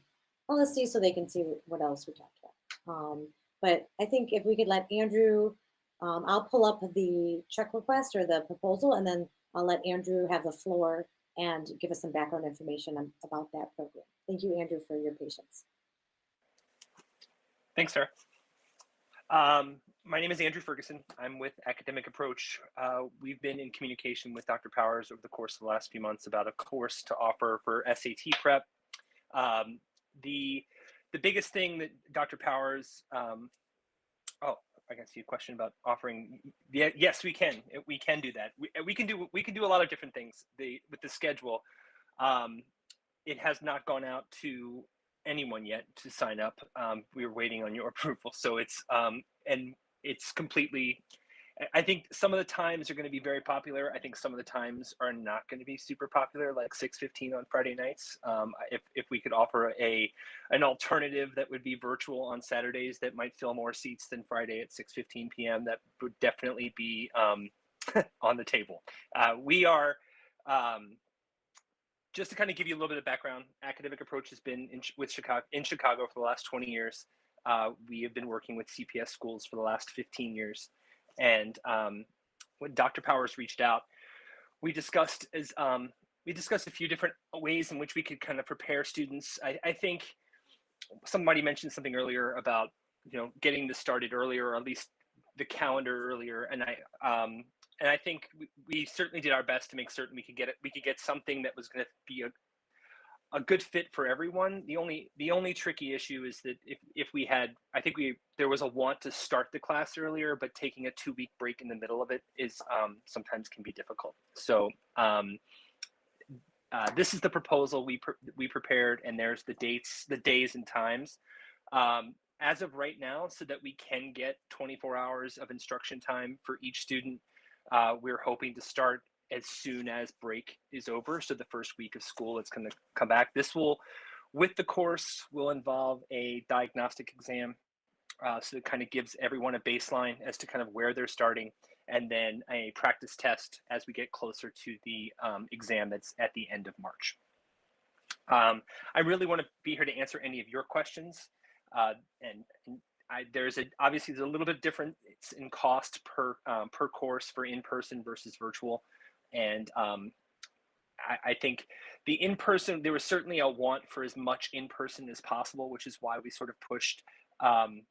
LSC so they can see what else we talked about. But I think if we could let Andrew, I'll pull up the check request or the proposal, and then I'll let Andrew have the floor and give us some background information about that program. Thank you, Andrew, for your patience. Thanks, Sarah. My name is Andrew Ferguson. I'm with Academic Approach. We've been in communication with Dr. Powers over the course of the last few months about a course to offer for SAT prep. The biggest thing that Dr. Powers, I can see a question about offering. Yeah, yes, we can. We can do that. We can do a lot of different things. With the schedule, it has not gone out to anyone yet to sign up. We're waiting on your approval. So it's and it's completely. I think some of the times are going to be very popular. I think some of the times are not going to be super popular, like 6:15 on Friday nights. If we could offer an alternative that would be virtual on Saturdays that might fill more seats than Friday at 6:15 p.m., that would definitely be on the table. We are, just to kind of give you a little bit of background, Academic Approach has been in Chicago for the last 20 years. We have been working with CPS schools for the last 15 years. And when Dr. Powers reached out, we discussed a few different ways in which we could kind of prepare students. I think somebody mentioned something earlier about, getting this started earlier, or at least the calendar earlier. And I think we certainly did our best to make certain we could get something that was going to be a good fit for everyone. The only tricky issue is that if we had, I think there was a want to start the class earlier, but taking a 2-week break in the middle of it is sometimes can be difficult. So this is the proposal we prepared, and there's the dates, the days and times. As of right now, so that we can get 24 hours of instruction time for each student, we're hoping to start as soon as break is over. So the first week of school, it's going to come back. This will, with the course, will involve a diagnostic exam. So it kind of gives everyone a baseline as to kind of where they're starting, and then a practice test as we get closer to the exam that's at the end of March. I really want to be here to answer any of your questions. Obviously there's a little bit different in cost per course for in-person versus virtual. And I think the in-person, there was certainly a want for as much in-person as possible, which is why we sort of pushed, the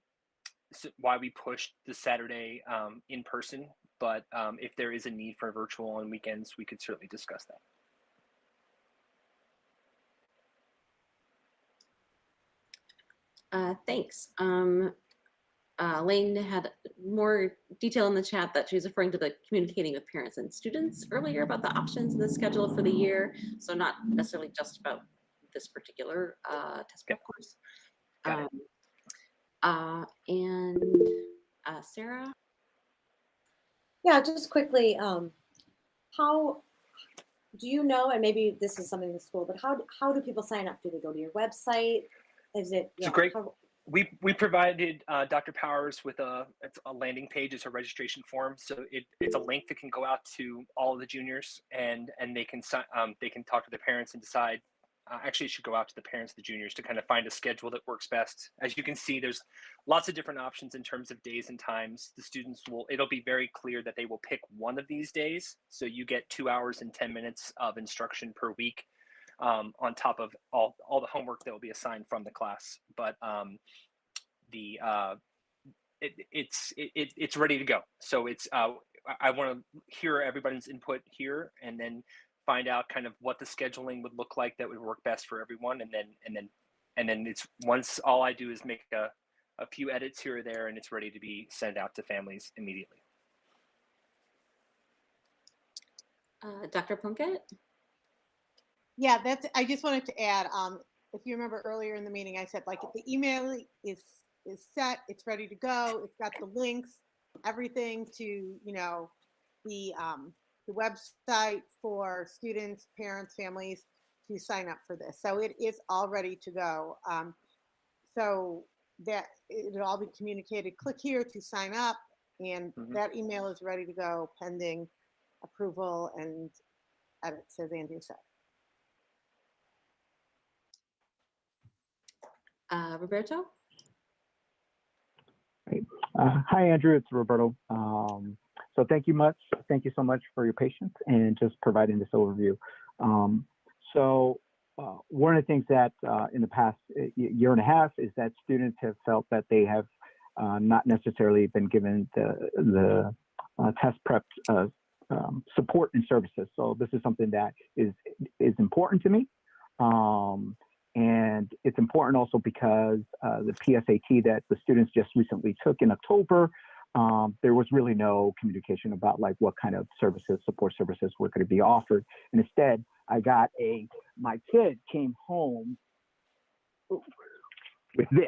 Saturday in person. But if there is a need for virtual on weekends, we could certainly discuss that. Thanks. Lane had more detail in the chat that she was referring to the communicating with parents and students earlier about the options in the schedule for the year. So not necessarily just about this particular test prep course. And Sarah? Yeah, just quickly, how do you know, and maybe this is something in the school, but how do people sign up? Do they go to your website? Is it? It's great. We provided Dr. Powers with a landing page. It's a registration form, so it's a link that can go out to all of the juniors, and they can talk to their parents and decide. Actually, it should go out to the parents of the juniors to kind of find a schedule that works best. As you can see, there's lots of different options in terms of days and times. The students it'll be very clear that they will pick one of these days. So you get 2 hours and 10 minutes of instruction per week, on top of all the homework that will be assigned from the class. But it's ready to go. So it's I want to hear everybody's input here, and then find out kind of what the scheduling would look like that would work best for everyone, and then it's once all I do is make a few edits here or there, and it's ready to be sent out to families immediately. Dr. Plunkett? Yeah, I just wanted to add, if you remember earlier in the meeting, I said like the email is set, it's ready to go, it's got the links, everything to the website for students, parents, families to sign up for this. So it is all ready to go. So that it'll all be communicated. Click here to sign up, and that email is ready to go pending approval and edits, as Andrew said. Roberto? Hi, Andrew. It's Roberto. So thank you so much for your patience and just providing this overview. One of the things that in the past year and a half is that students have felt that they have not necessarily been given the test prep support and services. So this is something that is important to me. And it's important also because the PSAT that the students just recently took in October, there was really no communication about like what kind of services, support services were going to be offered. And instead, I got my kid came home with this.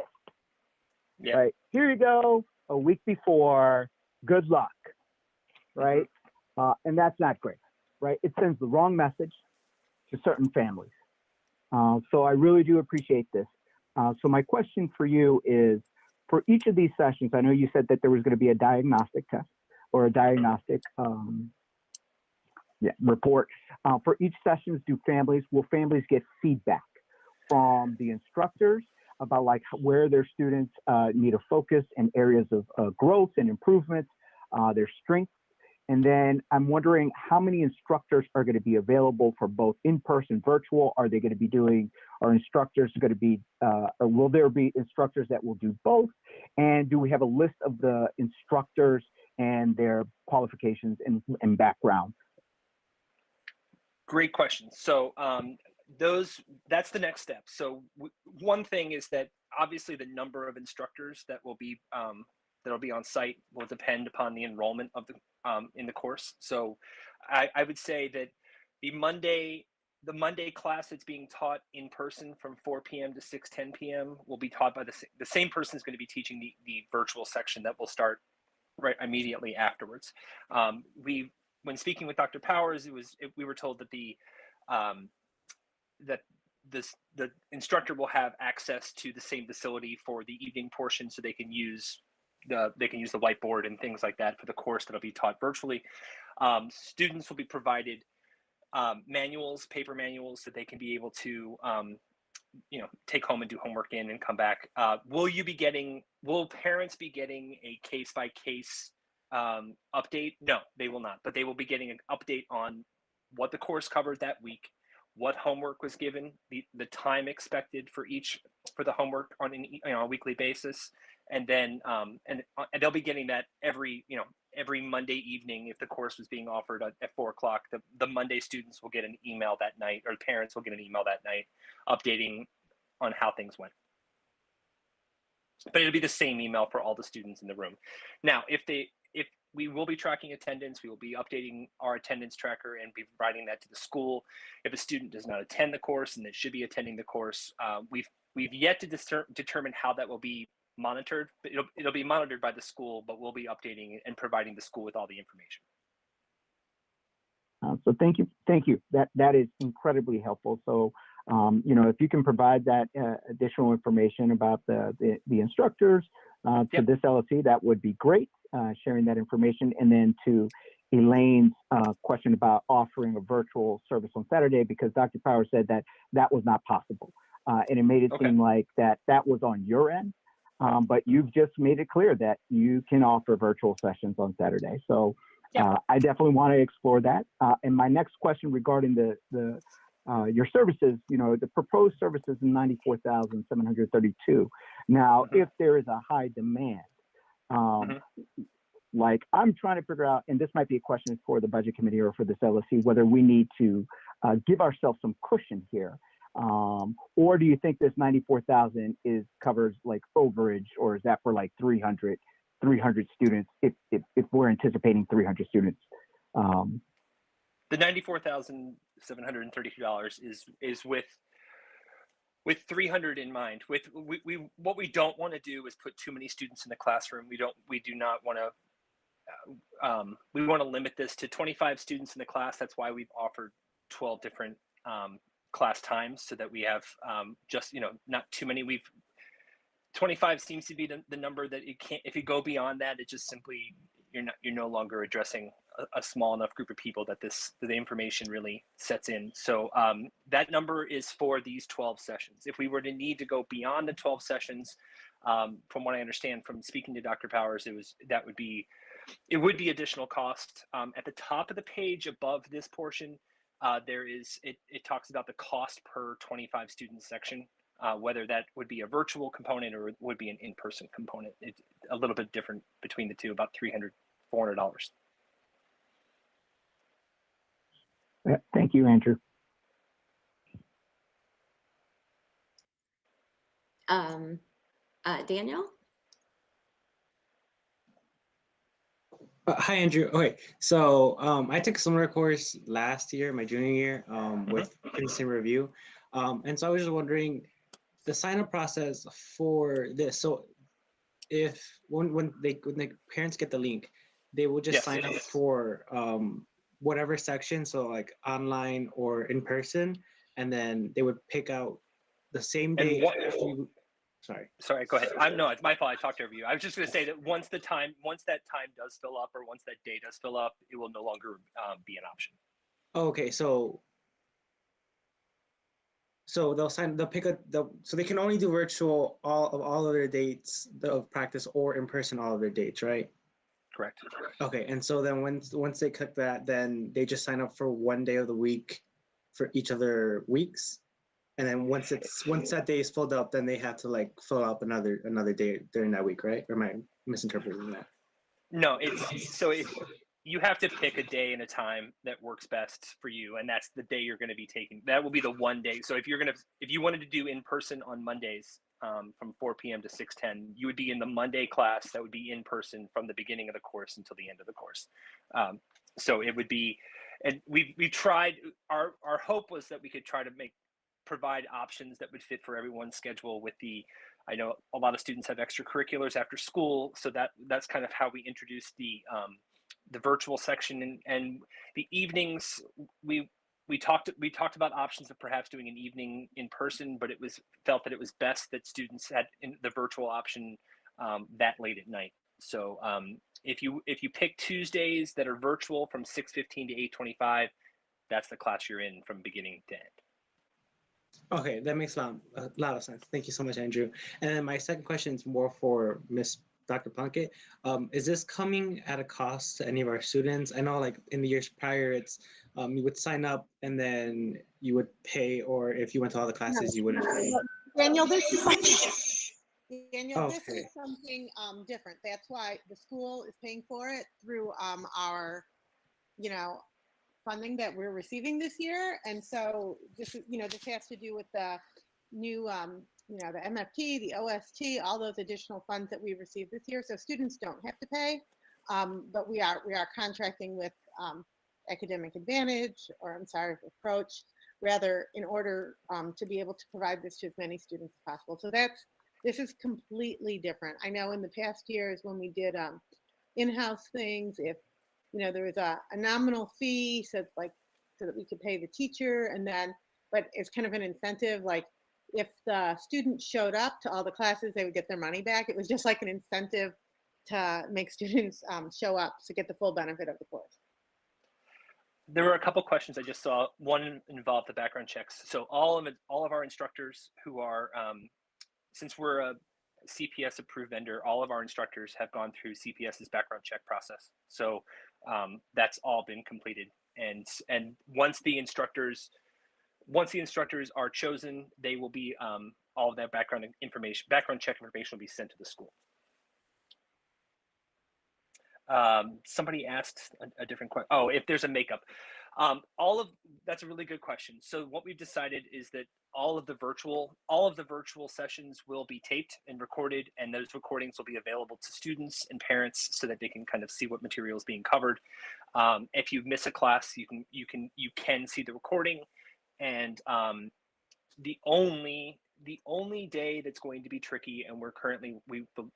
Yeah. Right, here you go, a week before, good luck, right? And that's not great, right? It sends the wrong message to certain families. So I really do appreciate this. So my question for you is, for each of these sessions, I know you said that there was going to be a diagnostic test or a diagnostic report. For each sessions, will families get feedback from the instructors about like where their students need a focus and areas of growth and improvements, their strengths? And then I'm wondering how many instructors are going to be available for both in-person, virtual? Are instructors going to be, or will there be instructors that will do both? And do we have a list of the instructors and their qualifications and background? Great question. So that's the next step. So one thing is that obviously the number of instructors that will be that'll be on site will depend upon the enrollment of the in the course. So I would say that the Monday class that's being taught in person from 4 p.m. to 6:10 p.m. will be taught by the same person is going to be teaching the virtual section that will start right immediately afterwards. When speaking with Dr. Powers, we were told that the instructor will have access to the same facility for the evening portion, so they can use the whiteboard and things like that for the course that'll be taught virtually. Students will be provided manuals, paper manuals, that they can be able to take home and do homework in and come back. Will parents be getting a case-by-case update? No, they will not, but they will be getting an update on what the course covered that week, what homework was given, the time expected for the homework on a weekly basis, and then and they'll be getting that every Monday evening. If the course was being offered at 4 o'clock, the Monday students will get an email that night, or parents will get an email that night updating on how things went. But it'll be the same email for all the students in the room. Now, if we will be tracking attendance, we will be updating our attendance tracker and be providing that to the school. If a student does not attend the course and they should be attending the course, we've yet to determine how that will be monitored. But it'll be monitored by the school, but we'll be updating and providing the school with all the information. So thank you. That is incredibly helpful. So if you can provide that additional information about the instructors to this LSC, that would be great. Sharing that information, and then to Elaine's question about offering a virtual service on Saturday, because Dr. Power said that was not possible, and it made it seem like that was on your end, but you've just made it clear that you can offer virtual sessions on Saturday. So I definitely want to explore that. And my next question regarding your services, the proposed services is $94,732. Now, if there is a high demand, like I'm trying to figure out, and this might be a question for the budget committee or for this LSC, whether we need to give ourselves some cushion here, or do you think this 94,000 covers like overage, or is that for like 300 students if we're anticipating 300 students? The $94,732 is with 300 in mind. What we don't want to do is put too many students in the classroom. We do not want to. We want to limit this to 25 students in the class. That's why we've offered 12 different class times, so that we have not too many. 25 seems to be the number that it can't. If you go beyond that, it just simply you're no longer addressing a small enough group of people that the information really sets in. So that number is for these 12 sessions. If we were to need to go beyond the 12 sessions, from what I understand from speaking to Dr. Powers, it would be additional cost. At the top of the page above this portion, it talks about the cost per 25 student section, whether that would be a virtual component or would be an in-person component. It's a little bit different between the two, about $300, $400. Thank you, Andrew. Daniel? Hi, Andrew. Okay, so I took a similar course last year, my junior year, with instant review. And so I was just wondering, the sign-up process for this. So if when the parents get the link, they will just sign up for whatever section, so like online or in person, and then they would pick out the same day. Sorry, go ahead. No, it's my fault. I talked over you. I was just going to say that once that time does fill up, or once that day does fill up, it will no longer be an option. Okay, so they'll pick so they can only do virtual all of their dates of practice, or in person all of their dates, right? Correct. Okay, and so then once they click that, then they just sign up for one day of the week for each of their weeks, and then once that day is filled up, then they have to like fill up another day during that week, right? Or am I misinterpreting that? No, it's so you have to pick a day and a time that works best for you, and that's the day you're going to be taking. That will be the one day. So if you wanted to do in person on Mondays from 4 p.m. to 6:10, you would be in the Monday class that would be in person from the beginning of the course until the end of the course. So it would be, and we tried. Our hope was that we could try to provide options that would fit for everyone's schedule. I know a lot of students have extracurriculars after school, so that's kind of how we introduced the virtual section, and the evenings. We talked about options of perhaps doing an evening in person, but it was felt that it was best that students had the virtual option that late at night. So if you pick Tuesdays that are virtual from 6:15 to 8:25, that's the class you're in from beginning to end. Okay, that makes a lot of sense. Thank you so much, Andrew. And then my second question is more for Dr. Plunkett. Is this coming at a cost to any of our students? I know like in the years prior, it's you would sign up and then you would pay, or if you went to all the classes, you wouldn't pay. Daniel, this is something different. Daniel, this Okay. is something different. That's why the school is paying for it through our, funding that we're receiving this year. And so this has to do with the new, the MFT, the OST, all those additional funds that we received this year. So students don't have to pay, but we are contracting with Academic Advantage, Approach, rather, in order to be able to provide this to as many students as possible. So this is completely different. I know in the past years when we did in-house things, if there was a nominal fee, so that we could pay the teacher, but it's kind of an incentive. Like if the student showed up to all the classes, they would get their money back. It was just like an incentive to make students show up to get the full benefit of the course. There were a couple questions I just saw. One involved the background checks. So all of our instructors who are, since we're a CPS approved vendor, all of our instructors have gone through CPS's background check process. So that's all been completed. And once the instructors are chosen, they will be all of that background check information will be sent to the school. Somebody asked a different question. Oh, if there's a makeup. That's a really good question. So what we've decided is that all of the virtual sessions will be taped and recorded, and those recordings will be available to students and parents so that they can kind of see what material is being covered. If you miss a class, you can see the recording, and the only day that's going to be tricky, and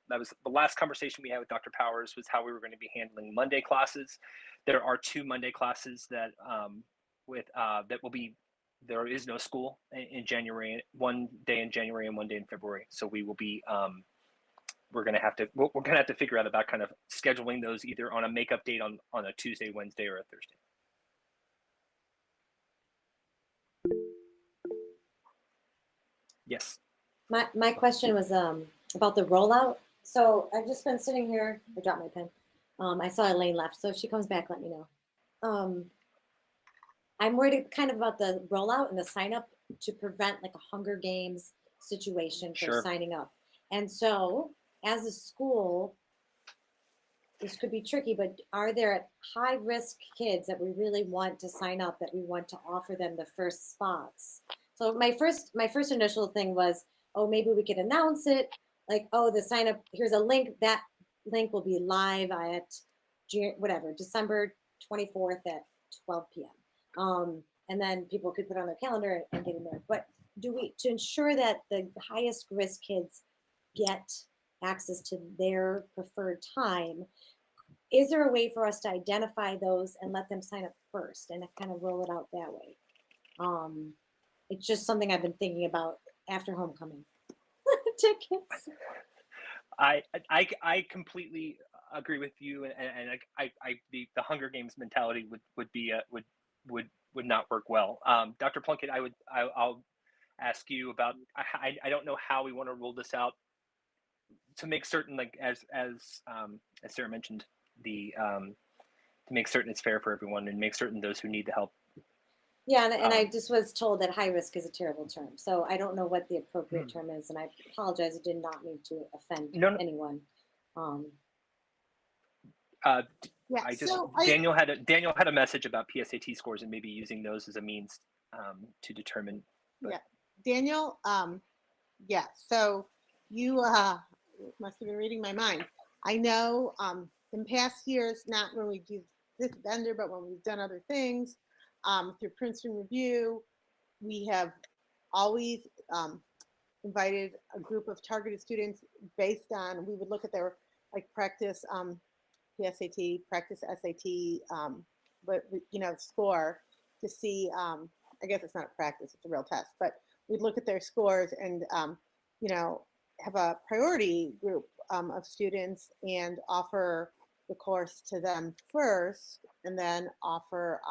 that was the last conversation we had with Dr. Powers, was how we were going to be handling Monday classes. There are 2 Monday classes that there is no school in January, one day in January and one day in February. So we will be we're gonna have to figure out about kind of scheduling those either on a makeup date on a Tuesday, Wednesday, or a Thursday. Yes. My question was about the rollout. So I've just been sitting here. I dropped my pen. I saw Elaine left, so if she comes back, let me know. I'm worried kind of about the rollout and the sign up to prevent like a Hunger Games situation for Sure. signing up. And so as a school, this could be tricky, but are there high risk kids that we really want to sign up, that we want to offer them the first spots? So my first initial thing was, oh, maybe we could announce it, like, oh, the sign up, here's a link, that link will be live at December 24th at 12 p.m. And then people could put on their calendar and get in there. But to ensure that the highest risk kids get access to their preferred time, is there a way for us to identify those and let them sign up first and kind of roll it out that way? It's just something I've been thinking about after homecoming. Tickets. I completely agree with you, and the Hunger Games mentality would not work well. Dr. Plunkett, I'll ask you about. I don't know how we want to roll this out to make certain, like as Sarah mentioned, to make certain it's fair for everyone and make certain those who need the help. Yeah, and I just was told that high risk is a terrible term, so I don't know what the appropriate term is, and I apologize. I did not mean to offend anyone. Yeah, I just so Daniel had a message about PSAT scores and maybe using those as a means to determine. But yeah, Daniel, yeah, so you must have been reading my mind. I know in past years, not when we do this vendor, but when we've done other things through Princeton Review, we have always invited a group of targeted students based on, we would look at their like practice PSAT, practice SAT, but you know, score to see, I guess it's not a practice, it's a real test, but we'd look at their scores and, you know, have a priority group of students and offer the course to them first, and then offer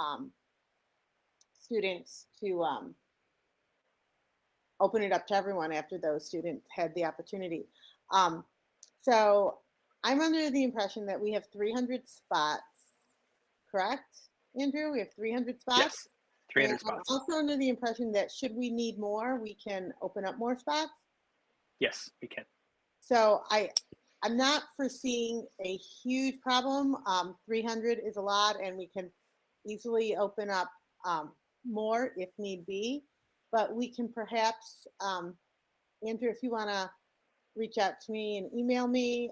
students to open it up to everyone after those students had the opportunity. So I'm under the impression that we have 300 spots, correct, Andrew? We have 300 spots? yes, 300 And spots. I'm also under the impression that should we need more, we can open up more spots. Yes, we can. So I'm not foreseeing a huge problem. 300 is a lot, and we can easily open up more if need be. But we can perhaps, Andrew, if you want to reach out to me and email me,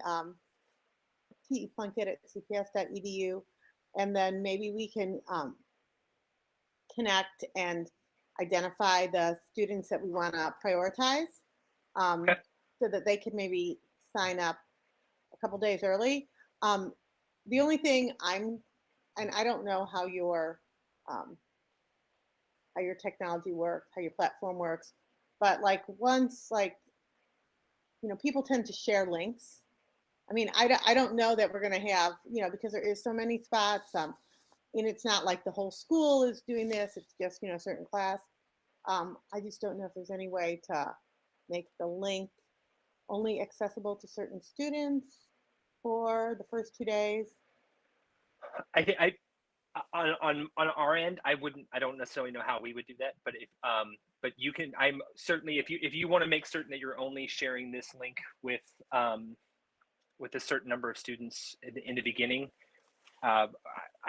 teplunkett@cps.edu, and then maybe we can connect and identify the students that we want to prioritize, so that they could maybe sign up a couple days early. The only thing and I don't know how your technology works, how your platform works, but like once, like, you know, people tend to share links. I mean, I don't know that we're going to have, you know, because there is so many spots, and it's not like the whole school is doing this, it's just, you know, a certain class. I just don't know if there's any way to make the link only accessible to certain students for the first 2 days. I think on our end, I don't necessarily know how we would do that, but if but you can, I'm certainly, if you want to make certain that you're only sharing this link with a certain number of students in the beginning. I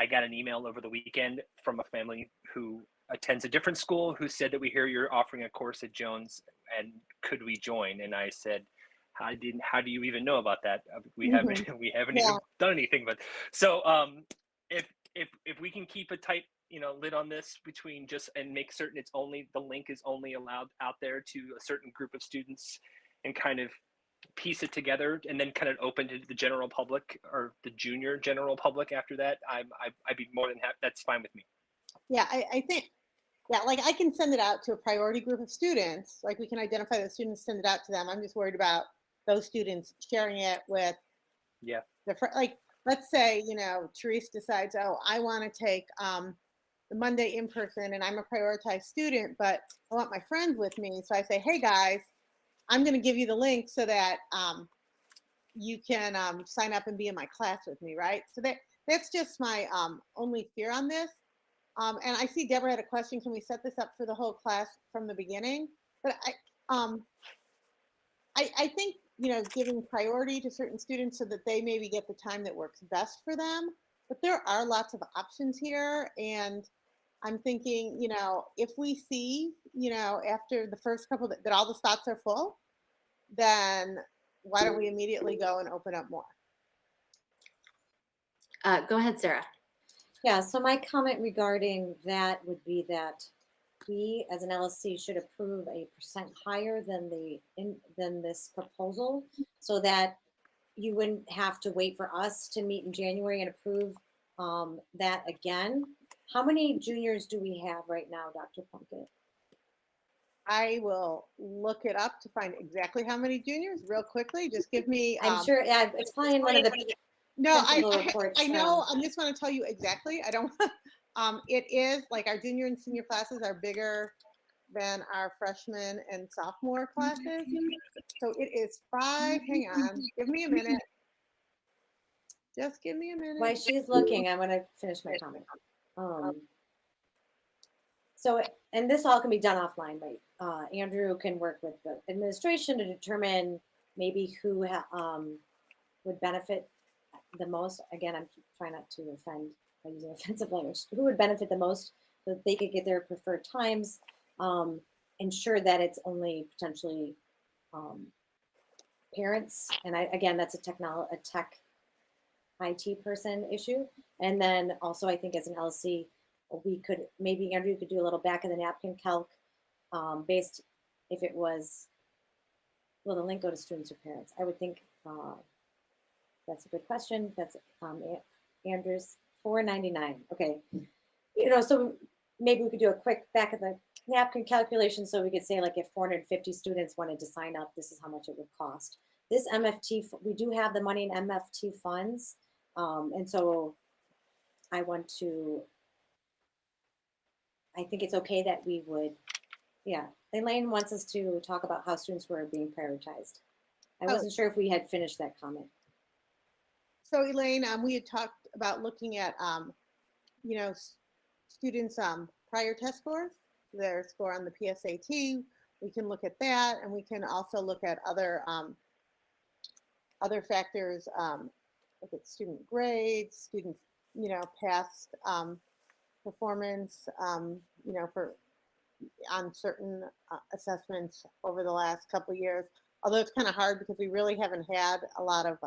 got an email over the weekend from a family who attends a different school who said that we hear you're offering a course at Jones and could we join? And I said, how do you even know about that? We haven't even done anything. But so if we can keep a tight, you know, lid on this between and make certain it's only, the link is only allowed out there to a certain group of students, and kind of piece it together and then kind of open to the general public or the junior general public after that, I'd be more than happy. That's fine with me. Yeah, I think, yeah, like I can send it out to a priority group of students. Like we can identify the students, send it out to them. I'm just worried about those students sharing it with like, let's say, you know, Therese decides, oh, I want to take the Monday in person and I'm a prioritized student, but I want my friends with me. So I say, hey guys, I'm going to give you the link so that you can sign up and be in my class with me, right? So that's just my only fear on this. And I see Deborah had a question. Can we set this up for the whole class from the beginning? But I think, you know, giving priority to certain students so that they maybe get the time that works best for them. But there are lots of options here. And I'm thinking, you know, if we see, you know, after the first couple that all the spots are full, then why don't we immediately go and open up more? Go ahead, Sarah. Yeah, so my comment regarding that would be that we, as an LSC, should approve a % higher than this proposal, so that you wouldn't have to wait for us to meet in January and approve that again. How many juniors do we have right now, Dr. Plunkett? I will look it up to find exactly how many juniors real quickly. Just give me. I'm sure, yeah, it's probably in one of the. No, I know. I just want to tell you exactly. I don't. It is like our junior and senior classes are bigger than our freshman and sophomore classes. So it is 5. Hang on. Give me a minute. Just give me a minute. While she's looking, I'm going to finish my comment. So, and this all can be done offline, right? Andrew can work with the administration to determine maybe who would benefit the most? Again, I'm trying not to offend by using offensive language. Who would benefit the most so that they could get their preferred times? Ensure that it's only potentially parents, and again, that's a tech IT person issue. And then also, I think as an LC, we could maybe Andrew could do a little back of the napkin calc based if it was. Will the link go to students or parents? I would think that's a good question. That's Andrew's $4.99. Okay, so maybe we could do a quick back of the napkin calculation, so we could say like if 450 students wanted to sign up, this is how much it would cost. This MFT, we do have the money in MFT funds, and so I think it's okay that we would, yeah. Elaine wants us to talk about how students were being prioritized. I wasn't sure if we had finished that comment. So Elaine, we had talked about looking at, students' prior test scores, their score on the PSAT. We can look at that, and we can also look at other factors, look at student grades, student, past performance, on certain assessments over the last couple of years. Although it's kind of hard because we really haven't had a lot of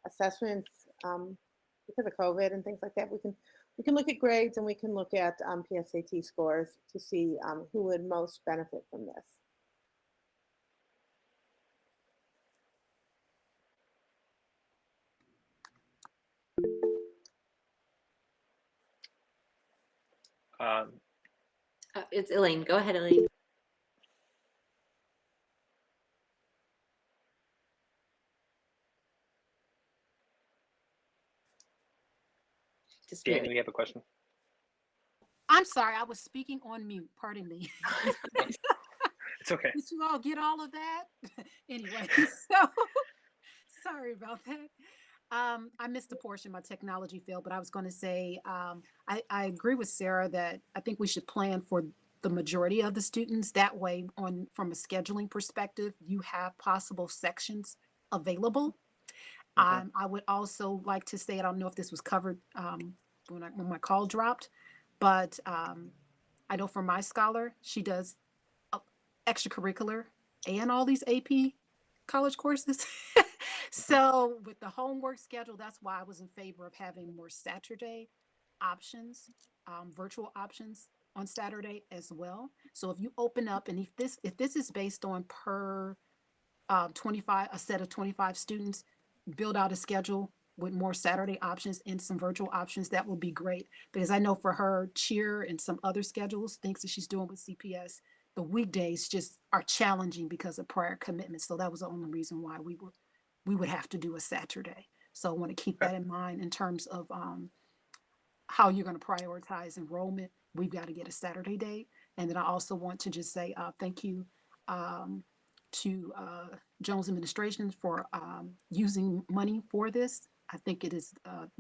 assessments because of COVID and things like that. We can look at grades, and we can look at PSAT scores to see who would most benefit from this. It's Elaine. Go ahead, Elaine. Danny, we have a question. I'm sorry, I was speaking on mute. Pardon me. It's okay. Did you all get all of that? Anyway, so sorry about that. I missed a portion, my technology failed, but I was going to say, I agree with Sarah that I think we should plan for the majority of the students. That way, from a scheduling perspective, you have possible sections available. I would also like to say, I don't know if this was covered when my call dropped, but I know for my scholar, she does extracurricular and all these AP college courses. So with the homework schedule, that's why I was in favor of having more Saturday options, virtual options on Saturday as well. So if you open up, and if this is based on per 25, a set of 25 students, build out a schedule with more Saturday options and some virtual options, that would be great. Because I know for her cheer and some other schedules, things that she's doing with CPS, the weekdays just are challenging because of prior commitments. So that was the only reason why we would have to do a Saturday. So I want to keep that in mind in terms of how you're going to prioritize enrollment. We've got to get a Saturday date. And then I also want to just say thank you to Jones administration for using money for this. I think it is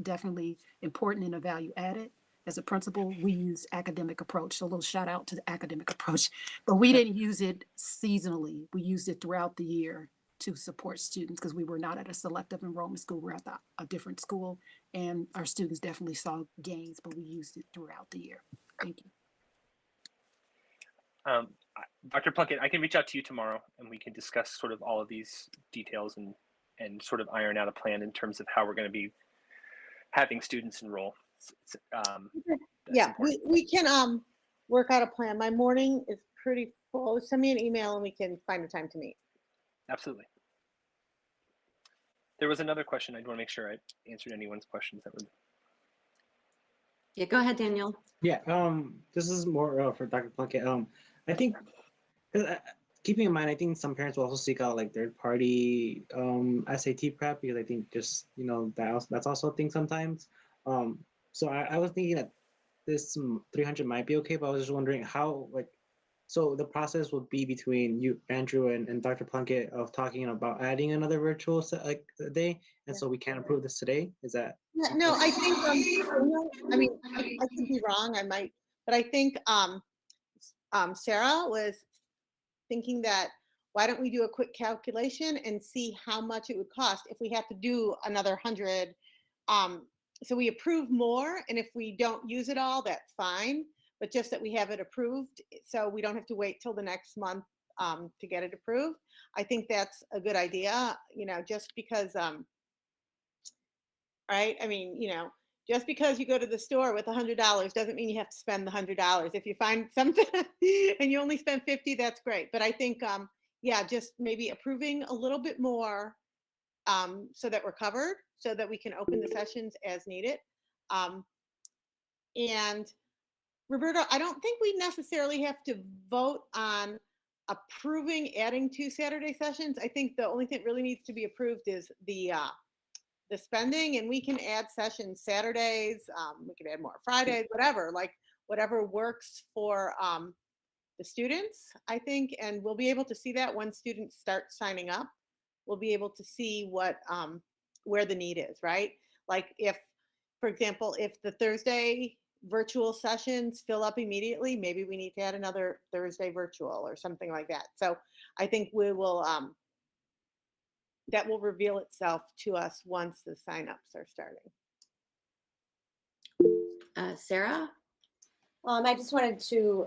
definitely important and a value added. As a principal, we use academic approach. So a little shout out to the academic approach, but we didn't use it seasonally. We used it throughout the year to support students because we were not at a selective enrollment school. We're at a different school, and our students definitely saw gains, but we used it throughout the year. Thank you. Dr. Plunkett, I can reach out to you tomorrow and we can discuss sort of all of these details and sort of iron out a plan in terms of how we're going to be having students enroll. Yeah, we can work out a plan. My morning is pretty full. Send me an email and we can find a time to meet. Absolutely. There was another question. I want to make sure I answered anyone's questions that were. Yeah, go ahead, Daniel. Yeah, this is more for Dr. Plunkett. I think, keeping in mind, I think some parents will also seek out like third-party SAT prep because I think just that's also a thing sometimes. So I was thinking that this 300 might be okay, but I was just wondering how so the process would be between you, Andrew, and Dr. Plunkett of talking about adding another virtual day, and so we can't approve this today. Is that? Yeah, no, I think I mean I could be wrong. I might, but I think Sarah was thinking that why don't we do a quick calculation and see how much it would cost if we have to do another 100? So we approve more, and if we don't use it all, that's fine, but just that we have it approved so we don't have to wait till the next month to get it approved. I think that's a good idea, you know, just because, right? I mean, you know, just because you go to the store with $100 doesn't mean you have to spend the $100. If you find something and you only spend 50, that's great. But I think, yeah, just maybe approving a little bit more so that we're covered, so that we can open the sessions as needed. And Roberta, I don't think we necessarily have to vote on approving adding 2 Saturday sessions. I think the only thing that really needs to be approved is the spending, and we can add sessions Saturdays, we can add more Fridays, whatever, like whatever works for the students, I think, and we'll be able to see that when students start signing up. We'll be able to see what where the need is, right? Like if, for example, if the Thursday virtual sessions fill up immediately, maybe we need to add another Thursday virtual or something like that. So I think we will, that will reveal itself to us once the signups are starting. Sarah? I just wanted to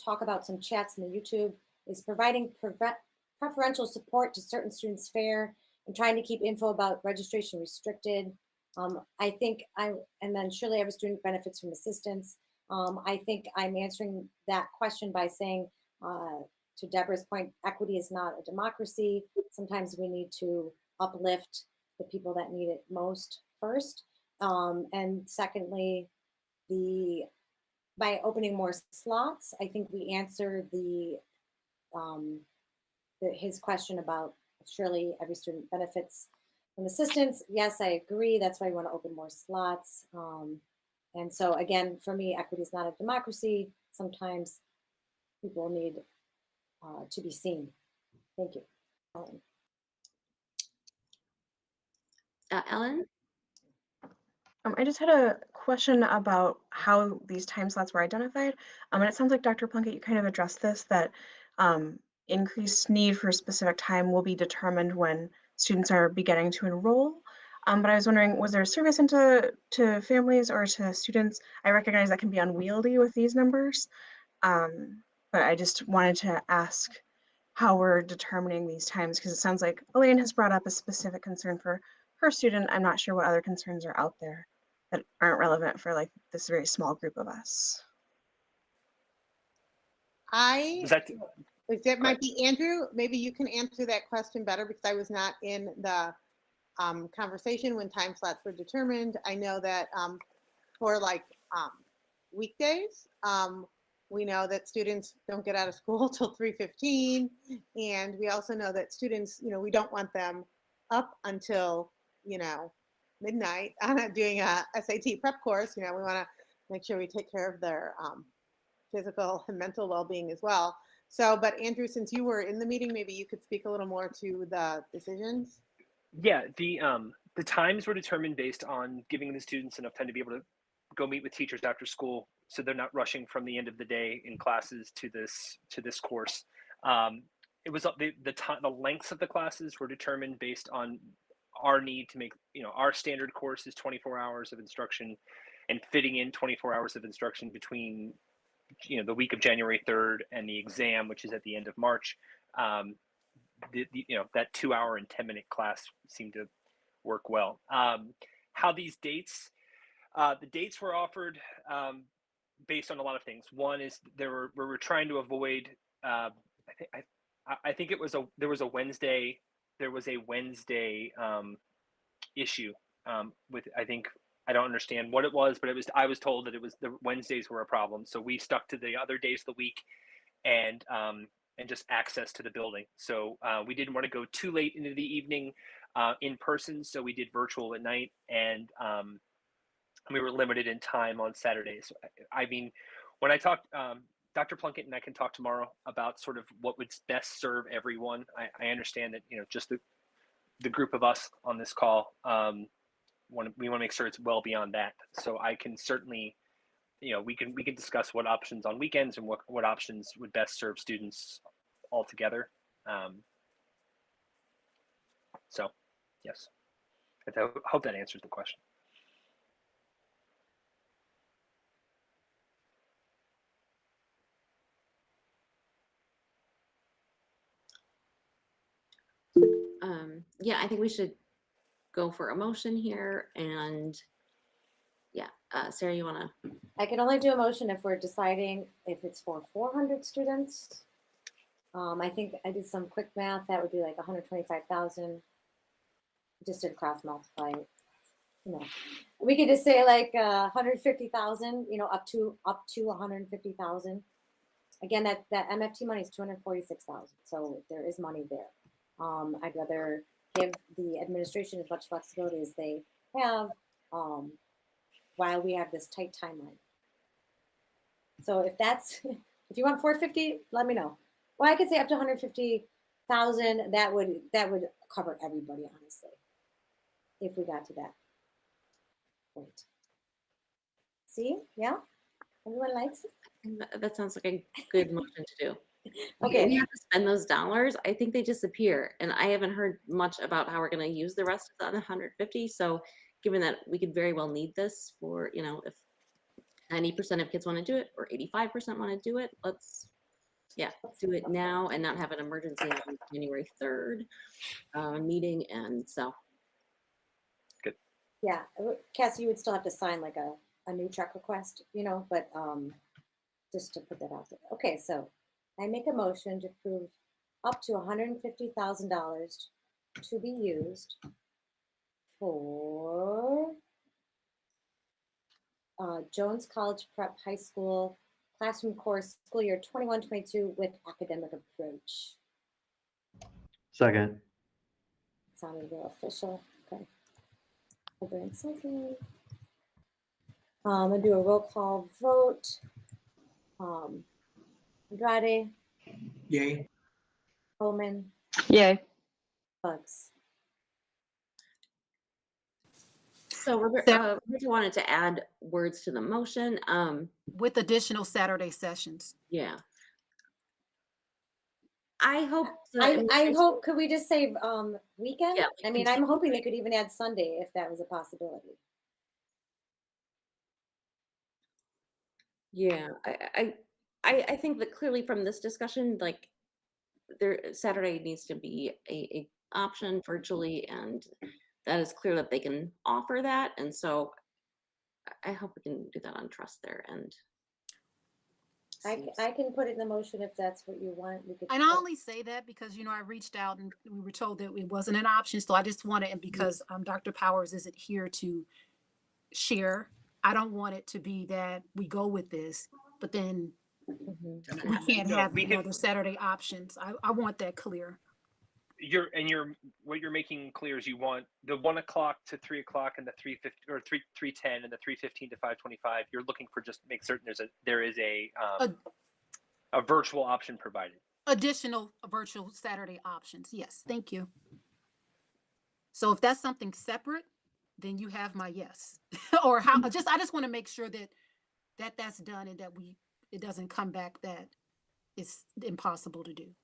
talk about some chats in the YouTube. Is providing preferential support to certain students' fare and trying to keep info about registration restricted. I think and then surely every student benefits from assistance. I think I'm answering that question by saying, to Deborah's point, equity is not a democracy. Sometimes we need to uplift the people that need it most first. And secondly, by opening more slots, I think we answered his question about surely every student benefits from assistance. Yes, I agree. That's why we want to open more slots. And so again, for me, equity is not a democracy. Sometimes people need to be seen. Thank you. Ellen? I just had a question about how these time slots were identified. And it sounds like Dr. Plunkett, you kind of addressed this, that increased need for a specific time will be determined when students are beginning to enroll. But I was wondering, was there a service into families or to students? I recognize that can be unwieldy with these numbers, but I just wanted to ask how we're determining these times, because it sounds like Elaine has brought up a specific concern for her student. I'm not sure what other concerns are out there that aren't relevant for like this very small group of us. That might be Andrew. Maybe you can answer that question better because I was not in the conversation when time slots were determined. I know that for like weekdays, we know that students don't get out of school till 3:15, and we also know that students, you know, we don't want them up until, you know, midnight doing a SAT prep course. You know, we want to make sure we take care of their physical and mental well-being as well. So, but Andrew, since you were in the meeting, maybe you could speak a little more to the decisions. Yeah, the times were determined based on giving the students enough time to be able to go meet with teachers after school, so they're not rushing from the end of the day in classes to this course. It was the lengths of the classes were determined based on our need to make, you know, our standard course is 24 hours of instruction, and fitting in 24 hours of instruction between, you know, the week of January 3rd and the exam, which is at the end of March. You know, that 2-hour and 10-minute class seemed to work well. How these dates, the dates were offered based on a lot of things. One is we were trying to avoid. I think there was a Wednesday issue with, I don't understand what it was, but I was told that the Wednesdays were a problem. So we stuck to the other days of the week and just access to the building. So we didn't want to go too late into the evening in person. So we did virtual at night, and we were limited in time on Saturdays. I mean, when I talked, Dr. Plunkett and I can talk tomorrow about sort of what would best serve everyone. I understand that, you know, just the group of us on this call, we want to make sure it's well beyond that. So I can certainly, you know, we can discuss what options on weekends and what options would best serve students altogether. So, yes, I hope that answers the question. Yeah, I think we should go for a motion here, and yeah, Sarah, you wanna? I can only do a motion if we're deciding if it's for 400 students. I think I did some quick math. That would be like 125,000. Just did cross multiply. You know, we could just say like 150,000. You know, up to 150,000. Again, that MFT money is 246,000. So there is money there. I'd rather give the administration as much flexibility as they have while we have this tight timeline. So if that's, if you want 450, let me know. Well, I could say up to 150,000. That would cover everybody, honestly, if we got to that point. See, yeah, everyone likes it. That sounds like a good motion to do. Okay. We have to spend those dollars. I think they disappear, and I haven't heard much about how we're going to use the rest of the 150. So, given that we could very well need this for, you know, if 90% of kids want to do it or 85% want to do it, let's do it now and not have an emergency on January 3rd meeting. And so, good. Yeah, Cassie, you would still have to sign like a new check request, you know, but just to put that out there. Okay, so I make a motion to approve up to $150,000 to be used for Jones College Prep High School classroom course school year 21-22 with academic approach. Second. Sounded real official. Okay. Over in second. I'm gonna do a roll call vote. Andrade. Yay. Bowman. Yay. Bugs. So Roberta wanted to add words to the motion. With additional Saturday sessions. Yeah. I hope. I hope. Could we just say weekend? Yeah, I mean, I'm hoping they could even add Sunday if that was a possibility. Yeah, I think that clearly from this discussion, like Saturday needs to be a option virtually, and that is clear that they can offer that. And so I hope we can do that on trust there. And I can put it in the motion if that's what you want. We could. And I only say that because, you know, I reached out and we were told that it wasn't an option. So I just wanted, and because Dr. Powers isn't here to share, I don't want it to be that we go with this, but then we can't have the Saturday options. I want that clear. What you're making clear is you want the 1 o'clock to 3 o'clock and the 3:50 or 3:10 and the 3:15 to 5:25. You're looking for just make certain there is a virtual option provided. Additional virtual Saturday options. Yes, thank you. So if that's something separate, then you have my yes. Or how? I just want to make sure that that's done and that it doesn't come back that it's impossible to do.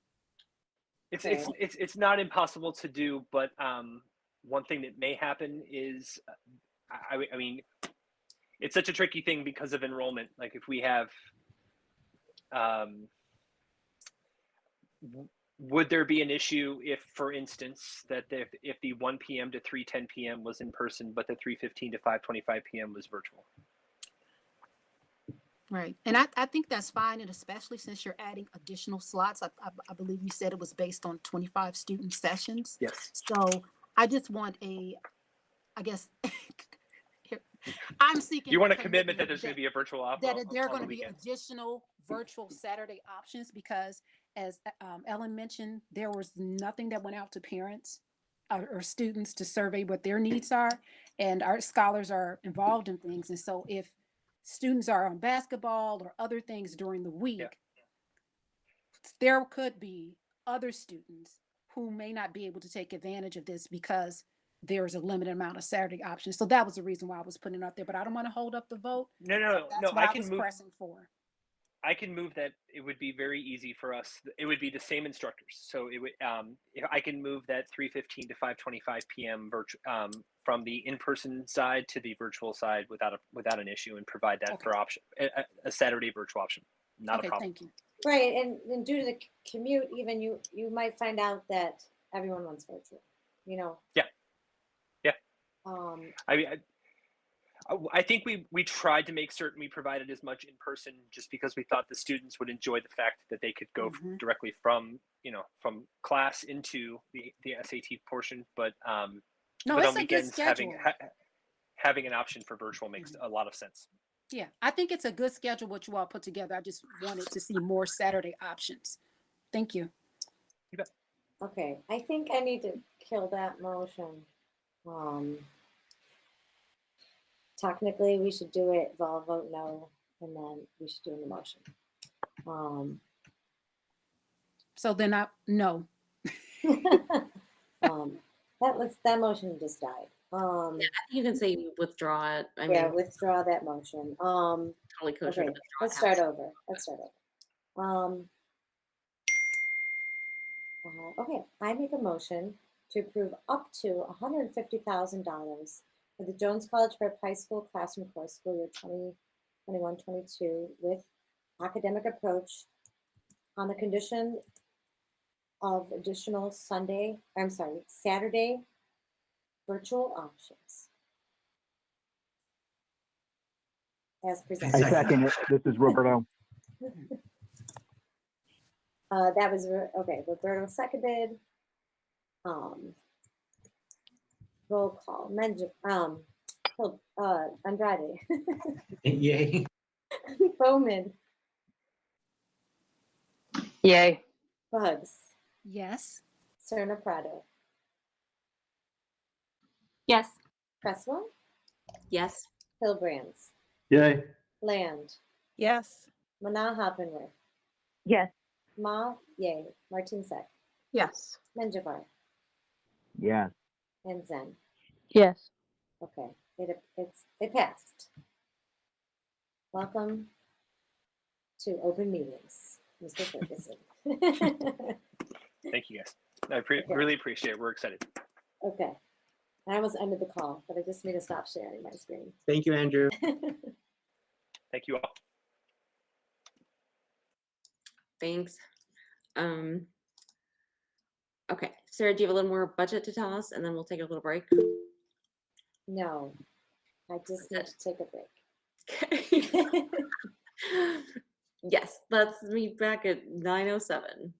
It's not impossible to do, but one thing that may happen is, I mean, it's such a tricky thing because of enrollment. Like if we have, would there be an issue if, for instance, that if the 1 p.m. to 3:10 p.m. was in person, but the 3:15 to 5:25 p.m. was virtual? Right. And I think that's fine. And especially since you're adding additional slots, I believe you said it was based on 25 student sessions. Yes. So I just want I guess, I'm seeking. You want a commitment that there's going to be a virtual option? That there are going to be additional virtual Saturday options because, as Ellen mentioned, there was nothing that went out to parents or students to survey what their needs are. And our scholars are involved in things. And so if students are on basketball or other things during the week, there could be other students who may not be able to take advantage of this because there's a limited amount of Saturday options. So that was the reason why I was putting it out there, but I don't want to hold up the vote. No. That's what I was pressing for. I can move that. It would be very easy for us. It would be the same instructors. So it would, if I can move that 3:15 to 5:25 p.m. From the in-person side to the virtual side without an issue, and provide that for option a Saturday virtual option. Not a problem. Thank you. Right, and due to the commute, even you might find out that everyone wants virtual. You know. Yeah. Yeah. I mean, I think we tried to make certain we provided as much in person, just because we thought the students would enjoy the fact that they could go directly from class into the SAT portion. But no, but it's on a good weekends schedule. having an option for virtual makes a lot of sense. Yeah, I think it's a good schedule what you all put together. I just wanted to see more Saturday options. Thank you. You bet. Okay, I think I need to kill that motion. Technically, we should do it, I'll vote no, and then we should do the motion. So then no. That motion just died. Yeah, you can say you withdraw it. I Yeah, mean, withdraw that motion. totally kosher to Okay, withdraw let's it. start over. Okay, I make a motion to approve up to $150,000 for the Jones College Prep High School classroom course school year 2021-22 with academic approach on the condition of additional Saturday virtual options as I presented. second it. This is Roberto. That was, okay, Roberto seconded. Roll call, Andrade. Yay. Bowman, Yay. Bugs, Yes. Serna Prado, Yes. Cresswell, Yes. Hillbrands, Yay. Land, Yes. Mana Hoppenworth, Yes. Ma, yay, Martin Sek, Yes. Menjivar, Yes. and Zen. Yes. Okay, it passed. Welcome to open meetings, Mr. Ferguson. Thank you, guys. I really appreciate it. We're excited. Okay, I almost ended the call, but I just need to stop sharing my screen. Thank you, Andrew. Thank you all. Thanks. Okay, Sarah, do you have a little more budget to tell us, and then we'll take a little break? No, I just need to take a break. Yes, let's meet back at 9:07.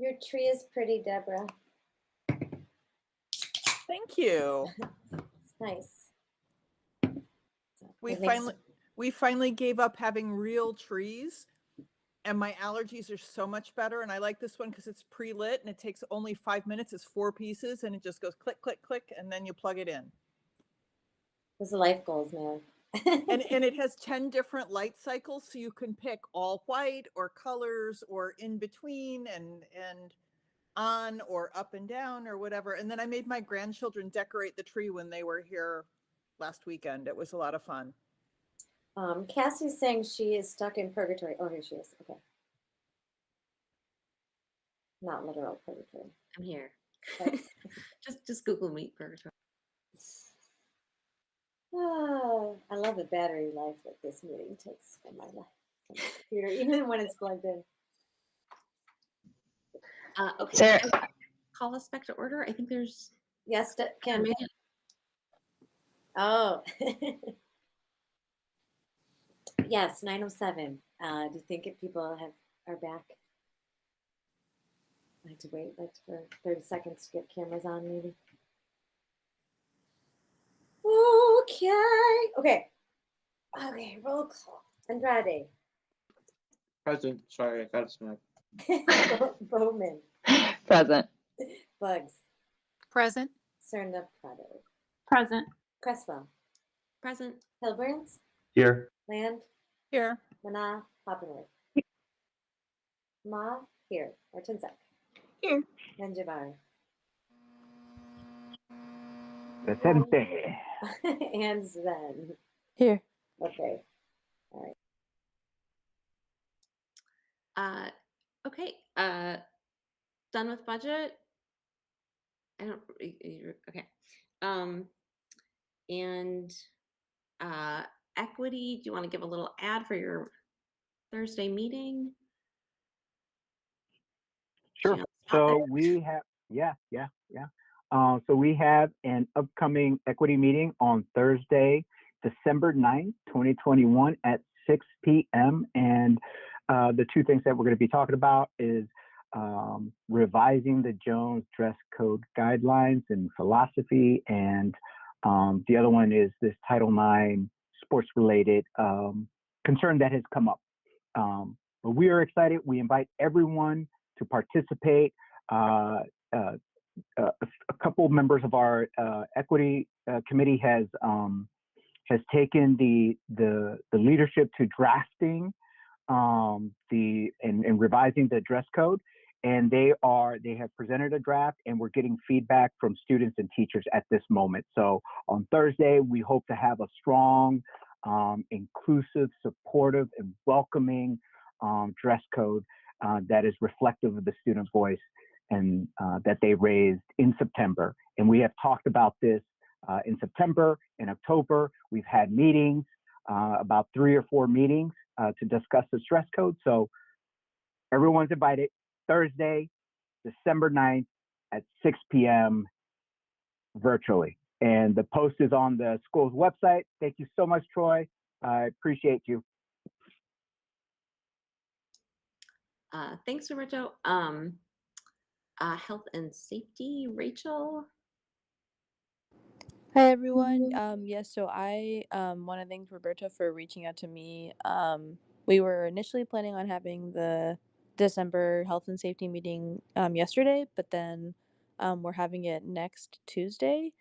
Your tree is pretty, Deborah. Thank you. It's nice. We finally gave up having real trees, and my allergies are so much better. And I like this one because it's pre-lit and it takes only 5 minutes. It's 4 pieces and it just goes click, click, click, and then you plug it in. Those are life goals, man. and it has 10 different light cycles, so you can pick all white or colors or in between and on or up and down or whatever. And then I made my grandchildren decorate the tree when they were here last weekend. It was a lot of fun. Cassie's saying she is stuck in purgatory. Oh, here she is. Okay. Not literal purgatory. I'm here. just Google Meet purgatory. Oh, I love the battery life that this meeting takes from my life, from the computer, even when it's plugged in. Okay. Sarah, Call us back to order. I think there's yes, Kim. Oh, yes, 9:07. Do you think if people are back? I have to wait like for 30 seconds to get cameras on, maybe. Okay. Roll call. Andrade. Present. Sorry, I got a smack. Bowman. Present. Bugs. Present. Cernda Prado. Present. Cresswell. Present. Hilbrands. Here. Land. Here. Mana. Hoppenworth. Ma. Here. Ortinsek. Here. And Javar. Presente. And Sven. Here. Okay. All right. Okay. Done with budget. I don't. Okay. And equity. Do you want to give a little ad for your Thursday meeting? Sure. So we have, so we have an upcoming equity meeting on Thursday, December 9th, 2021 at 6 p.m. And the two things that we're going to be talking about is revising the Jones dress code guidelines and philosophy. And the other one is this Title IX sports related concern that has come up. But we are excited. We invite everyone to participate. A couple members of our equity committee has taken the leadership to drafting and revising the dress code, and they have presented a draft, and we're getting feedback from students and teachers at this moment. So on Thursday, we hope to have a strong, inclusive, supportive, and welcoming dress code that is reflective of the student voice and that they raised in September. And we have talked about this in September, in October. We've had meetings, about 3 or 4 meetings to discuss this dress code. So everyone's invited Thursday, December 9th at 6 p.m. virtually. And the post is on the school's website. Thank you so much, Troy. I appreciate you. Thanks, Roberto. Health and safety, Rachel. Hi everyone. Yes, so I want to thank Roberta for reaching out to me. We were initially planning on having the December health and safety meeting yesterday, but then we're having it next Tuesday,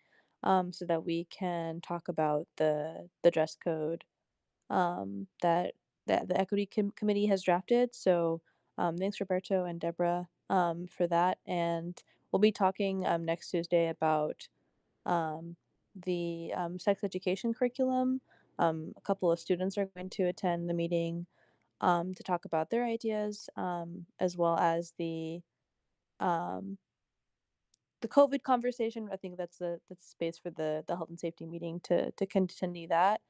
so that we can talk about the dress code that the equity committee has drafted. So thanks Roberto and Deborah for that, and we'll be talking next Tuesday about the sex education curriculum. A couple of students are going to attend the meeting to talk about their ideas, as well as the COVID conversation. I think that's the space for the health and safety meeting to continue that.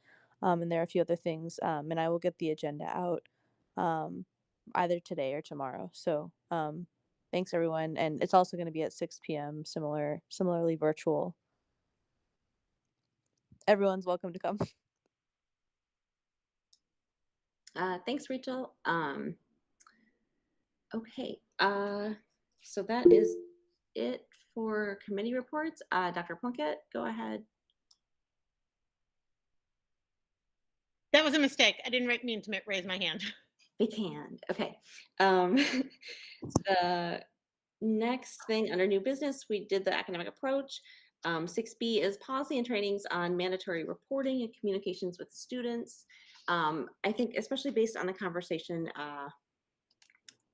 And there are a few other things, and I will get the agenda out either today or tomorrow. So thanks everyone, and it's also going to be at 6 p.m. Similarly virtual. Everyone's welcome to come. Thanks, Rachel. Okay. So that is it for committee reports. Dr. Plunkett, go ahead. That was a mistake. I didn't mean to raise my hand. Big hand. Okay. The next thing under new business, we did the academic approach. 6B is policy and trainings on mandatory reporting and communications with students. I think especially based on the conversation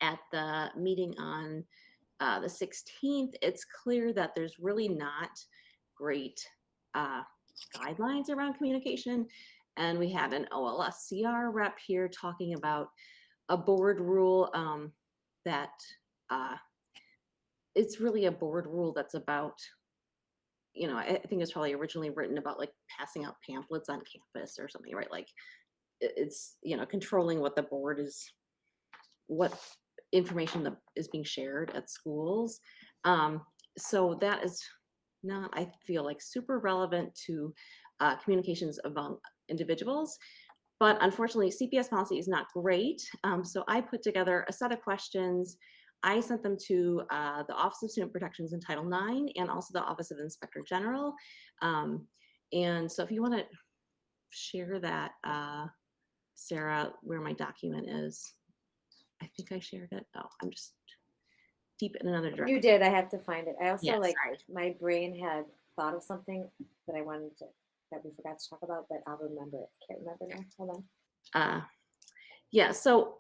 at the meeting on the 16th, it's clear that there's really not great guidelines around communication. And we had an OLSCR rep here talking about a board rule that it's really a board rule that's about, you know, I think it's probably originally written about like passing out pamphlets on campus or something, right? Like it's, you know, controlling what the board is, what information that is being shared at schools. So that is not, I feel like, super relevant to communications among individuals. But unfortunately, CPS policy is not great. So I put together a set of questions. I sent them to the Office of Student Protections in Title IX and also the Office of Inspector General. And so if you want to share that, Sarah, where my document is. I think I shared it. Oh, I'm just deep in another direction. You did. I have to find it. I also Yeah, like sorry. my brain had thought of something that I wanted to, that we forgot to talk about, but I'll remember it. Can't remember now. Hold on. Yeah, so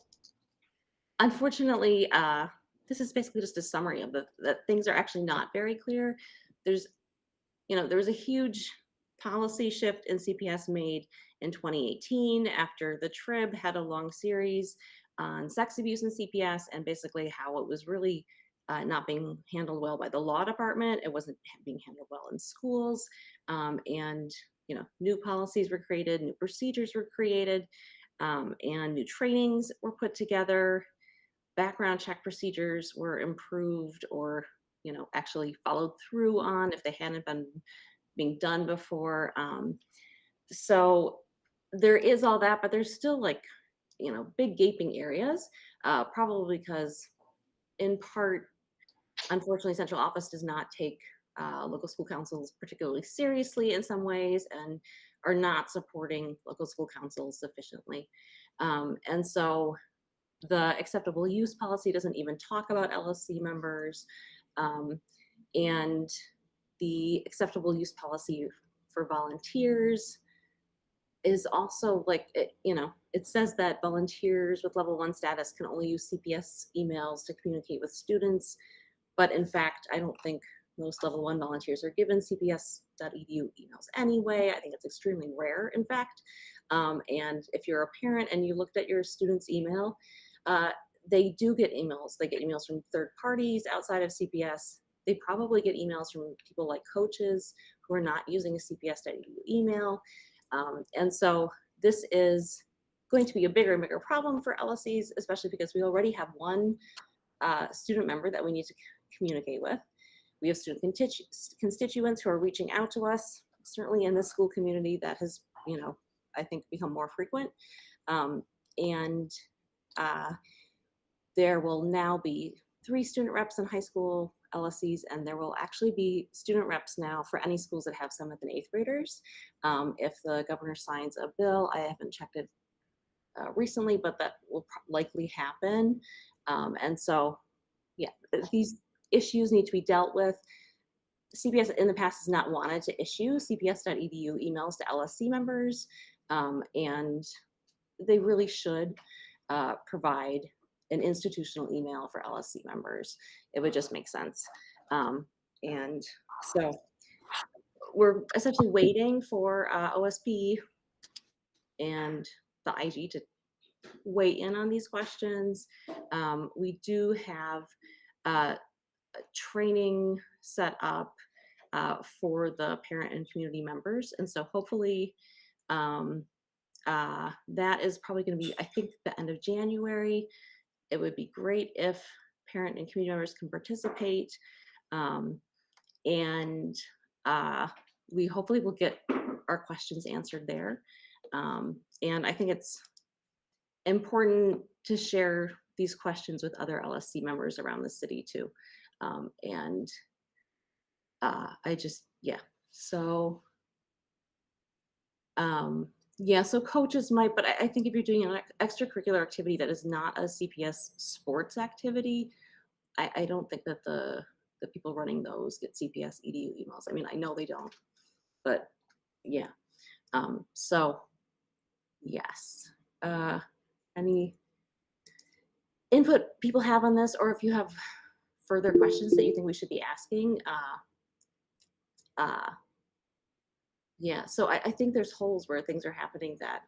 unfortunately, this is basically just a summary of that things are actually not very clear. There's, you know, there was a huge policy shift in CPS made in 2018 after the TRIB had a long series on sex abuse in CPS and basically how it was really not being handled well by the law department. It wasn't being handled well in schools. And, you know, new policies were created, new procedures were created, and new trainings were put together. Background check procedures were improved or, you know, actually followed through on if they hadn't been being done before. So there is all that, but there's still like, you know, big gaping areas, probably because in part, unfortunately, central office does not take local school councils particularly seriously in some ways and are not supporting local school councils sufficiently. And so the acceptable use policy doesn't even talk about LSC members. And the acceptable use policy for volunteers is also like, you know, it says that volunteers with level 1 status can only use CPS emails to communicate with students. But in fact, I don't think most level 1 volunteers are given cps.edu emails anyway. I think it's extremely rare, in fact. And if you're a parent and you looked at your student's email, they do get emails. They get emails from third parties outside of CPS. They probably get emails from people like coaches who are not using a cps.edu email. And so this is going to be a bigger and bigger problem for LSCs, especially because we already have one student member that we need to communicate with. We have student constituents who are reaching out to us, certainly in the school community that has, you know, I think become more frequent. And there will now be 3 student reps in high school LSCs, and there will actually be student reps now for any schools that have 7th and 8th graders. If the governor signs a bill, I haven't checked it recently, but that will likely happen. And so, yeah, these issues need to be dealt with. CPS in the past has not wanted to issue cps.edu emails to LSC members, and they really should provide an institutional email for LSC members. It would just make sense. And so we're essentially waiting for OSP and the IG to weigh in on these questions. We do have training set up for the parent and community members. And so hopefully that is probably going to be, I think, the end of January. It would be great if parent and community members can participate. And we hopefully will get our questions answered there. And I think it's important to share these questions with other LSC members around the city too. And I just, yeah. So, yeah, so coaches might, but I think if you're doing an extracurricular activity that is not a CPS sports activity, I don't think that the people running those get CPS EDU emails. I mean, I know they don't, but yeah. So yes. Any input people have on this, or if you have further questions that you think we should be asking, yeah, so I think there's holes where things are happening that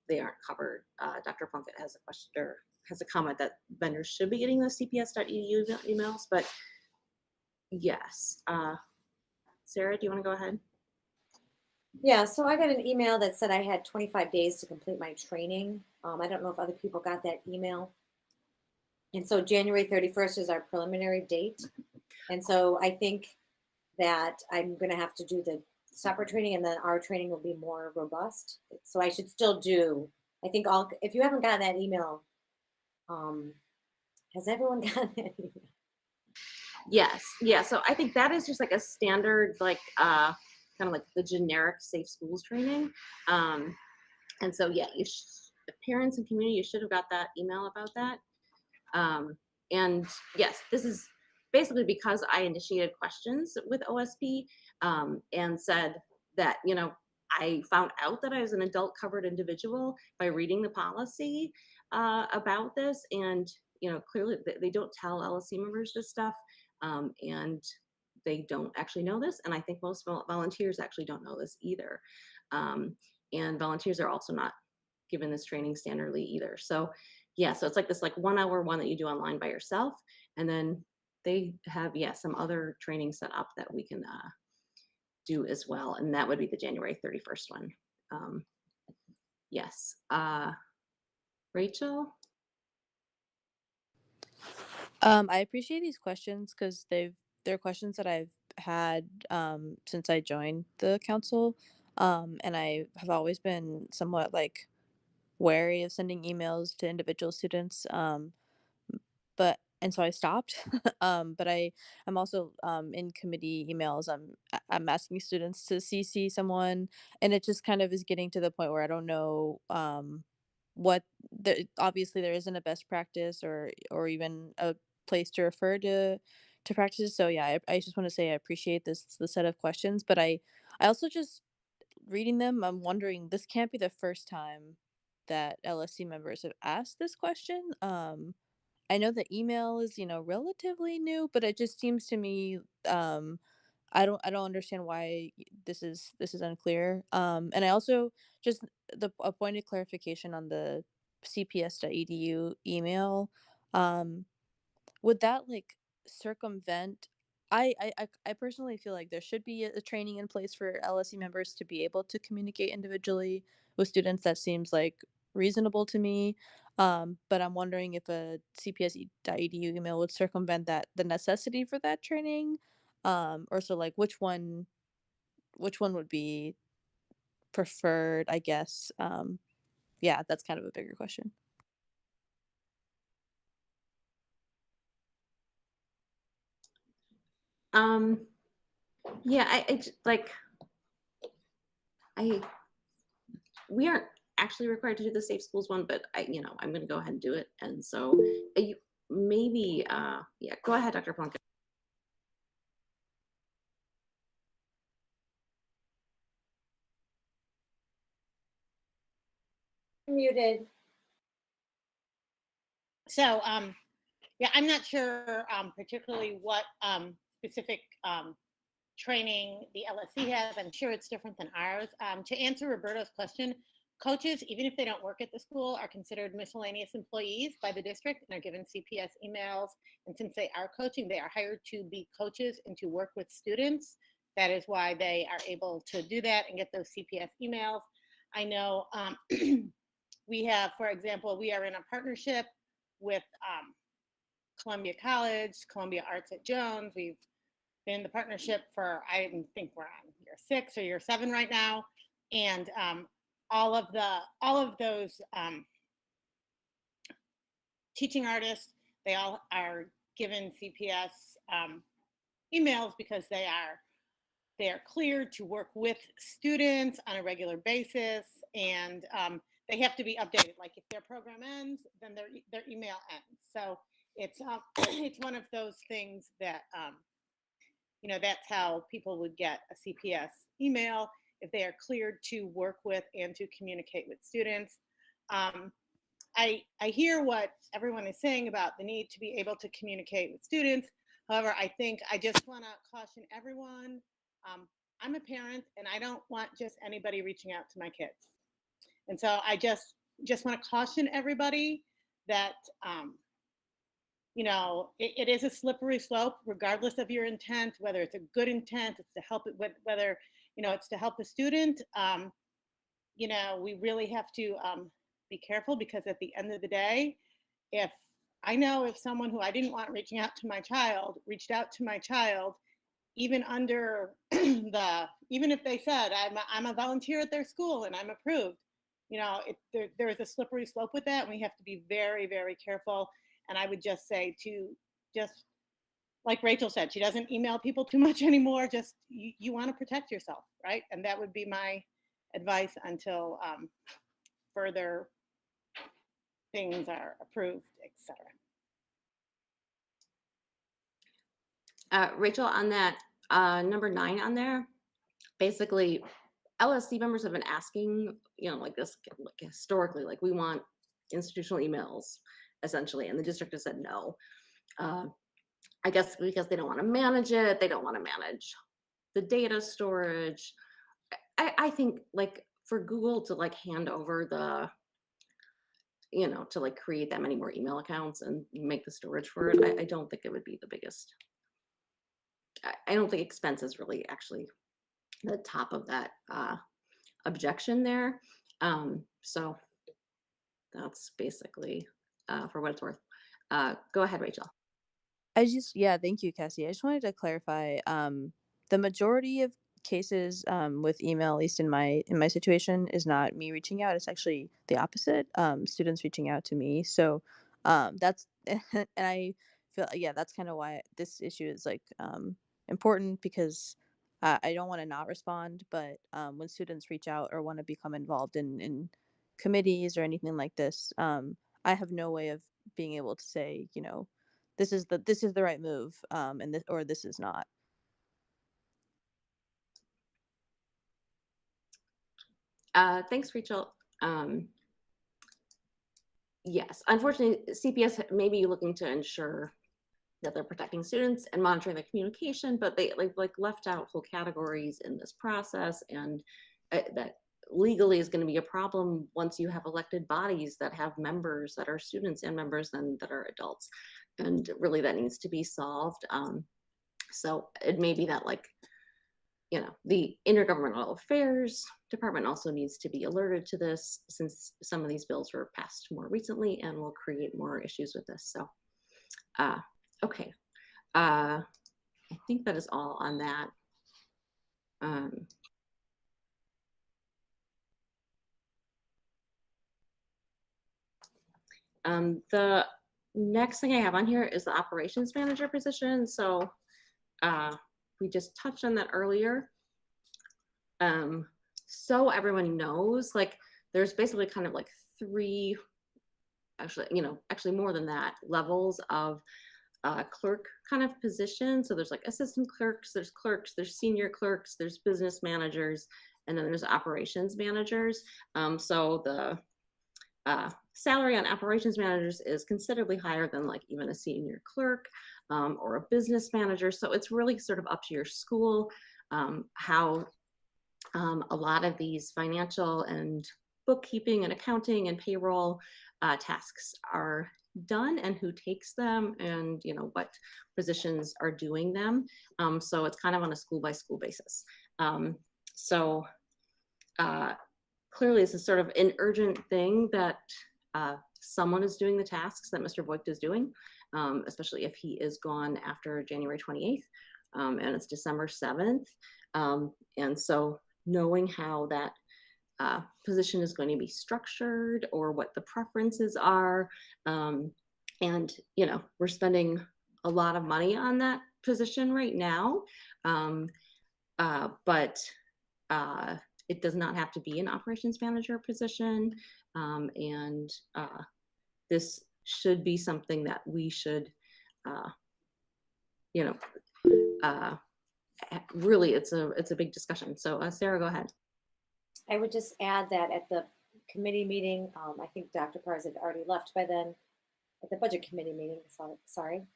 they aren't covered. Dr. Plunkett has a question or has a comment that vendors should be getting the cps.edu emails, but yes. Sarah, do you want to go ahead? Yeah, so I got an email that said I had 25 days to complete my training. I don't know if other people got that email. And so January 31st is our preliminary date. And so I think that I'm going to have to do the separate training, and then our training will be more robust. So I should still do, I think if you haven't gotten that email, has everyone gotten that email? Yes, yeah, so I think that is just like a standard, like kind of like the generic safe schools training. And so yeah, the parents and community, you should have got that email about that. And yes, this is basically because I initiated questions with OSP and said that, you know, I found out that I was an adult covered individual by reading the policy about this. And, you know, clearly they don't tell LSC members this stuff, and they don't actually know this. And I think most volunteers actually don't know this either. And volunteers are also not given this training standardly either. So yeah, so it's like this 1 hour one that you do online by yourself. And then they have, yeah, some other training set up that we can do as well. And that would be the January 31st one. Yes. Rachel? I appreciate these questions because they're questions that I've had since I joined the council. And I have always been somewhat like wary of sending emails to individual students. And so I stopped. But I'm also in committee emails. I'm asking students to CC someone, and it just kind of is getting to the point where I don't know what obviously there isn't a best practice or even a place to refer to practices. So yeah, I just want to say I appreciate the set of questions, but I also just reading them, I'm wondering, this can't be the first time that LSC members have asked this question. I know the email is, relatively new, but it just seems to me, I don't understand why this is unclear. And I also just a pointed clarification on the cps.edu email. Would that like circumvent? I personally feel like there should be a training in place for LSE members to be able to communicate individually with students. That seems like reasonable to me. But I'm wondering if a cps.edu email would circumvent the necessity for that training. Or so like which one would be preferred, I guess. Yeah, that's kind of a bigger question. Yeah, we aren't actually required to do the safe schools one, but I'm going to go ahead and do it. And so maybe, yeah, go ahead, Dr. Plunkett. Muted. So, yeah, I'm not sure particularly what specific training the LSC has. I'm sure it's different than ours. To answer Roberto's question, coaches, even if they don't work at the school, are considered miscellaneous employees by the district and are given CPS emails. And since they are coaching, they are hired to be coaches and to work with students. That is why they are able to do that and get those CPS emails. I know we have, for example, we are in a partnership with Columbia College, Columbia Arts at Jones. We've been in the partnership for, I think we're on year 6 or year 7 right now. And all of those teaching artists, they all are given CPS emails because they are cleared to work with students on a regular basis, and they have to be updated. Like if their program ends, then their email ends. So it's it's one of those things that you know, that's how people would get a CPS email if they are cleared to work with and to communicate with students. I hear what everyone is saying about the need to be able to communicate with students. However, I just want to caution everyone. I'm a parent and I don't want just anybody reaching out to my kids. And so I just want to caution everybody that, you know, it is a slippery slope, regardless of your intent, whether it's a good intent, it's to help it, whether, you know, it's to help a student. You know, we really have to be careful, because at the end of the day, if someone who I didn't want reaching out to my child reached out to my child, even under even if they said I'm a volunteer at their school and I'm approved, you know, there is a slippery slope with that, and we have to be very, very careful. And I would just say to just like Rachel said, she doesn't email people too much anymore. Just you want to protect yourself, right? And that would be my advice until further things are approved, etc. Rachel, on that number 9 on there, basically LSC members have been asking, you know, like this, like historically, like we want institutional emails essentially, and the district has said no. I guess because they don't want to manage it, they don't want to manage the data storage. I think like for Google to like hand over the, you know, to like create that many more email accounts and make the storage for it, I don't think it would be the biggest. I don't think expense is really actually the top of that objection there. So that's basically for what it's worth. Go ahead, Rachel. Yeah, thank you, Cassie. I just wanted to clarify, the majority of cases with email, at least in my situation, is not me reaching out. It's actually the opposite, students reaching out to me. So that's and I feel, yeah, that's kind of why this issue is like important, because I don't want to not respond, but when students reach out or want to become involved in committees or anything like this, I have no way of being able to say, you know, this is the right move, and this, or this is not. Thanks, Rachel. Yes, unfortunately, CPS may be looking to ensure that they're protecting students and monitoring the communication, but they like left out whole categories in this process, and that legally is going to be a problem once you have elected bodies that have members that are students and members then that are adults, and really that needs to be solved. So it may be that, like, you know, the Intergovernmental Affairs Department also needs to be alerted to this, since some of these bills were passed more recently and will create more issues with this. So okay, I think that is all on that. The next thing I have on here is the operations manager position. So we just touched on that earlier. So everyone knows, like, there's basically kind of like 3, actually, you know, actually more than that, levels of clerk kind of position. So there's like assistant clerks, there's senior clerks, there's business managers, and then there's operations managers. So the salary on operations managers is considerably higher than like even a senior clerk or a business manager. So it's really sort of up to your school how a lot of these financial and bookkeeping and accounting and payroll tasks are done, and who takes them, and, you know, what positions are doing them. So it's kind of on a school by school basis. So clearly this is sort of an urgent thing that someone is doing the tasks that Mr. Voigt is doing, especially if he is gone after January 28th, and it's December 7th. And so knowing how that position is going to be structured, or what the preferences are, and, you know, we're spending a lot of money on that position right now. But it does not have to be an operations manager position. And this should be something that we should, you know, really, it's a big discussion. So Sarah, go ahead. I would just add that at the committee meeting, I think Dr. Pars had already left by then, at the budget committee meeting, sorry,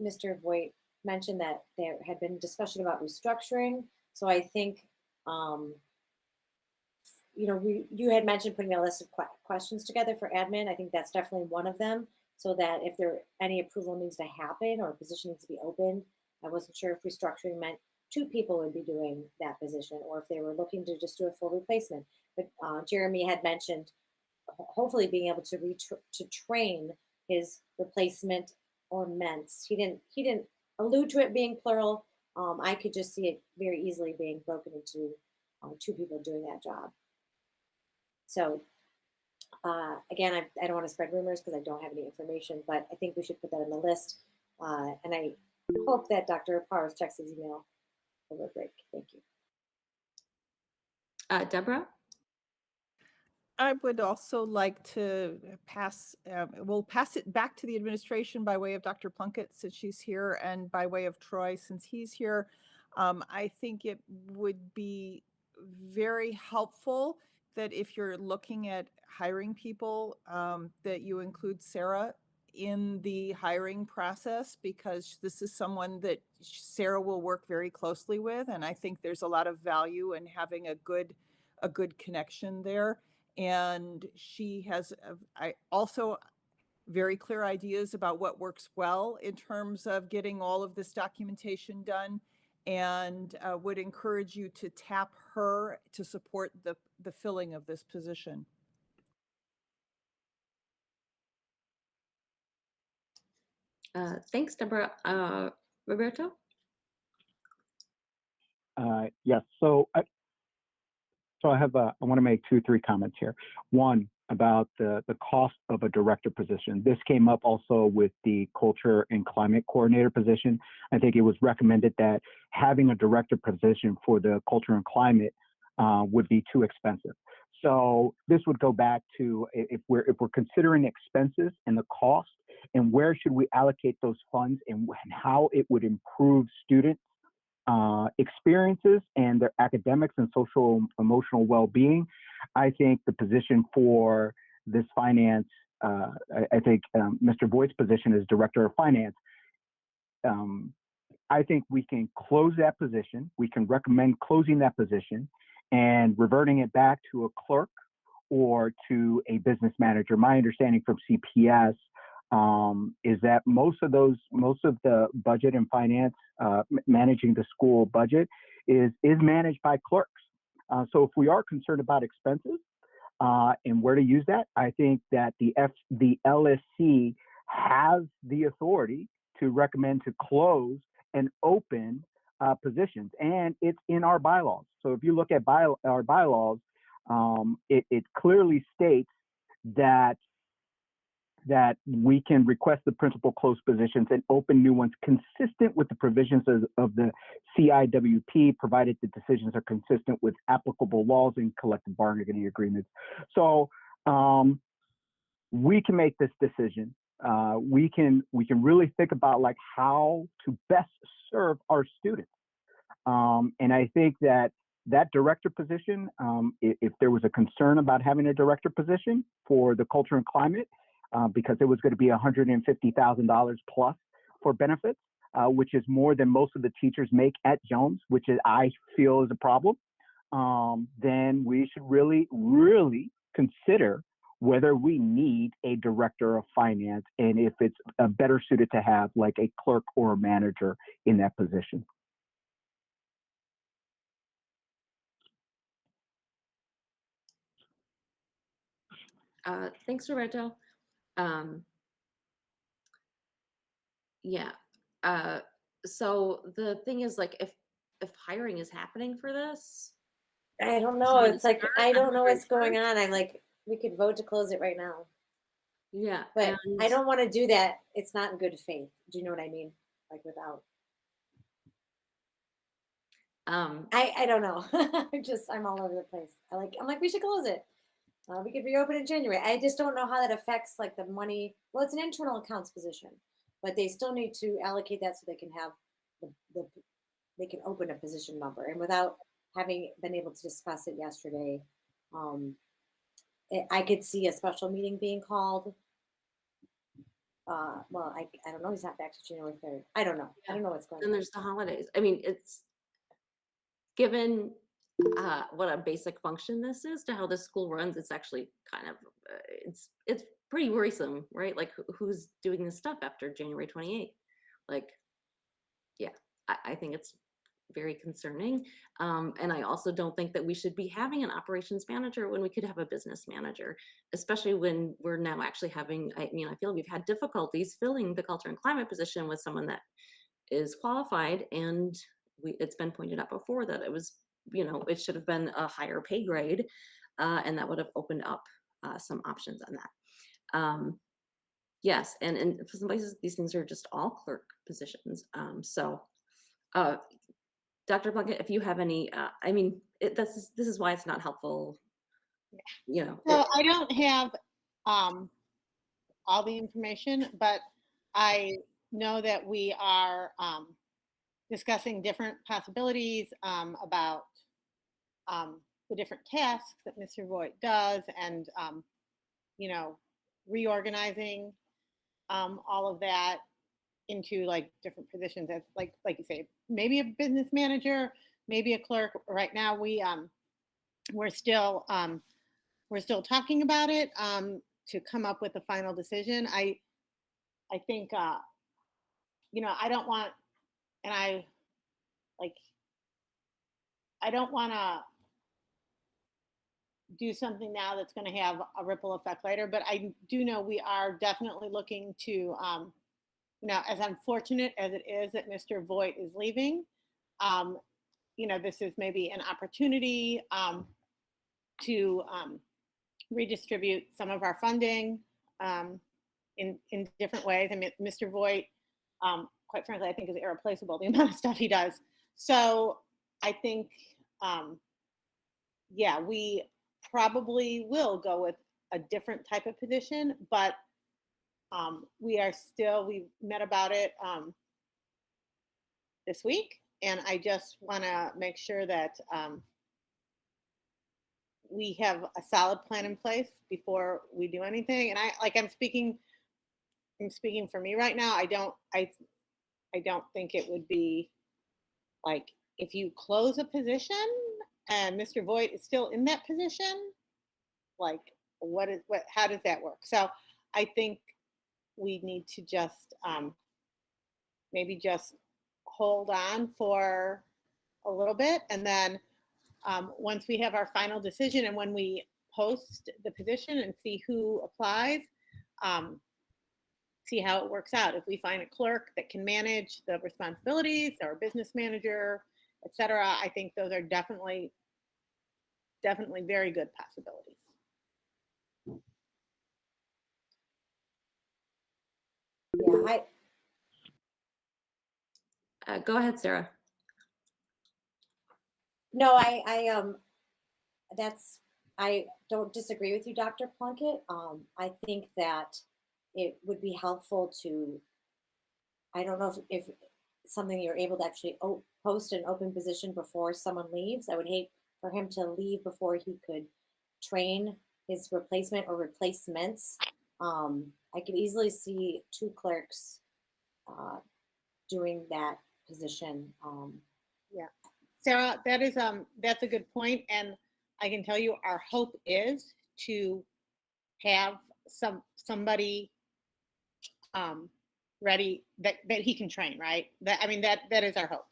Mr. Voigt mentioned that there had been discussion about restructuring. So I think, you know, you had mentioned putting a list of questions together for admin. I think that's definitely one of them, so that if there any approval needs to happen or a position needs to be opened, I wasn't sure if restructuring meant 2 people would be doing that position, or if they were looking to just do a full replacement. But Jeremy had mentioned hopefully being able to train his replacement or ments. He didn't allude to it being plural. I could just see it very easily being broken into 2 people doing that job. So again, I don't want to spread rumors because I don't have any information, but I think we should put that on the list. And I hope that Dr. Powers checks his email over break. Thank you. Deborah? I would also like to we'll pass it back to the administration by way of Dr. Plunkett since she's here, and by way of Troy since he's here. I think it would be very helpful that if you're looking at hiring people, that you include Sarah in the hiring process, because this is someone that Sarah will work very closely with. And I think there's a lot of value in having a good connection there. And she has also very clear ideas about what works well in terms of getting all of this documentation done, and would encourage you to tap her to support the filling of this position. Thanks, Deborah. Roberto? Yes. So I want to make 3 comments here. One, about the cost of a director position. This came up also with the culture and climate coordinator position. I think it was recommended that having a director position for the culture and climate would be too expensive. So this would go back to if we're considering expenses and the cost, and where should we allocate those funds, and how it would improve student experiences and their academics and social emotional well-being. I think the position for this finance, I think Mr. Voigt's position as director of finance, I think we can close that position. We can recommend closing that position and reverting it back to a clerk or to a business manager. My understanding from CPS is that most of the budget and finance, managing the school budget, is managed by clerks. So if we are concerned about expenses and where to use that, I think that the LSC has the authority to recommend to close and open positions, and it's in our bylaws. So if you look at our bylaws, it clearly states that we can request the principal close positions and open new ones consistent with the provisions of the CIWP, provided the decisions are consistent with applicable laws and collective bargaining agreements. So we can make this decision. We can really think about like how to best serve our students. And I think that director position, if there was a concern about having a director position for the culture and climate, because it was going to be $150,000 plus for benefits, which is more than most of the teachers make at Jones, which I feel is a problem, then we should really, really consider whether we need a director of finance, and if it's better suited to have like a clerk or a manager in that position. Thanks, Roberto. Yeah. So the thing is, like, if hiring is happening for this, I don't know. It's like, I don't know what's going on. I'm like, we could vote to close it right now. Yeah, But I and don't want to do that. It's not in good faith. Do you know what I mean? Like without, I don't know. I'm all over the place. I'm like, we should close it. We could reopen in January. I just don't know how that affects like the money. Well, it's an internal accounts position, but they still need to allocate that so they can have they can open a position number. And without having been able to discuss it yesterday, I could see a special meeting being called. Well, I don't know. He's not back to January 3rd. I don't know. I don't know what's going then on. there's the holidays. I mean, it's given what a basic function this is to how the school runs. It's actually kind of it's pretty worrisome, right? Like who's doing this stuff after January 28th? Like, yeah, I think it's very concerning. And I also don't think that we should be having an operations manager when we could have a business manager, especially when we're now actually having, I mean, I feel we've had difficulties filling the culture and climate position with someone that is qualified. And it's been pointed out before that it was, it should have been a higher pay grade, and that would have opened up some options on that. Yes, and in some places, these things are just all clerk positions. Dr. Plunkett, if you have any, I mean, this is why it's not helpful. So I don't have all the information, but I know that we are discussing different possibilities about the different tasks that Mr. Voigt does, and reorganizing all of that into like different positions, as like you say, maybe a business manager, maybe a clerk. Right now we're still talking about it to come up with a final decision. I think I don't want, and I don't want to do something now that's going to have a ripple effect later, but I do know we are definitely looking to as unfortunate as it is that Mr. Voigt is leaving, this is maybe an opportunity to redistribute some of our funding in different ways. I mean, Mr. Voigt, quite frankly, I think is irreplaceable, the amount of stuff he does. So I think, we probably will go with a different type of position, but we met about it this week, and I just want to make sure that we have a solid plan in place before we do anything. And I'm speaking for me right now. I don't think it would be like, if you close a position and Mr. Voigt is still in that position, like how does that work? So I think we need to just maybe just hold on for a little bit, and then once we have our final decision and when we post the position and see who applies, see how it works out. If we find a clerk that can manage the responsibilities, or a business manager, etc., I think those are definitely very good possibilities. Yeah, go ahead, Sarah. No, I don't disagree with you, Dr. Plunkett. I think that it would be helpful to, I don't know if something you're able to actually post an open position before someone leaves. I would hate for him to leave before he could train his replacement or replacements. I could easily see 2 clerks doing that position. Yeah, Sarah, that's a good point, and I can tell you our hope is to have somebody ready that he can train, right? That is our hope.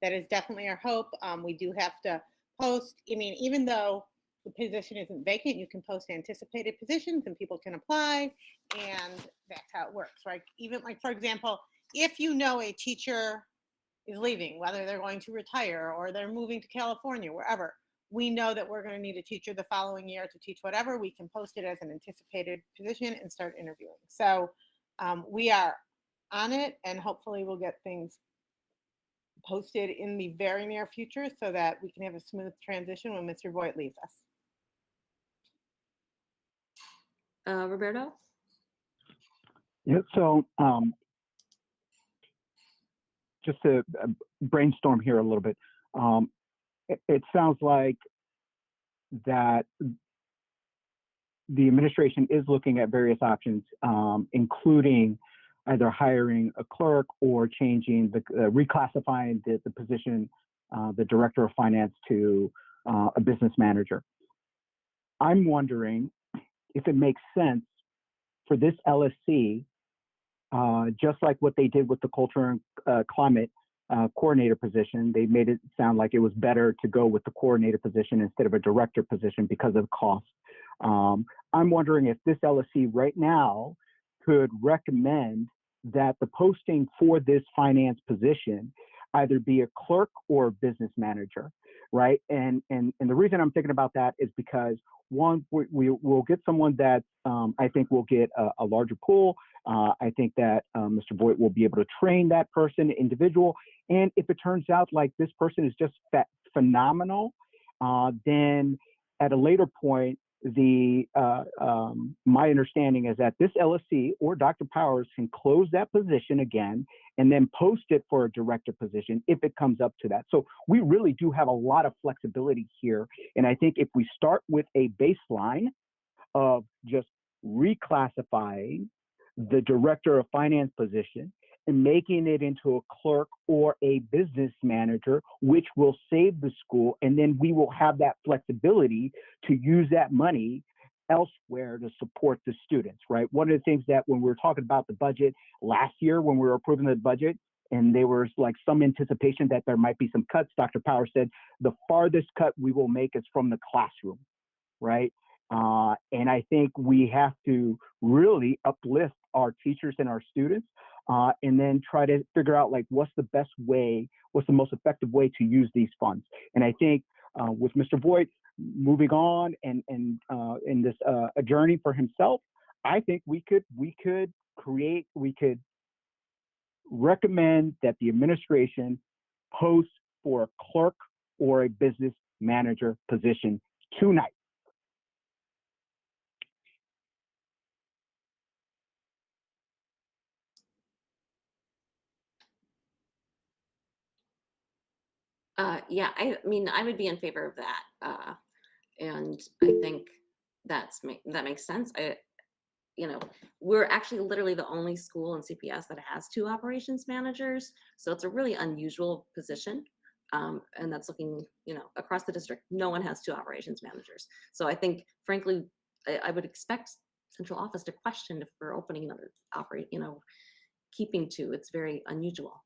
That is definitely our hope. We do have to post. I mean, even though the position isn't vacant, you can post anticipated positions and people can apply, and that's how it works, right? Even like, for example, if a teacher is leaving, whether they're going to retire or they're moving to California, wherever, we know that we're going to need a teacher the following year to teach whatever, we can post it as an anticipated position and start interviewing. So we are on it, and hopefully we'll get things posted in the very near future so that we can have a smooth transition when Mr. Voigt leaves us. Roberto? Yeah, so just to brainstorm here a little bit, it sounds like that the administration is looking at various options, including either hiring a clerk or changing reclassifying the position, the director of finance, to a business manager. I'm wondering if it makes sense for this LSC, just like what they did with the culture and climate coordinator position. They made it sound like it was better to go with the coordinator position instead of a director position because of cost. I'm wondering if this LSC right now could recommend that the posting for this finance position either be a clerk or a business manager, right? And the reason I'm thinking about that is because, one, we will get someone that I think will get a larger pool. I think that Mr. Voigt will be able to train that person, individual. And if it turns out like this person is just phenomenal, then at a later point, my understanding is that this LSC or Dr. Powers can close that position again and then post it for a director position if it comes up to that. So we really do have a lot of flexibility here. And I think if we start with a baseline of just reclassifying the director of finance position and making it into a clerk or a business manager, which will save the school, and then we will have that flexibility to use that money elsewhere to support the students, right? One of the things that when we were talking about the budget last year, when we were approving the budget, and there was like some anticipation that there might be some cuts, Dr. Power said the farthest cut we will make is from the classroom, right? And I think we have to really uplift our teachers and our students, and then try to figure out like what's the best way, what's the most effective way to use these funds. And I think with Mr. Voigt moving on and in this a journey for himself, I think we could recommend that the administration post for a clerk or a business manager position tonight. Yeah, I mean, I would be in favor of that. And I think that makes sense. We're actually literally the only school in CPS that has 2 operations managers. So it's a really unusual position. And that's looking, across the district, no one has 2 operations managers. So I think, frankly, I would expect central office to question if we're opening another keeping 2. It's very unusual.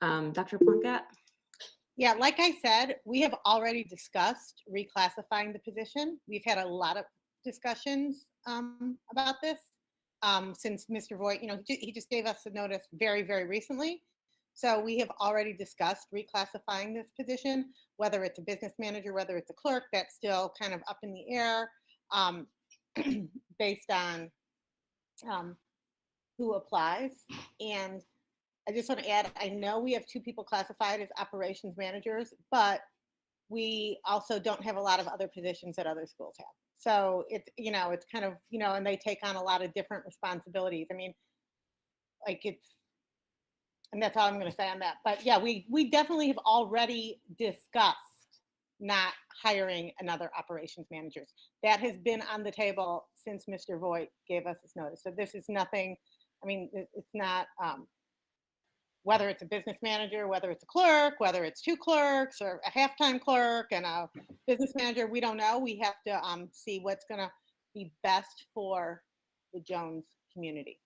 Dr. Plunkett? Yeah, like I said, we have already discussed reclassifying the position. We've had a lot of discussions about this since Mr. Voigt, he just gave us a notice very, very recently. So we have already discussed reclassifying this position, whether it's a business manager, whether it's a clerk, that's still kind of up in the air based on who applies. And I just want to add, I know we have 2 people classified as operations managers, but we also don't have a lot of other positions that other schools have. So it's, it's kind of, and they take on a lot of different responsibilities. I mean, like and that's all I'm going to say on that. But yeah, we definitely have already discussed not hiring another operations manager. That has been on the table since Mr. Voigt gave us his notice. So this is nothing, I mean, it's not, whether it's a business manager, whether it's a clerk, whether it's 2 clerks or a half-time clerk and a business manager, we don't know. We have to see what's going to be best for the Jones community.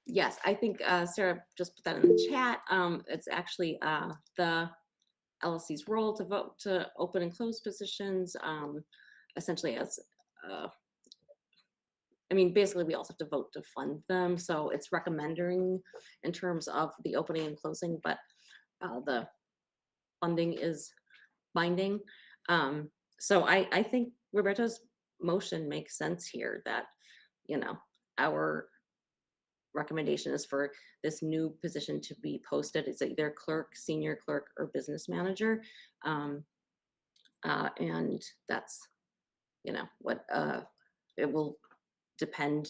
Yes, I think Sarah just put that in the chat. It's actually the LSC's role to vote to open and close positions, essentially as basically we also have to vote to fund them. So it's recommending in terms of the opening and closing, but the funding is binding. So I think Roberta's motion makes sense here, that, our recommendation is for this new position to be posted. It's either clerk, senior clerk, or business manager. And that's, what it will depend,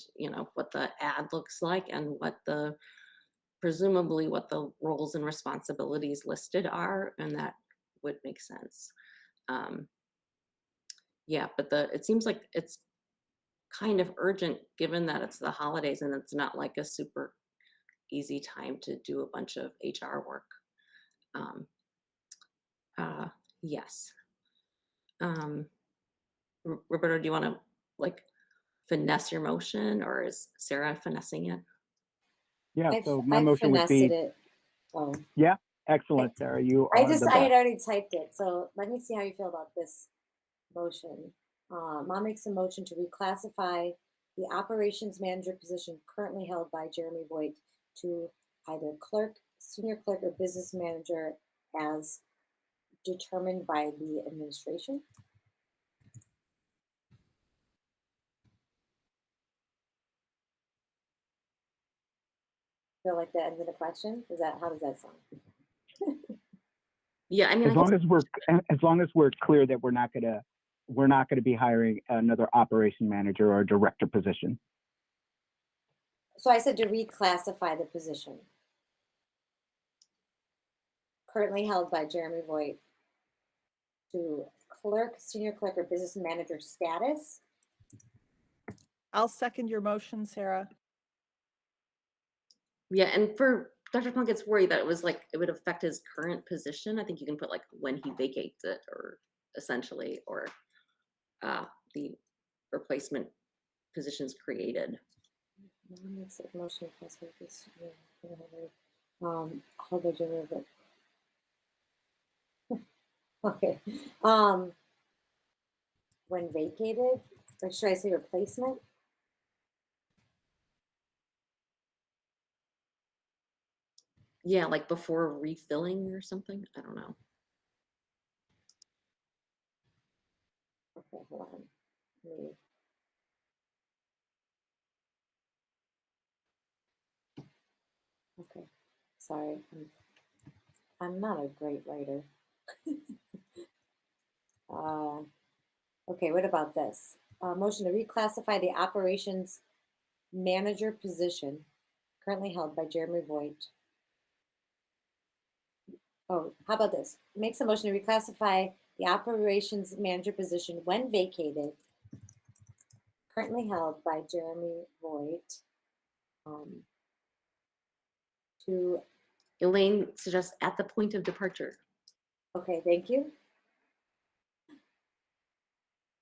what the ad looks like and presumably what the roles and responsibilities listed are, and that would make sense. Yeah, but it seems like it's kind of urgent given that it's the holidays and it's not like a super easy time to do a bunch of HR work. Yes. Roberta, do you want to finesse your motion, or is Sarah finessing it? Yeah, I've- so my I've motion would be, finessed it. Oh. yeah, excellent, Sarah. You I are the had best. already typed it, so let me see how you feel about this motion. Mom makes a motion to reclassify the operations manager position currently held by Jeremy Voigt to either clerk, senior clerk, or business manager as determined by the administration. Feel like that ends in a question? How does that sound? Yeah, I mean, As long as we're clear that we're not gonna be hiring another operation manager or director position. So I said to reclassify the position currently held by Jeremy Voigt to clerk, senior clerk, or business manager status. I'll second your motion, Sarah. Yeah, and for Dr. Plunkett's worry that it was it would affect his current position, I think you can put when he vacates it, or essentially, or the replacement positions created. Motion hold by Jeremy Voigt. Okay. When vacated, or should I say replacement? Yeah, before refilling or something. I don't know. Okay, hold on. Okay, sorry. I'm not a great writer. Okay, what about this? Motion to reclassify the operations manager position currently held by Jeremy Voigt. Oh, how about this? Makes a motion to reclassify the operations manager position when vacated, currently held by Jeremy Voigt, to Elaine suggests at the point of departure. Okay, thank you.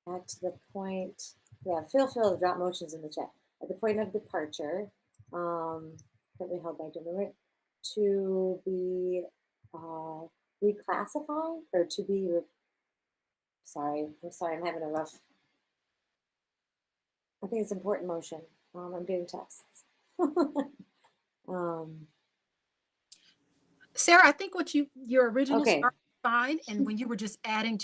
At the point, yeah, feel free to drop motions in the chat. At the point of departure, currently held by Jeremy, to be reclassified or to be, sorry, I'm having a rough, I think it's an important motion. I'm doing tests. Sarah, I think your original Okay. start was fine, and when you were just adding,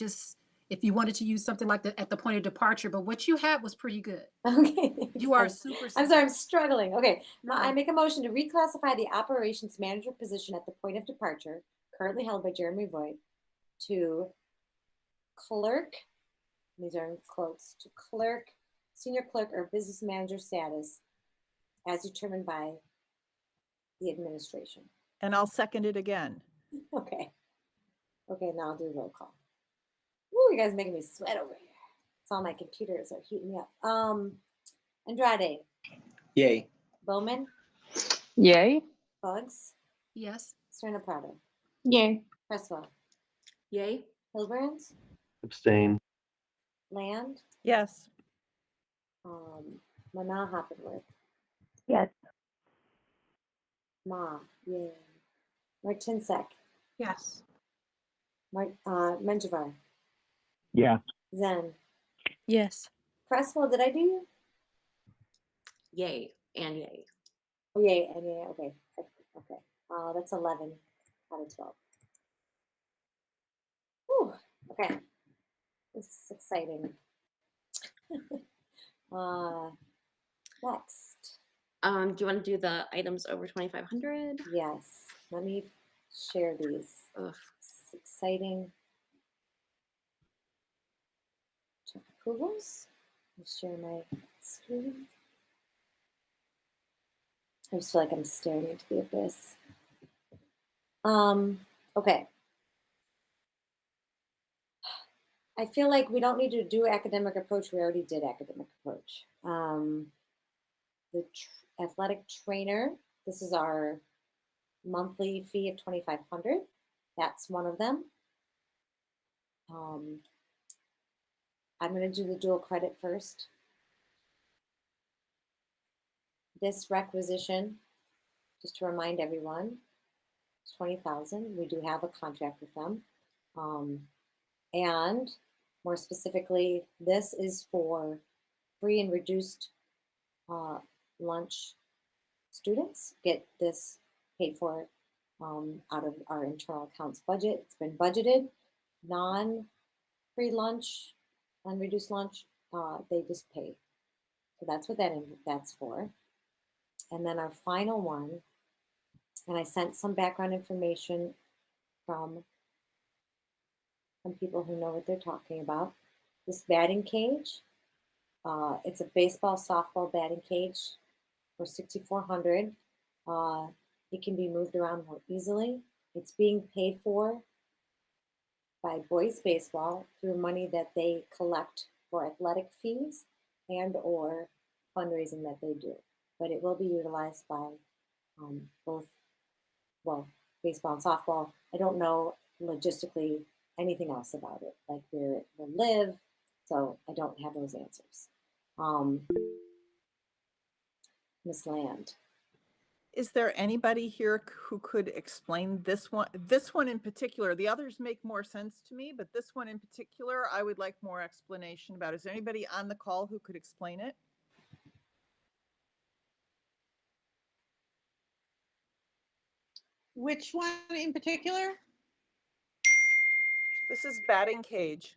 if you wanted to use something like at the point of departure, but what you had was pretty good. Okay. You are super. I'm sorry, I'm struggling. Okay. No. I make a motion to reclassify the operations manager position at the point of departure, currently held by Jeremy Voigt, to clerk, these are in quotes, to clerk, senior clerk, or business manager status as determined by the administration. And I'll second it again. Okay. Okay, now I'll do a roll call. Ooh, you guys are making me sweat over here. It's all my computers are heating me up. Andrade. Yay. Bowman. Yay. Bugs. Yes. Serna Prado. Yay. Cresswell. Yay. Hilbrand. Abstain. Land. Yes. Mana Hoppenworth. Yes. Ma. Yay. Martinsek. Yes. Menjivar. Yeah. Zen. Yes. Cresswell, did I do you? Yay and yay. Oh, yay and yay. Okay. Okay. That's 11 out of 12. Whew. Okay, this is exciting. Next. Do you want to do the items over 2,500? Yes, let me share these. Ugh. It's exciting. Check approvals. I'll share my screen. I just feel like I'm staring into the abyss. Okay. I feel like we don't need to do academic approach. We already did academic approach. The athletic trainer, this is our monthly fee of $2,500. That's one of them. I'm going to do the dual credit first. This requisition, just to remind everyone, is $20,000. We do have a contract with them. And more specifically, this is for free and reduced lunch students. Get this paid for out of our internal accounts budget. It's been budgeted. Non-free lunch, unreduced lunch, they just pay. So that's what that's for. And then our final one, and I sent some background information from people who know what they're talking about. This batting cage, it's a baseball, softball batting cage for $6,400. It can be moved around more easily. It's being paid for by boys baseball through money that they collect for athletic fees and or fundraising that they do. But it will be utilized by both, well, baseball and softball. I don't know logistically anything else about it, like where it will live. So I don't have those answers. Miss Land. Is there anybody here who could explain this one? This one in particular, the others make more sense to me, but this one in particular, I would like more explanation about. Is there anybody on the call who could explain it? Which one in particular? This is batting cage.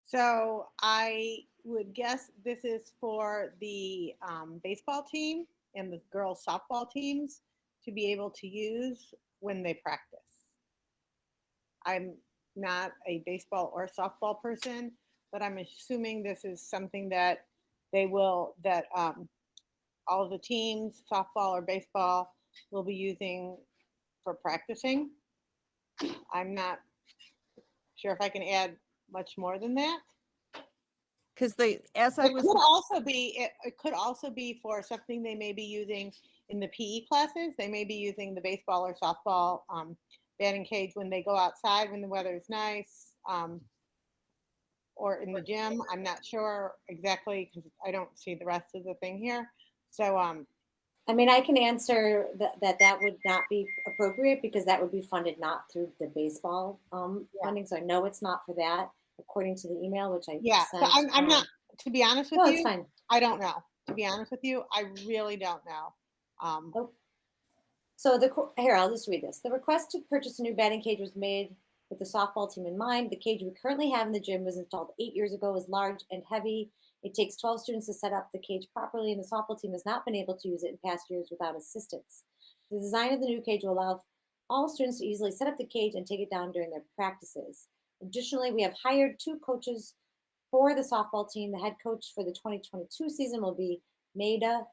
So I would guess this is for the baseball team and the girls softball teams to be able to use when they practice. I'm not a baseball or softball person, but I'm assuming this is something that all of the teams, softball or baseball, will be using for practicing. I'm not sure if I can add much more than that. Because it could also be for something they may be using in the PE classes. They may be using the baseball or softball batting cage when they go outside when the weather is nice, or in the gym. I'm not sure exactly because I don't see the rest of the thing here. So I mean, I can answer that would not be appropriate because that would be funded not through the baseball funding. So I know it's not for that, according to the email, which I so sent. I'm not, to be honest with No, you, it's fine. I don't know. To be honest with you, I really don't know. So here, I'll just read this. The request to purchase a new batting cage was made with the softball team in mind. The cage we currently have in the gym was installed 8 years ago, is large and heavy. It takes 12 students to set up the cage properly, and the softball team has not been able to use it in past years without assistance. The design of the new cage will allow all students to easily set up the cage and take it down during their practices. Additionally, we have hired 2 coaches for the softball team. The head coach for the 2022 season will be Maida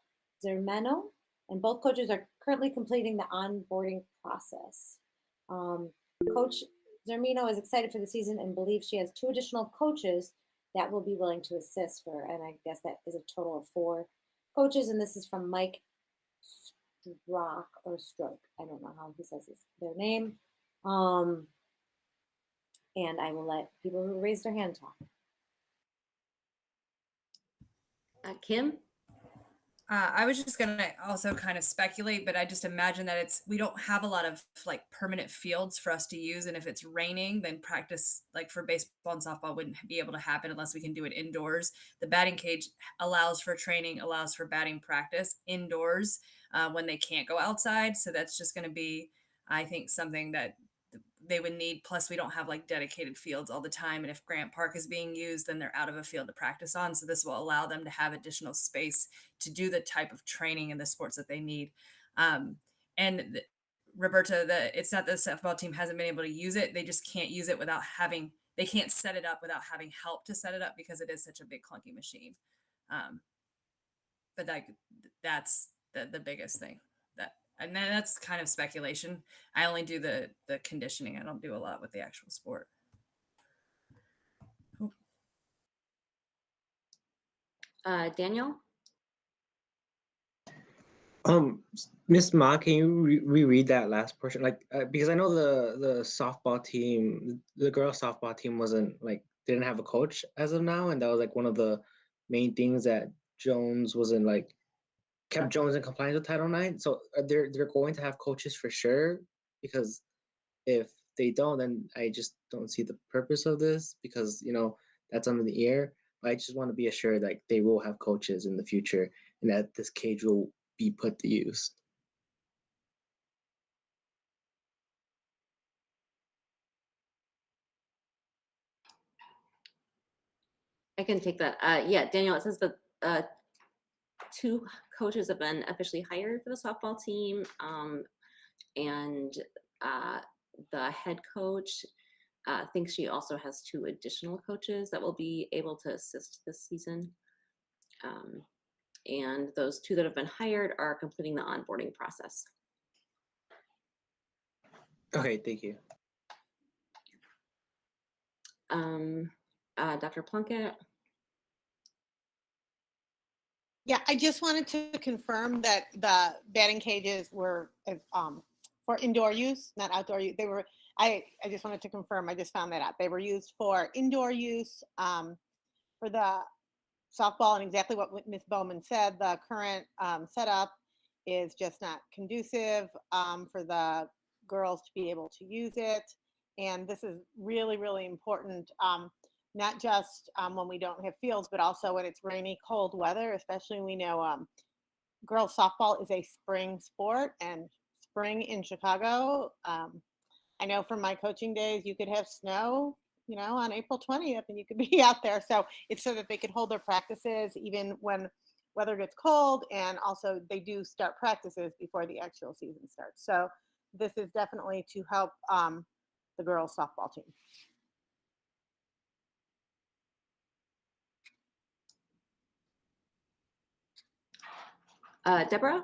Zermano, and both coaches are currently completing the onboarding process. Coach Zermino is excited for the season and believes she has 2 additional coaches that will be willing to assist her. And I guess that is a total of 4 coaches. And this is from Mike Stroke or Stroke. I don't know how he says their name. And I will let people who raised their hand talk. Kim? I was just gonna also kind of speculate, but I just imagine that we don't have a lot of like permanent fields for us to use, and if it's raining, then practice like for baseball and softball wouldn't be able to happen unless we can do it indoors. The batting cage allows for training, allows for batting practice indoors when they can't go outside, so that's just going to be I think something that they would need. Plus, we don't have like dedicated fields all the time. And if Grant Park is being used, then they're out of a field to practice on. So this will allow them to have additional space to do the type of training in the sports that they need. Roberta, it's not that the softball team hasn't been able to use it. They just can't use it without having, they can't set it up without having help to set it up because it is such a big clunky machine. But that's the biggest thing. And then that's kind of speculation. I only do the conditioning. I don't do a lot with the actual sport. Daniel? Miss Ma, can you reread that last portion? Like, because I know the softball team, the girls softball team wasn't like, didn't have a coach as of now. And that was like one of the main things that Jones wasn't like, kept Jones in compliance with Title IX. So they're going to have coaches for sure, because if they don't, then I just don't see the purpose of this, because, you know, that's under the air. But I just want to be assured that they will have coaches in the future and that this cage will be put to use. I can take that. Yeah, Daniel, it says that 2 coaches have been officially hired for the softball team, and the head coach thinks she also has 2 additional coaches that will be able to assist this season. And those 2 that have been hired are completing the onboarding process. Okay, thank you. Dr. Plunkett? Yeah, I just wanted to confirm that the batting cages were for indoor use, not outdoor use. They were, I just wanted to confirm, I just found that out. They were used for indoor use for the softball, and exactly what Ms. Bowman said, the current setup is just not conducive for the girls to be able to use it. And this is really, really important, not just when we don't have fields, but also when it's rainy, cold weather, especially we know girls softball is a spring sport, and spring in Chicago, I know from my coaching days, you could have snow, you know, on April 20th, and you could be out there. So it's so that they could hold their practices even when weather gets cold, and also they do start practices before the actual season starts. So this is definitely to help the girls softball team. Deborah?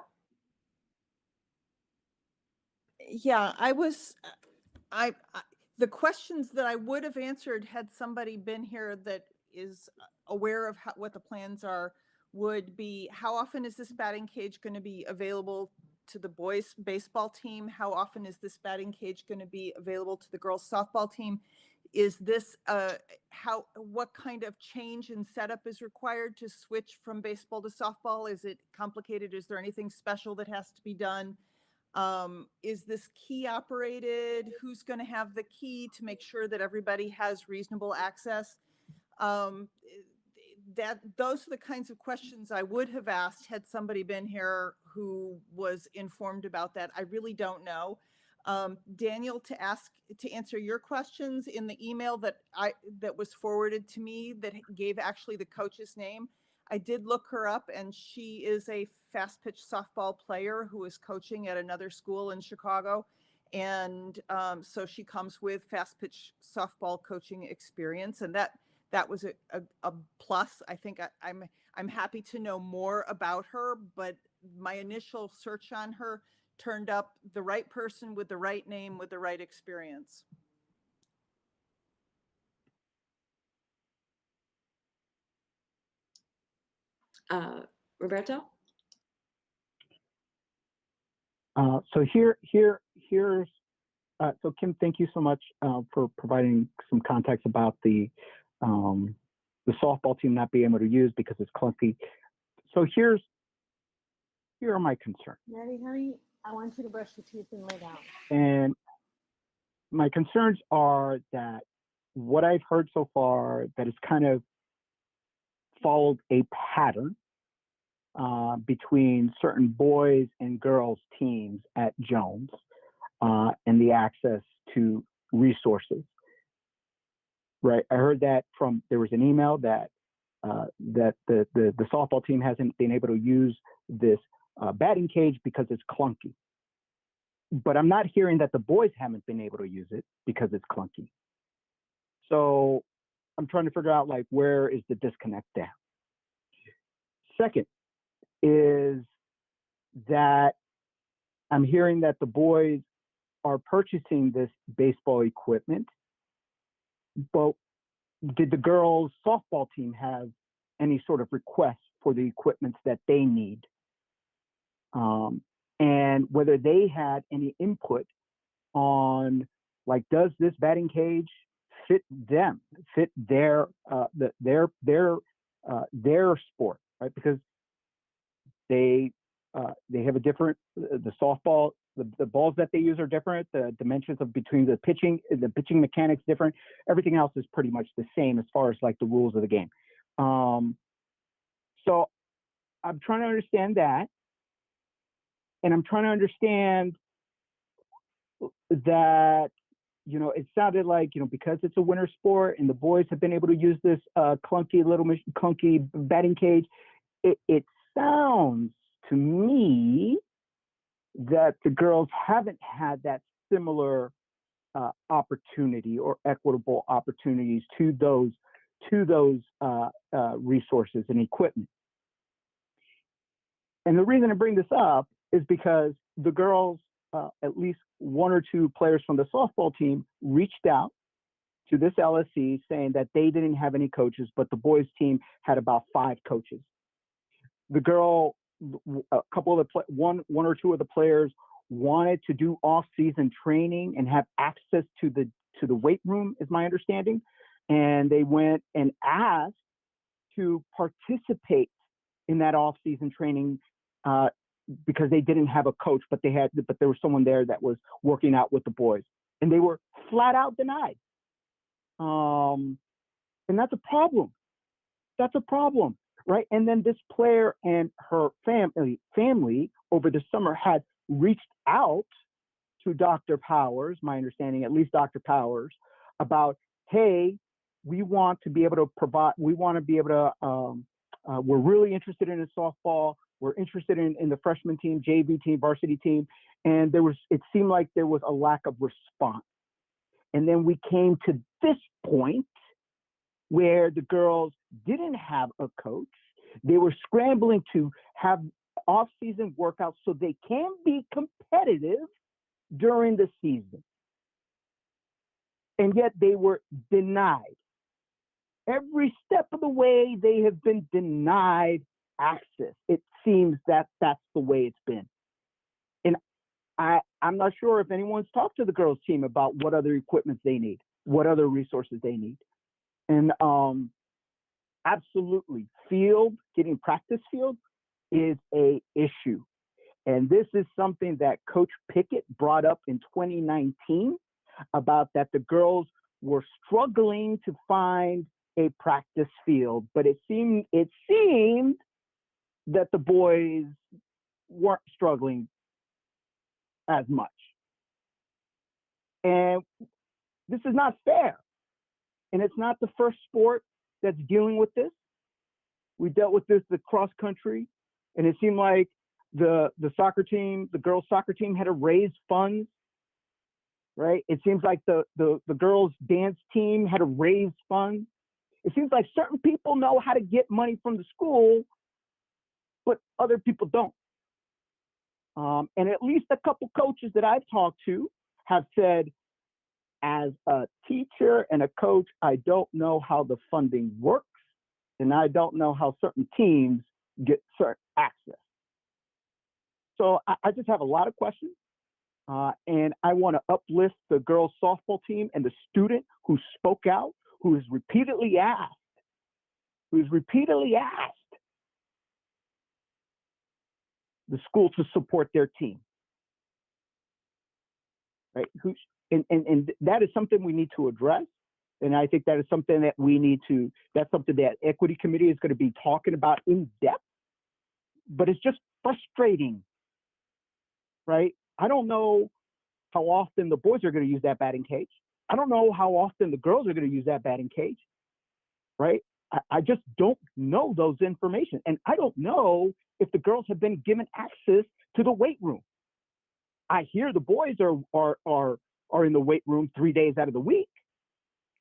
Yeah, the questions that I would have answered had somebody been here that is aware of what the plans are would be, how often is this batting cage going to be available to the boys baseball team? How often is this batting cage going to be available to the girls softball team? Is this what kind of change in setup is required to switch from baseball to softball? Is it complicated? Is there anything special that has to be done? Is this key operated? Who's going to have the key to make sure that everybody has reasonable access? Those are the kinds of questions I would have asked had somebody been here who was informed about that. I really don't know. Daniel, to answer your questions, in the email that was forwarded to me that gave actually the coach's name, I did look her up, and she is a fast pitch softball player who is coaching at another school in Chicago. And so she comes with fast pitch softball coaching experience, and that was a plus. I think I'm happy to know more about her, but my initial search on her turned up the right person with the right name with the right experience. Roberto? So so Kim, thank you so much for providing some context about the softball team not being able to use because it's clunky. So here are my concerns. Maddie, honey, I want you to brush your teeth and lay down. And my concerns are that what I've heard so far, that it's kind of followed a pattern between certain boys and girls teams at Jones. and the access to resources. Right, I heard that there was an email that that the softball team hasn't been able to use this batting cage because it's clunky. But I'm not hearing that the boys haven't been able to use it because it's clunky. So I'm trying to figure out like where is the disconnect there. Second is that I'm hearing that the boys are purchasing this baseball equipment, but did the girls softball team have any sort of request for the equipment that they need? And whether they had any input on, like, does this batting cage fit them, fit their sport, right? Because they have a different, the softball, the balls that they use are different. The dimensions of between the pitching mechanics different. Everything else is pretty much the same as far as like the rules of the game. So I'm trying to understand that. And I'm trying to understand that, you know, it sounded like, you know, because it's a winter sport and the boys have been able to use this clunky batting cage, it sounds to me that the girls haven't had that similar opportunity or equitable opportunities to those resources and equipment. And the reason I bring this up is because the girls, at least one or two players from the softball team, reached out to this LSC saying that they didn't have any coaches, but the boys team had about 5 coaches. The girl, a couple of one or two of the players wanted to do off-season training and have access to the weight room, is my understanding. And they went and asked to participate in that off-season training because they didn't have a coach, but there was someone there that was working out with the boys, and they were flat out denied. And that's a problem. That's a problem, right? And then this player and her family over the summer had reached out to Dr. Powers, my understanding, at least Dr. Powers, about, hey, we want to be able to provide, we want to be able to, we're really interested in a softball. We're interested in the freshman team, JV team, varsity team. And it seemed like there was a lack of response. And then we came to this point where the girls didn't have a coach. They were scrambling to have off-season workouts so they can be competitive during the season. And yet they were denied. Every step of the way, they have been denied access. It seems that that's the way it's been. And I'm not sure if anyone's talked to the girls team about what other equipment they need, what other resources they need. And absolutely, getting practice field is a issue. And this is something that Coach Pickett brought up in 2019 about that the girls were struggling to find a practice field, but it seemed that the boys weren't struggling as much. And this is not fair. And it's not the first sport that's dealing with this. We dealt with this, the cross country, and it seemed like the soccer team, the girls soccer team had to raise funds, right? It seems like the girls dance team had to raise funds. It seems like certain people know how to get money from the school, but other people don't. And at least a couple coaches that I've talked to have said, as a teacher and a coach, I don't know how the funding works, and I don't know how certain teams get certain access. So I just have a lot of questions, and I want to uplift the girls softball team and the student who spoke out, who has repeatedly asked the school to support their team, right? And that is something we need to address. And I think that is something that that's something that Equity Committee is going to be talking about in depth, but it's just frustrating, right? I don't know how often the boys are going to use that batting cage. I don't know how often the girls are going to use that batting cage, right? I just don't know those information. And I don't know if the girls have been given access to the weight room. I hear the boys are in the weight room 3 days out of the week.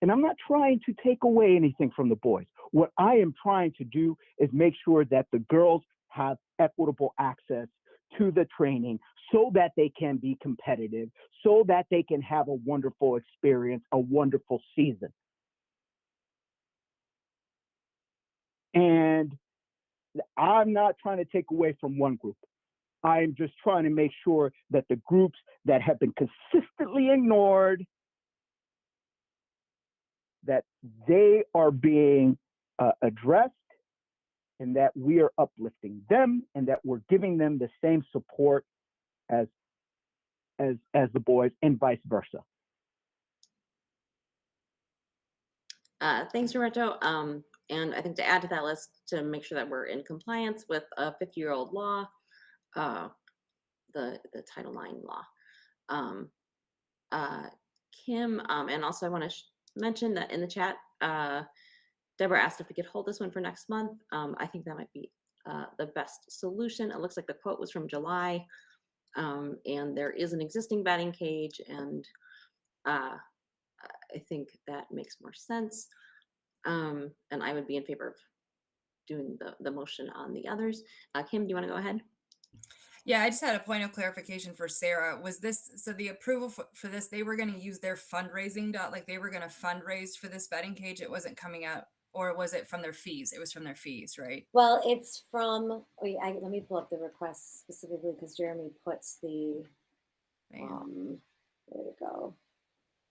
And I'm not trying to take away anything from the boys. What I am trying to do is make sure that the girls have equitable access to the training so that they can be competitive, so that they can have a wonderful experience, a wonderful season. And I'm not trying to take away from one group. I'm just trying to make sure that the groups that have been consistently ignored, that they are being addressed, and that we are uplifting them, and that we're giving them the same support as the boys, and vice versa. Thanks, Roberto. And I think to add to that list, to make sure that we're in compliance with a 50-year-old law, the Title IX law. Kim, and also I want to mention that in the chat, Deborah asked if we could hold this one for next month. I think that might be the best solution. It looks like the quote was from July, and there is an existing batting cage, and I think that makes more sense. And I would be in favor of doing the motion on the others. Kim, do you want to go ahead? Yeah, I just had a point of clarification for Sarah. Was this, so the approval for this, they were going to use their fundraising like they were going to fundraise for this batting cage. It wasn't coming out, or was it from their fees? It was from their fees, right? Well, it's from, let me pull up the request specifically because Jeremy puts the, where'd it go?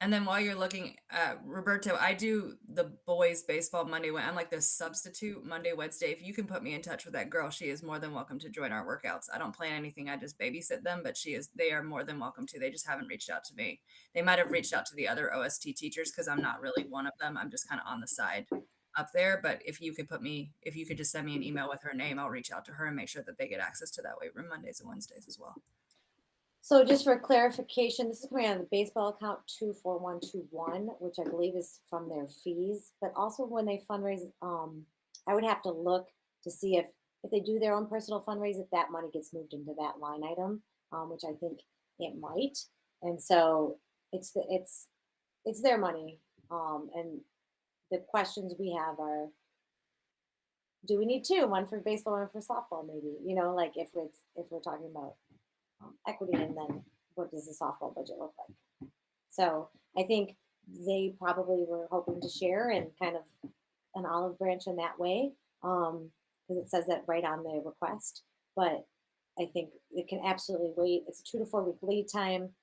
And then while you're looking at Roberto, I do the boys baseball Monday. I'm like the substitute Monday, Wednesday. If you can put me in touch with that girl, she is more than welcome to join our workouts. I don't plan anything. I just babysit them, but they are more than welcome to. They just haven't reached out to me. They might have reached out to the other OST teachers because I'm not really one of them. I'm just kind of on the side up there. But if you could just send me an email with her name, I'll reach out to her and make sure that they get access to that weight room Mondays and Wednesdays as well. So just for clarification, this is coming out of the baseball account 24121, which I believe is from their fees. But also when they fundraise, I would have to look to see if they do their own personal fundraise, if that money gets moved into that line item, which I think it might. And so it's their money. And the questions we have are, do we need two? One for baseball, one for softball, maybe? You know, like if we're talking about equity, and then what does the softball budget look like? So I think they probably were hoping to share and kind of an olive branch in that way, because it says that right on the request. But I think it can absolutely wait. It's a 2 to 4 week lead time.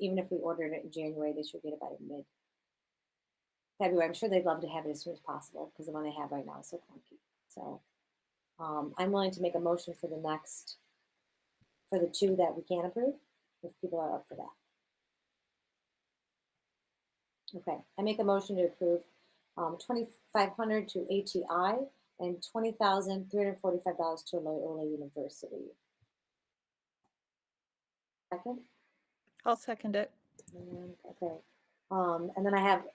Even if we ordered it in January, they should get it by mid-February. I'm sure they'd love to have it as soon as possible because the one they have right now is so clunky. So I'm willing to make a motion for the 2 that we can approve, if people are up for that. Okay, I make a motion to approve $2,500 to ATI and $20,345 to Loyola University. Second? I'll second it. Okay. And then I have,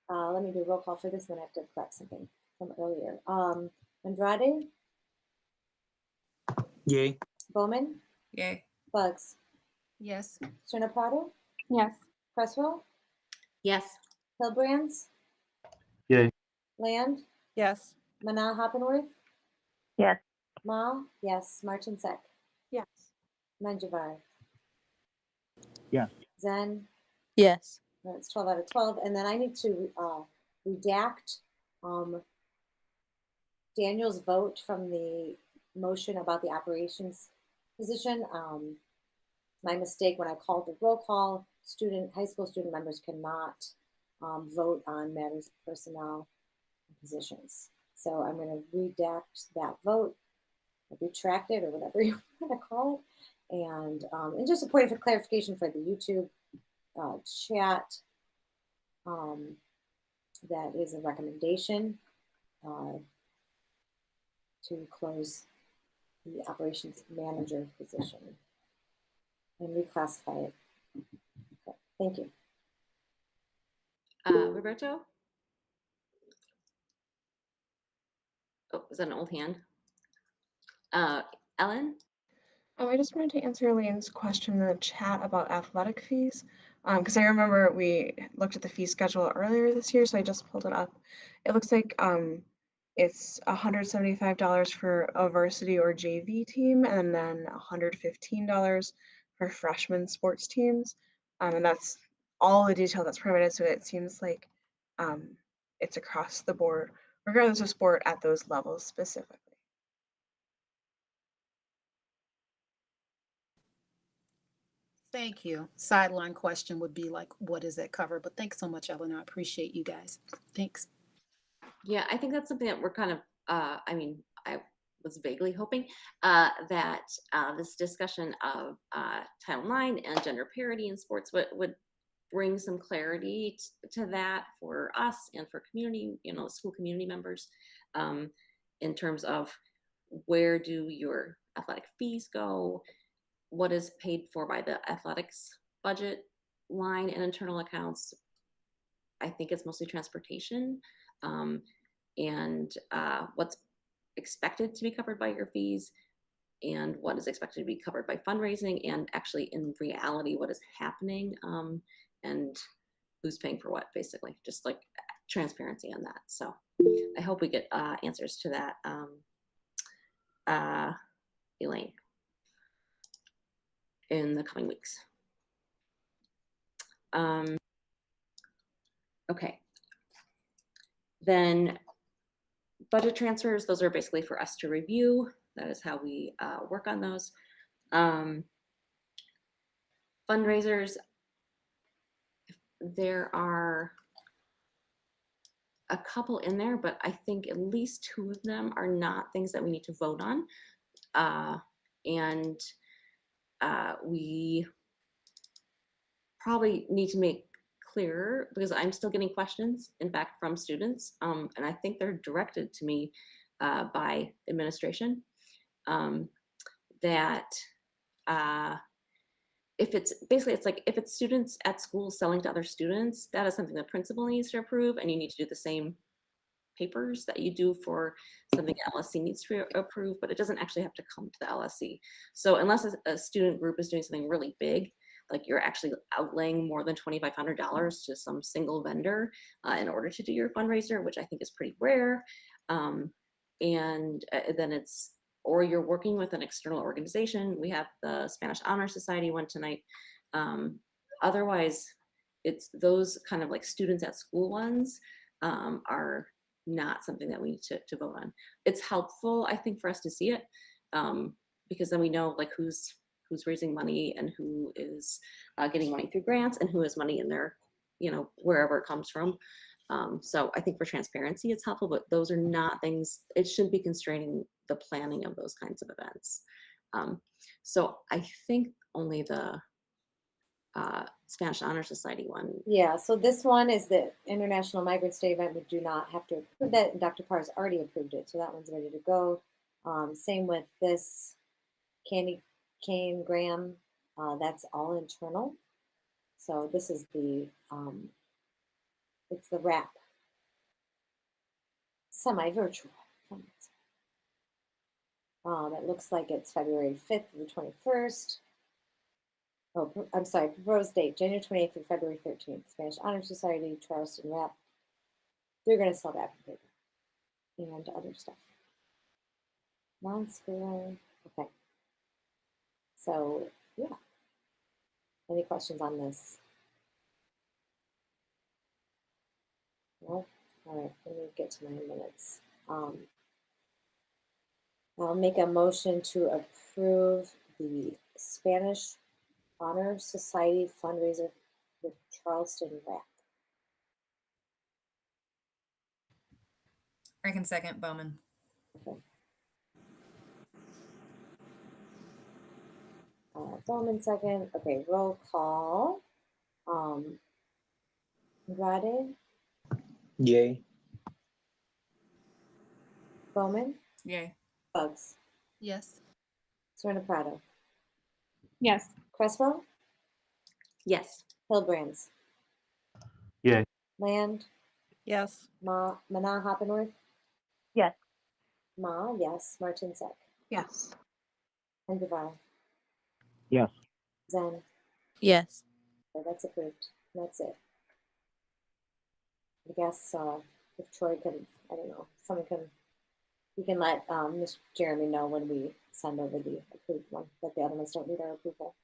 let me do a roll call for this, then I have to correct something from earlier. Andrade? Yay. Bowman? Yay. Bugs? Yes. Serna Prado? Yes. Cresswell? Yes. Hillbrands? Yay. Land? Yes. Mana Hoppenworth? Yes. Ma? Yes. Martinsek? Yes. Menjivar? Yes. Zen? Yes. That's 12 out of 12. And then I need to redact Daniel's vote from the motion about the operations position. My mistake when I called the roll call, high school student members cannot vote on matters of personnel positions. So I'm going to redact that vote, retract it, or whatever you want to call it. And just a point of clarification for the YouTube chat, that is a recommendation to close the operations manager position and reclassify it Thank you. Roberto? Oh, is that an old hand? Ellen? I just wanted to answer Elaine's question in the chat about athletic fees, because I remember we looked at the fee schedule earlier this year, so I just pulled it up. It looks like it's $175 for a varsity or JV team, and then $115 for freshman sports teams, and that's all the detail that's provided. So it seems like it's across the board, regardless of sport, at those levels specifically. Thank you. Sideline question would be like, what does that cover? But thanks so much, Ellen. I appreciate you guys. Thanks. Yeah, I think that's something that we're kind of, I mean, I was vaguely hoping that this discussion of Title IX and gender parity in sports would bring some clarity to that for us and for community, school community members, in terms of where do your athletic fees go, what is paid for by the athletics budget line and internal accounts. I think it's mostly transportation, and what's expected to be covered by your fees and what is expected to be covered by fundraising, and actually in reality what is happening, and who's paying for what, basically, just like transparency on that. So I hope we get answers to that, Elaine, in the coming weeks. Okay. Then budget transfers, those are basically for us to review. That is how we work on those. Fundraisers, there are a couple in there, but I think at least 2 of them are not things that we need to vote on. And we probably need to make clearer, because I'm still getting questions, in fact, from students, and I think they're directed to me by administration, that if it's basically, it's like if it's students at school selling to other students, that is something the principal needs to approve, and you need to do the same papers that you do for something LSC needs to approve, but it doesn't actually have to come to the LSC. So unless a student group is doing something really big, like you're actually outlaying more than $2,500 to some single vendor in order to do your fundraiser, which I think is pretty rare. And then it's, or you're working with an external organization. We have the Spanish Honor Society one tonight. Otherwise, it's those kind of like students at school ones are not something that we need to vote on. It's helpful, I think, for us to see it, because then we know like who's raising money and who is getting money through grants and who has money in their, wherever it comes from. So I think for transparency, it's helpful, but those are not things, it shouldn't be constraining the planning of those kinds of events. So I think only the Spanish Honor Society one. Yeah, so this one is the International Migrants Day event. We do not have to approve that, and Dr. Parr's already approved it, so that one's ready to go. Same with this Candy Cane Graham, that's all internal. So this is the, it's the wrap, semi-virtual. It looks like it's February 5th to the 21st. Oh, I'm sorry, proposed date, January 28th through February 13th. Spanish Honor Society, Charleston Wrap. They're going to sell wrapping paper and other stuff. Non-scale, okay. So, yeah. Any questions on this? No? All right, let me get to my minutes. I'll make a motion to approve the Spanish Honor Society fundraiser with Charleston Wrap. I can second Bowman. Okay. Bowman second. Okay, roll call. Andrade, Yay. Bowman, Yay. Bugs, Yes. Serena Prado, Yes. Creswell, Yes. Hillbrands, Yay. Land, Yes. Mana Hoppenworth, Yes. Ma, yes, Martin Sek, Yes. and Duval, Yes. Zen. Yes. So that's approved. That's it. I guess if Troy can, I don't know, you can let Ms. Jeremy know when we send over the approved one, that the other ones don't need our approval.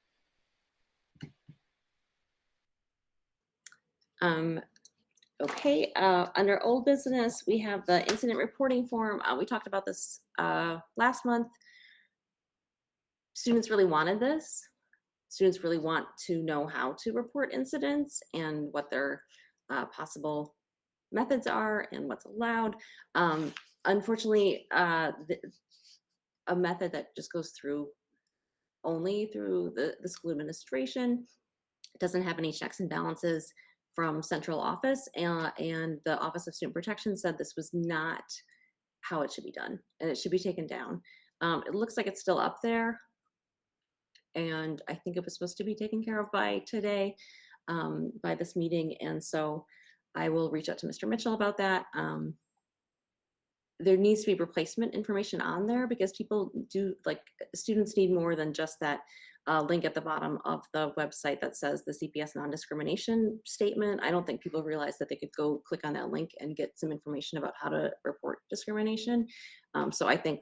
Okay, under old business, we have the incident reporting form. We talked about this last month. Students really wanted this. Students really want to know how to report incidents and what their possible methods are and what's allowed. Unfortunately, a method that just goes through only through the school administration. It doesn't have any checks and balances from central office, and the Office of Student Protection said this was not how it should be done, and it should be taken down. It looks like it's still up there, and I think it was supposed to be taken care of by today, by this meeting, and so I will reach out to Mr. Mitchell about that. There needs to be replacement information on there because people do, like, students need more than just that link at the bottom of the website that says the CPS non-discrimination statement. I don't think people realize that they could go click on that link and get some information about how to report discrimination. So I think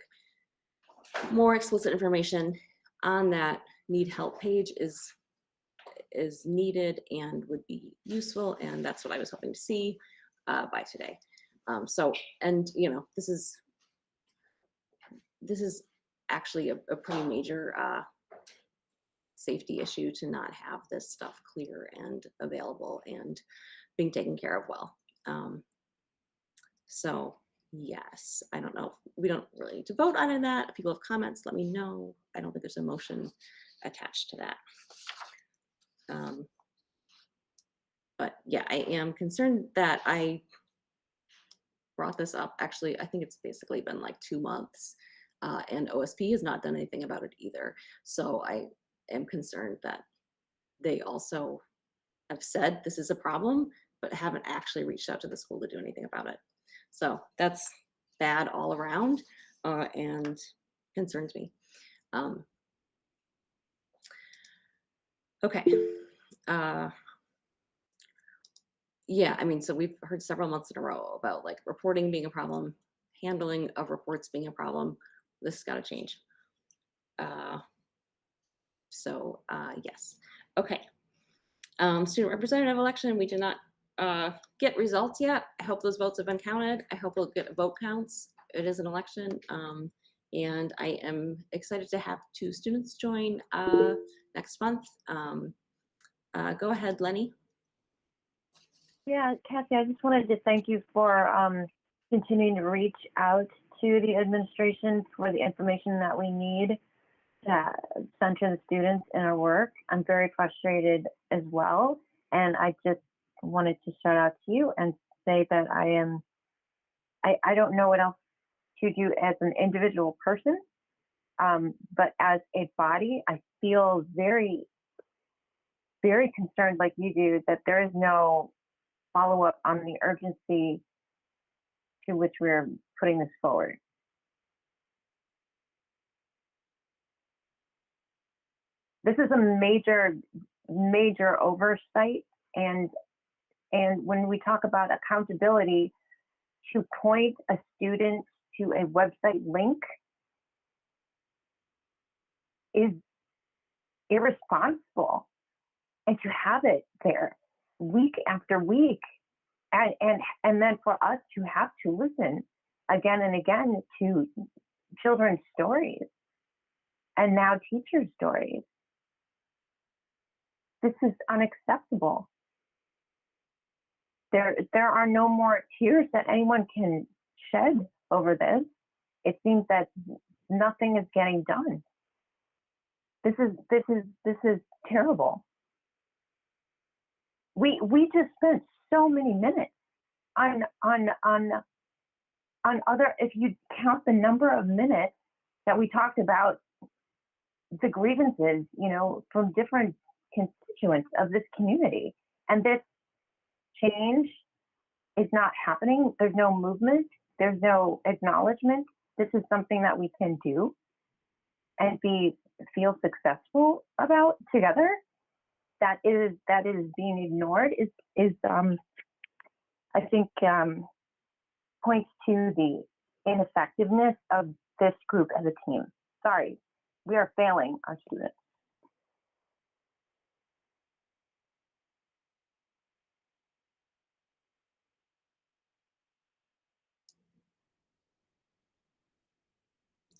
more explicit information on that need help page is needed and would be useful, and that's what I was hoping to see by today. And you know, this is actually a pretty major safety issue to not have this stuff clear and available and being taken care of well. So yes, I don't know. We don't really need to vote on that. If people have comments, let me know. I don't think there's a motion attached to that. But yeah, I am concerned that I brought this up. Actually, I think it's basically been like 2 months, and OSP has not done anything about it either. So I am concerned that they also have said this is a problem, but haven't actually reached out to the school to do anything about it. So that's bad all around, and concerns me. Okay. Yeah, I mean, so we've heard several months in a row about like reporting being a problem, handling of reports being a problem. This has got to change. Yes. Okay. Student representative election, we did not get results yet. I hope those votes have been counted. I hope we'll get vote counts. It is an election. And I am excited to have 2 students join next month. Go ahead, Lenny. Yeah, Cassie, I just wanted to thank you for continuing to reach out to the administration for the information that we need to center the students in our work. I'm very frustrated as well. And I just wanted to shout out to you and say that I don't know what else to do as an individual person, but as a body, I feel very, very concerned like you do that there is no follow up on the urgency to which we're putting this forward. This is a major, major oversight, and when we talk about accountability, to point a student to a website link is irresponsible, and to have it there week after week, and then for us to have to listen again and again to children's stories and now teachers' stories. This is unacceptable. There are no more tears that anyone can shed over this. It seems that nothing is getting done. This is terrible. We just spent so many minutes on other, if you count the number of minutes that we talked about the grievances, you know, from different constituents of this community. And this change is not happening. There's no movement. There's no acknowledgement. This is something that we can do and feel successful about together. That is being ignored is I think points to the ineffectiveness of this group as a team. Sorry, we are failing our students.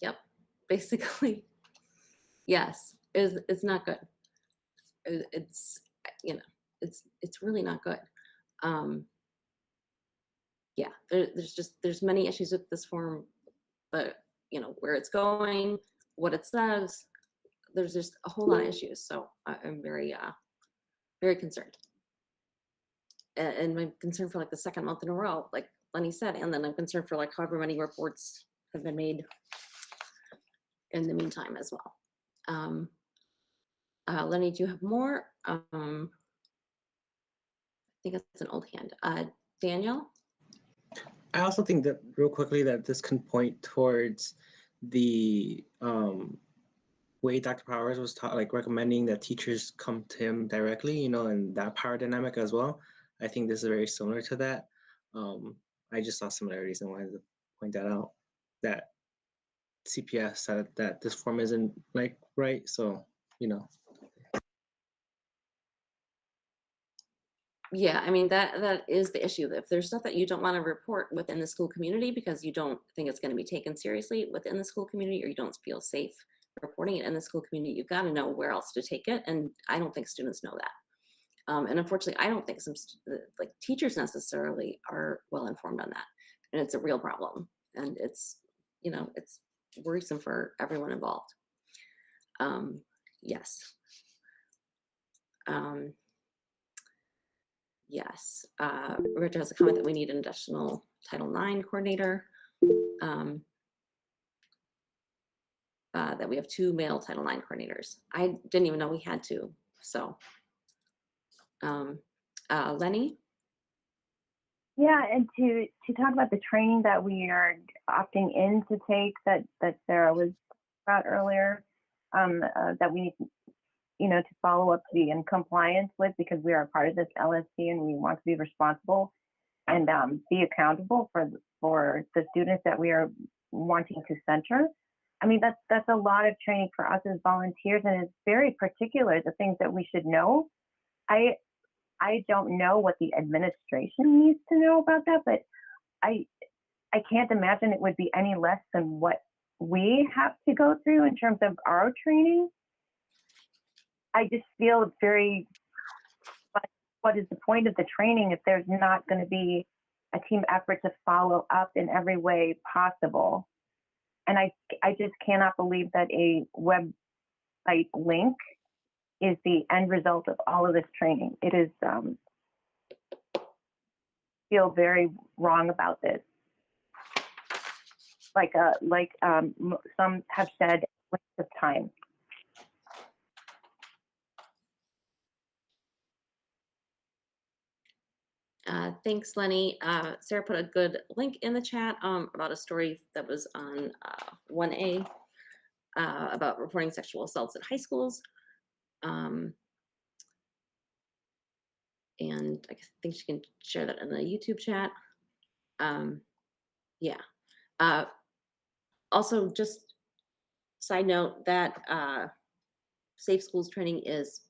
Yep, basically, yes, it's not good. It's, you know, it's really not good. Yeah, there's many issues with this form, but you know, where it's going, what it says, there's just a whole lot of issues. So I'm very, very concerned. And I'm concerned for like the second month in a row, like Lenny said, and then I'm concerned for like however many reports have been made in the meantime as well. Lenny, do you have more? I think it's an old hand. Daniel? I also think that real quickly that this can point towards the way Dr. Powers was like recommending that teachers come to him directly, you know, and that power dynamic as well. I think this is very similar to that. I just saw similarities and wanted to point that out, that CPS said that this form isn't like right. So, you know. Yeah, I mean, that is the issue. If there's stuff that you don't want to report within the school community because you don't think it's going to be taken seriously within the school community, or you don't feel safe reporting it in the school community, you've got to know where else to take it. And I don't think students know that. And unfortunately, I don't think some like teachers necessarily are well informed on that. And it's a real problem. And it's, you know, it's worrisome for everyone involved. Yes. Yes, Roberta has a comment that we need an additional Title IX coordinator. That we have 2 male Title IX coordinators. I didn't even know we had 2. So, Lenny? Yeah, and to talk about the training that we are opting in to take that Sarah was about earlier, that we need, you know, to follow up to be in compliance with, because we are a part of this LSC and we want to be responsible and be accountable for the students that we are wanting to center. I mean, that's a lot of training for us as volunteers, and it's very particular, the things that we should know. I don't know what the administration needs to know about that, but I can't imagine it would be any less than what we have to go through in terms of our training. I just feel very, what is the point of the training if there's not going to be a team effort to follow up in every way possible? And I just cannot believe that a website link is the end result of all of this training. It is, feel very wrong about this. Some have said, waste of time. Thanks, Lenny. Sarah put a good link in the chat about a story that was on 1A about reporting sexual assaults at high schools. And I think she can share that in the YouTube chat. Yeah. Also, just side note that safe schools training is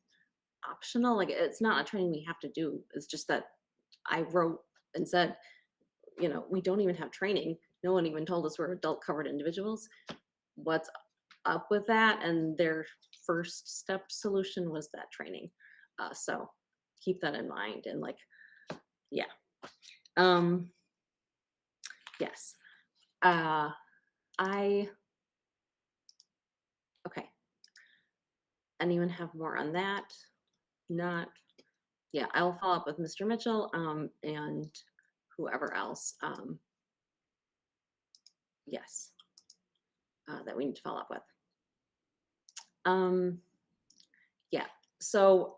optional. Like, it's not a training we have to do. It's just that I wrote and said, you know, we don't even have training. No one even told us we're adult covered individuals. What's up with that? And their first step solution was that training. So keep that in mind. And like, yeah. Yes. Okay. Anyone have more on that? Not. Yeah, I'll follow up with Mr. Mitchell and whoever else. Yes, that we need to follow up with. Yeah, So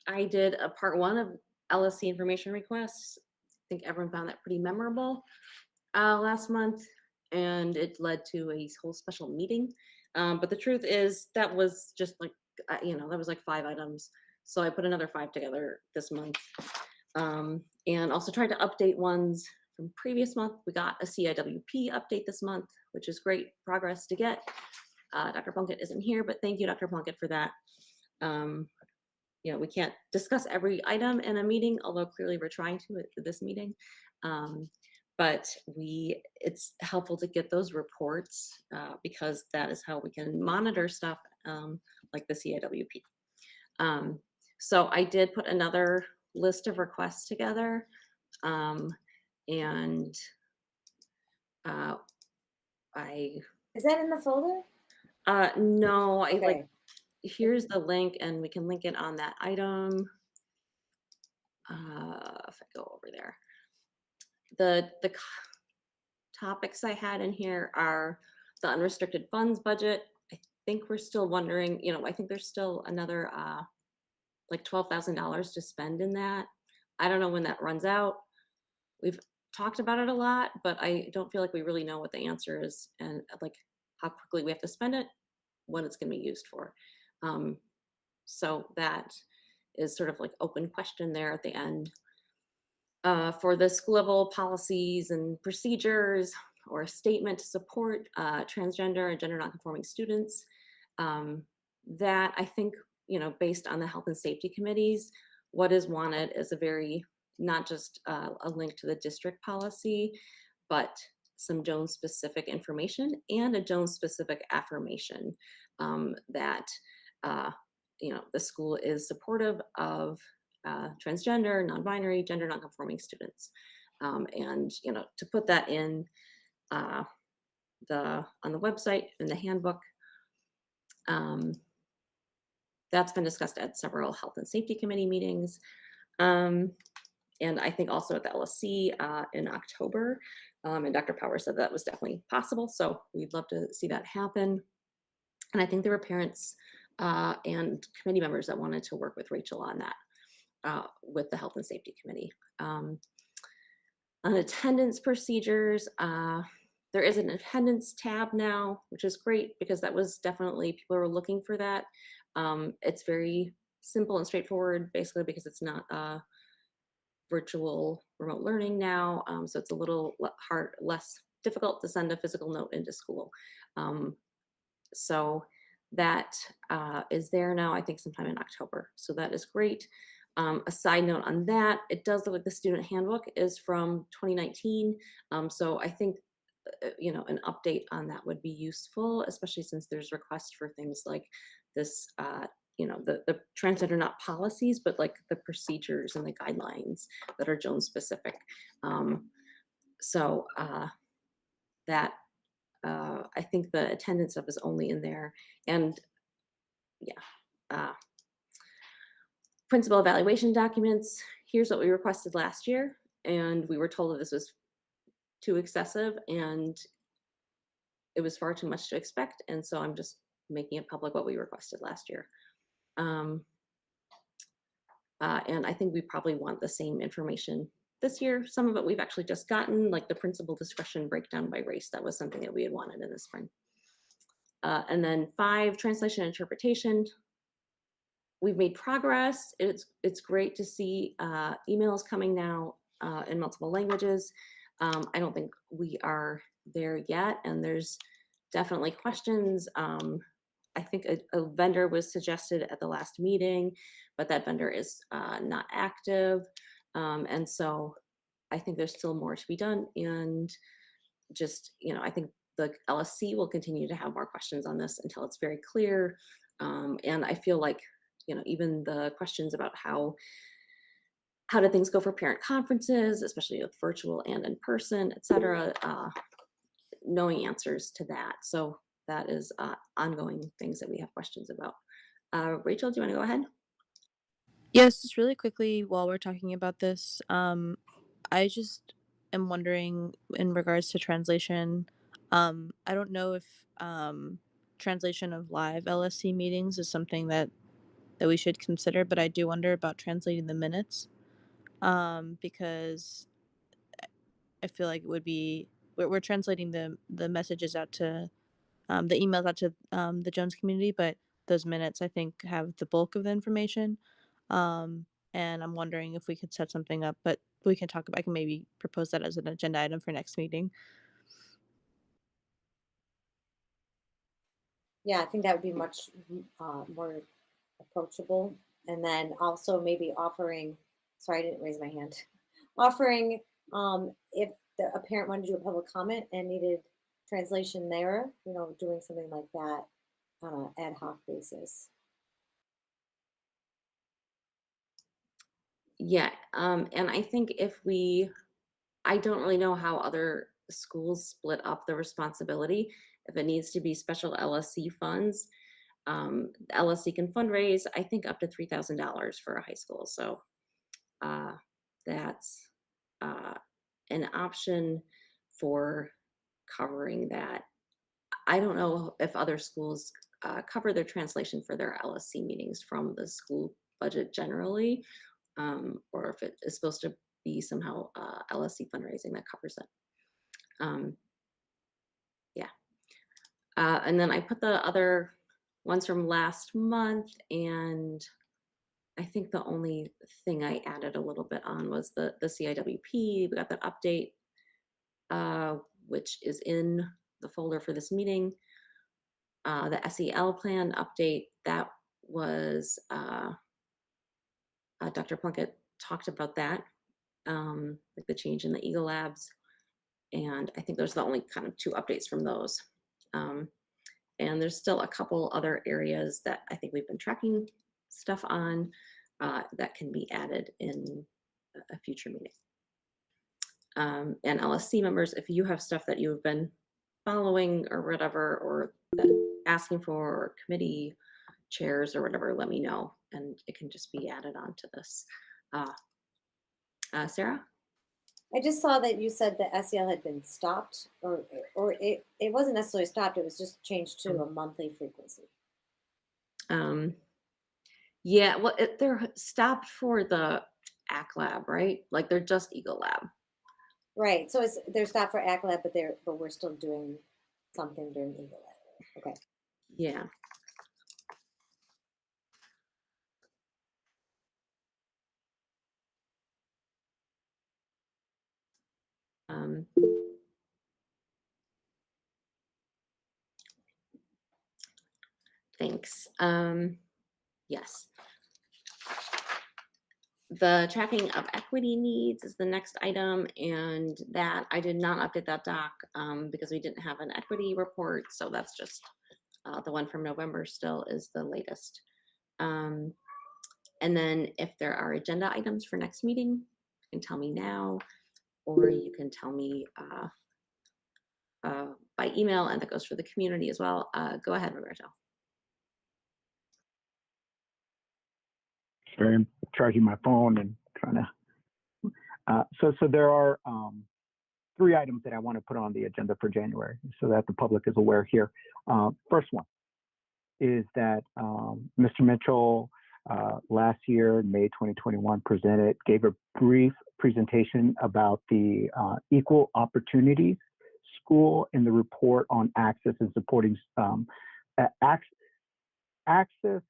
I did a part 1 of LSC information requests. I think everyone found that pretty memorable last month, and it led to a whole special meeting. But the truth is that was just like, that was like 5 items. So I put another 5 together this month. And also tried to update ones from previous month. We got a CIWP update this month, which is great progress to get. Dr. Plunkett isn't here, but thank you, Dr. Plunkett, for that. We can't discuss every item in a meeting, although clearly we're trying to at this meeting. But it's helpful to get those reports because that is how we can monitor stuff like the CIWP. So I did put another list of requests together, and Is that in the folder? no, Okay. here's the link, and we can link it on that item. If I go over there, the topics I had in here are the unrestricted funds budget. I think we're still wondering, I think there's still another like $12,000 to spend in that. I don't know when that runs out. We've talked about it a lot, but I don't feel like we really know what the answer is and like how quickly we have to spend it, what it's going to be used for. So that is sort of like open question there at the end. For the school level policies and procedures or a statement to support transgender and gender nonconforming students, that I think, based on the health and safety committees, what is wanted is a very, not just a link to the district policy, but some Jones specific information and a Jones specific affirmation that the school is supportive of transgender, non-binary, gender nonconforming students. And to put that in on the website, in the handbook, that's been discussed at several health and safety committee meetings. And I think also at the LSC in October. And Dr. Power said that was definitely possible. So we'd love to see that happen. And I think there were parents and committee members that wanted to work with Rachel on that with the health and safety committee. On attendance procedures, there is an attendance tab now, which is great because that was definitely, people were looking for that. It's very simple and straightforward, basically because it's not virtual remote learning now. So it's a little less difficult to send a physical note into school. So that is there now, I think sometime in October. So that is great. A side note on that, it does look like the student handbook is from 2019. So I think, an update on that would be useful, especially since there's requests for things like this, the transgender, not policies, but like the procedures and the guidelines that are Jones specific. So that I think the attendance stuff is only in there. And yeah, principal evaluation documents. Here's what we requested last year. And we were told that this was too excessive and it was far too much to expect. And so I'm just making it public what we requested last year. And I think we probably want the same information this year. Some of it we've actually just gotten, like the principal discretion breakdown by race. That was something that we had wanted in the spring. And then 5, translation and interpretation. We've made progress. It's great to see emails coming now in multiple languages. I don't think we are there yet, and there's definitely questions. I think a vendor was suggested at the last meeting, but that vendor is not active. And so I think there's still more to be done. And just, I think the LSC will continue to have more questions on this until it's very clear. And I feel like, even the questions about how do things go for parent conferences, especially with virtual and in person, et cetera, knowing answers to that. So that is ongoing things that we have questions about. Rachel, do you want to go ahead? Yes, just really quickly while we're talking about this, I just am wondering in regards to translation. I don't know if translation of live LSC meetings is something that that we should consider, but I do wonder about translating the minutes, because I feel like it would be we're translating the messages out to the emails out to the Jones community, but those minutes I think have the bulk of the information. And I'm wondering if we could set something up, but we can talk about. I can maybe propose that as an agenda item for next meeting. Yeah, I think that would be much more approachable. And then also maybe offering, sorry, I didn't raise my hand, offering if a parent wanted to do a public comment and needed translation there, you know, doing something like that on an ad hoc basis. Yeah, and I think I don't really know how other schools split up the responsibility. If it needs to be special LSC funds, the LSC can fundraise, I think, up to $3,000 for a high school. So that's an option for covering that. I don't know if other schools cover their translation for their LSC meetings from the school budget generally, or if it is supposed to be somehow LSC fundraising that covers it. Yeah. And then I put the other ones from last month, and I think the only thing I added a little bit on was the CIWP. We got that update, which is in the folder for this meeting. The SEL plan update, that was Dr. Plunkett talked about that, like the change in the Eagle Labs. And I think those are the only kind of two updates from those. And there's still a couple other areas that I think we've been tracking stuff on that can be added in a future meeting. And LSC members, if you have stuff that you've been following or whatever, or asking for, or committee chairs or whatever, let me know, and it can just be added on to this. Sarah? I just saw that you said the SEL had been stopped, or it wasn't necessarily stopped, it was just changed to a monthly frequency. Yeah, well, they're stopped for the AC Lab, right? Like they're just Eagle Lab. Right, so they're stopped for AC Lab, but we're still doing something during Eagle Lab. Okay. Yeah. Thanks. Yes. The tracking of equity needs is the next item, and that I did not update that doc because we didn't have an equity report. So that's just the one from November still is the latest. And then if there are agenda items for next meeting, you can tell me now, or you can tell me by email, and that goes for the community as well. Go ahead, Roberto. Sorry, I'm charging my phone and trying to. So there are 3 items that I want to put on the agenda for January so that the public is aware here. First one is that Mr. Mitchell last year, May 2021, gave a brief presentation about the Equal Opportunities School in the report on access and supporting access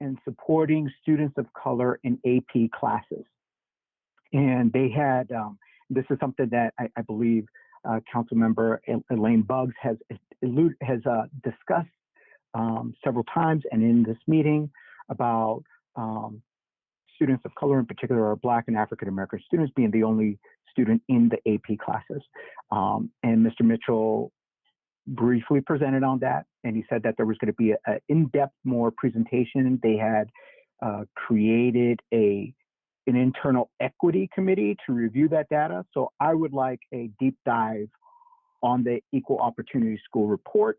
and supporting students of color in AP classes. And they had, this is something that I believe Councilmember Elaine Buggs has discussed several times and in this meeting about students of color in particular, are Black and African American students being the only student in the AP classes. And Mr. Mitchell briefly presented on that, and he said that there was going to be an in-depth more presentation. They had created an internal equity committee to review that data. So I would like a deep dive on the Equal Opportunity School report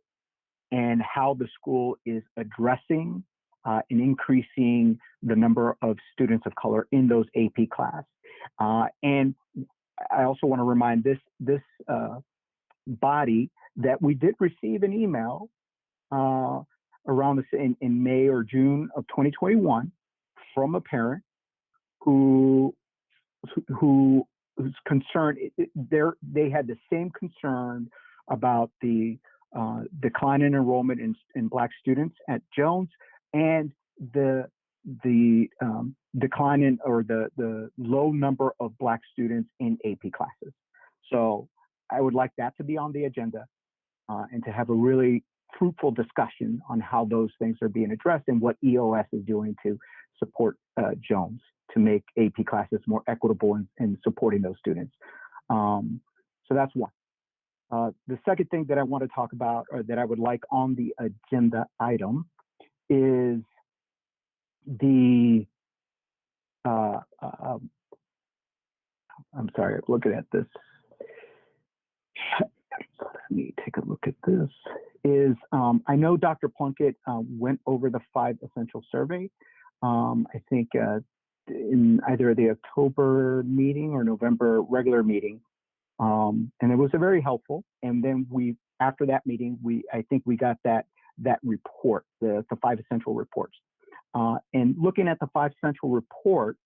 and how the school is addressing and increasing the number of students of color in those AP class. And I also want to remind this body that we did receive an email around this in May or June of 2021 from a parent who's concerned. They had the same concern about the decline in enrollment in Black students at Jones and the decline in or the low number of Black students in AP classes. So I would like that to be on the agenda and to have a really fruitful discussion on how those things are being addressed and what EOS is doing to support Jones to make AP classes more equitable in supporting those students. So that's one. The second thing that I want to talk about, or that I would like on the agenda item, is the, I'm sorry, looking at this. Let me take a look at this. I know Dr. Plunkett went over the 5 essential survey. I think in either the October meeting or November regular meeting. And it was very helpful. And then after that meeting, I think we got that report, the 5 essential reports. And looking at the 5 essential report,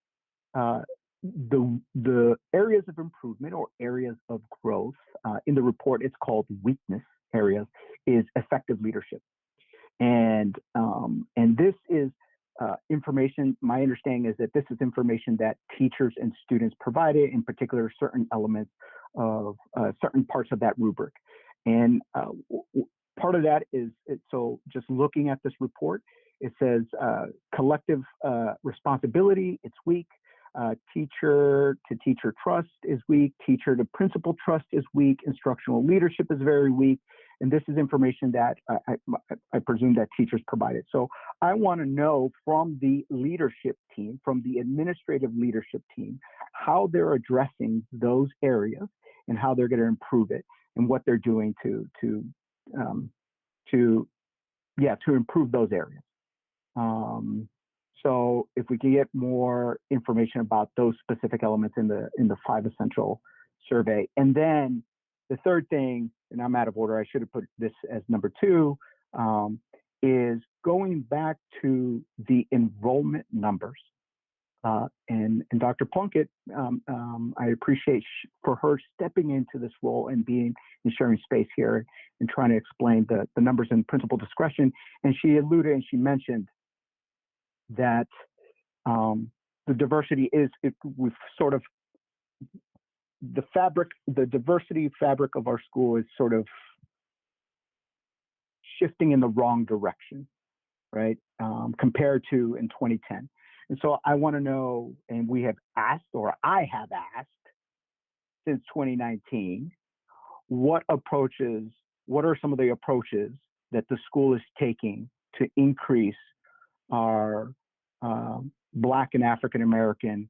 the areas of improvement or areas of growth in the report, it's called weakness areas, is effective leadership. And this is information, my understanding is that this is information that teachers and students provided, in particular certain elements of certain parts of that rubric. And part of that is, so just looking at this report, it says collective responsibility, it's weak. Teacher to teacher trust is weak. Teacher to principal trust is weak. Instructional leadership is very weak. And this is information that I presume that teachers provided. So I want to know from the leadership team, from the administrative leadership team, how they're addressing those areas and how they're going to improve it and what they're doing to improve those areas. So if we can get more information about those specific elements in the 5 essential survey. And then the third thing, and I'm out of order, I should have put this as number 2, is going back to the enrollment numbers. And Dr. Plunkett, I appreciate for her stepping into this role and sharing space here and trying to explain the numbers and principal discretion. And she alluded and she mentioned that the diversity is, we've sort of, the diversity fabric of our school is sort of shifting in the wrong direction, right? Compared to in 2010. And so I want to know, and we have asked, or I have asked since 2019, what are some of the approaches that the school is taking to increase our Black and African American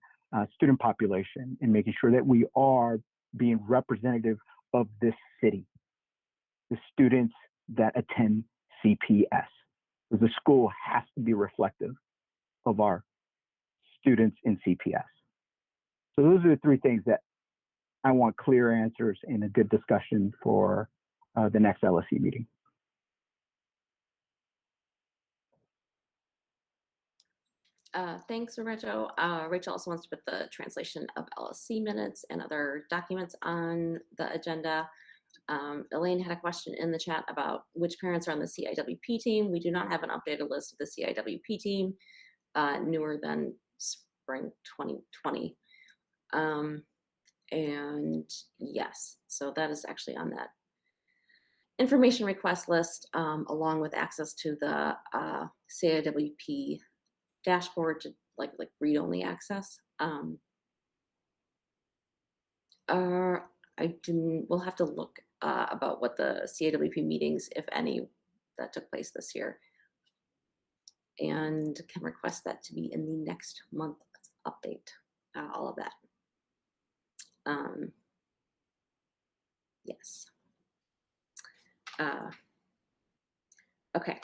student population and making sure that we are being representative of this city, the students that attend CPS. The school has to be reflective of our students in CPS. So those are the 3 things that I want clear answers and a good discussion for the next LSC meeting. Thanks, Roberto. Rachel also wants to put the translation of LSC minutes and other documents on the agenda. Elaine had a question in the chat about which parents are on the CIWP team. We do not have an updated list of the CIWP team, newer than spring 2020. And yes, so that is actually on that information request list, along with access to the CIWP dashboard to like read-only access. We'll have to look about what the CIWP meetings, if any, that took place this year, and can request that to be in the next month's update, all of that. Yes. Okay,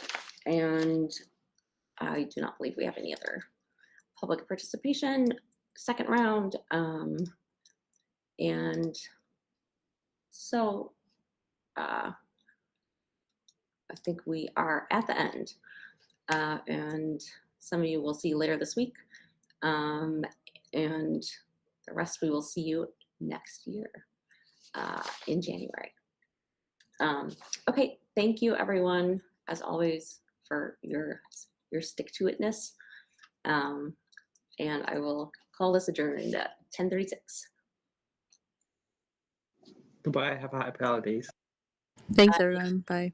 and I do not believe we have any other public participation, second round. And so I I think we are at the end. And some of you will see later this week. And the rest we will see you next year in January. Okay, thank you everyone, as always, for your stick-to-itness. And I will call this adjourned at 10:36. Goodbye. Have a happy holidays. Thanks, everyone. Bye.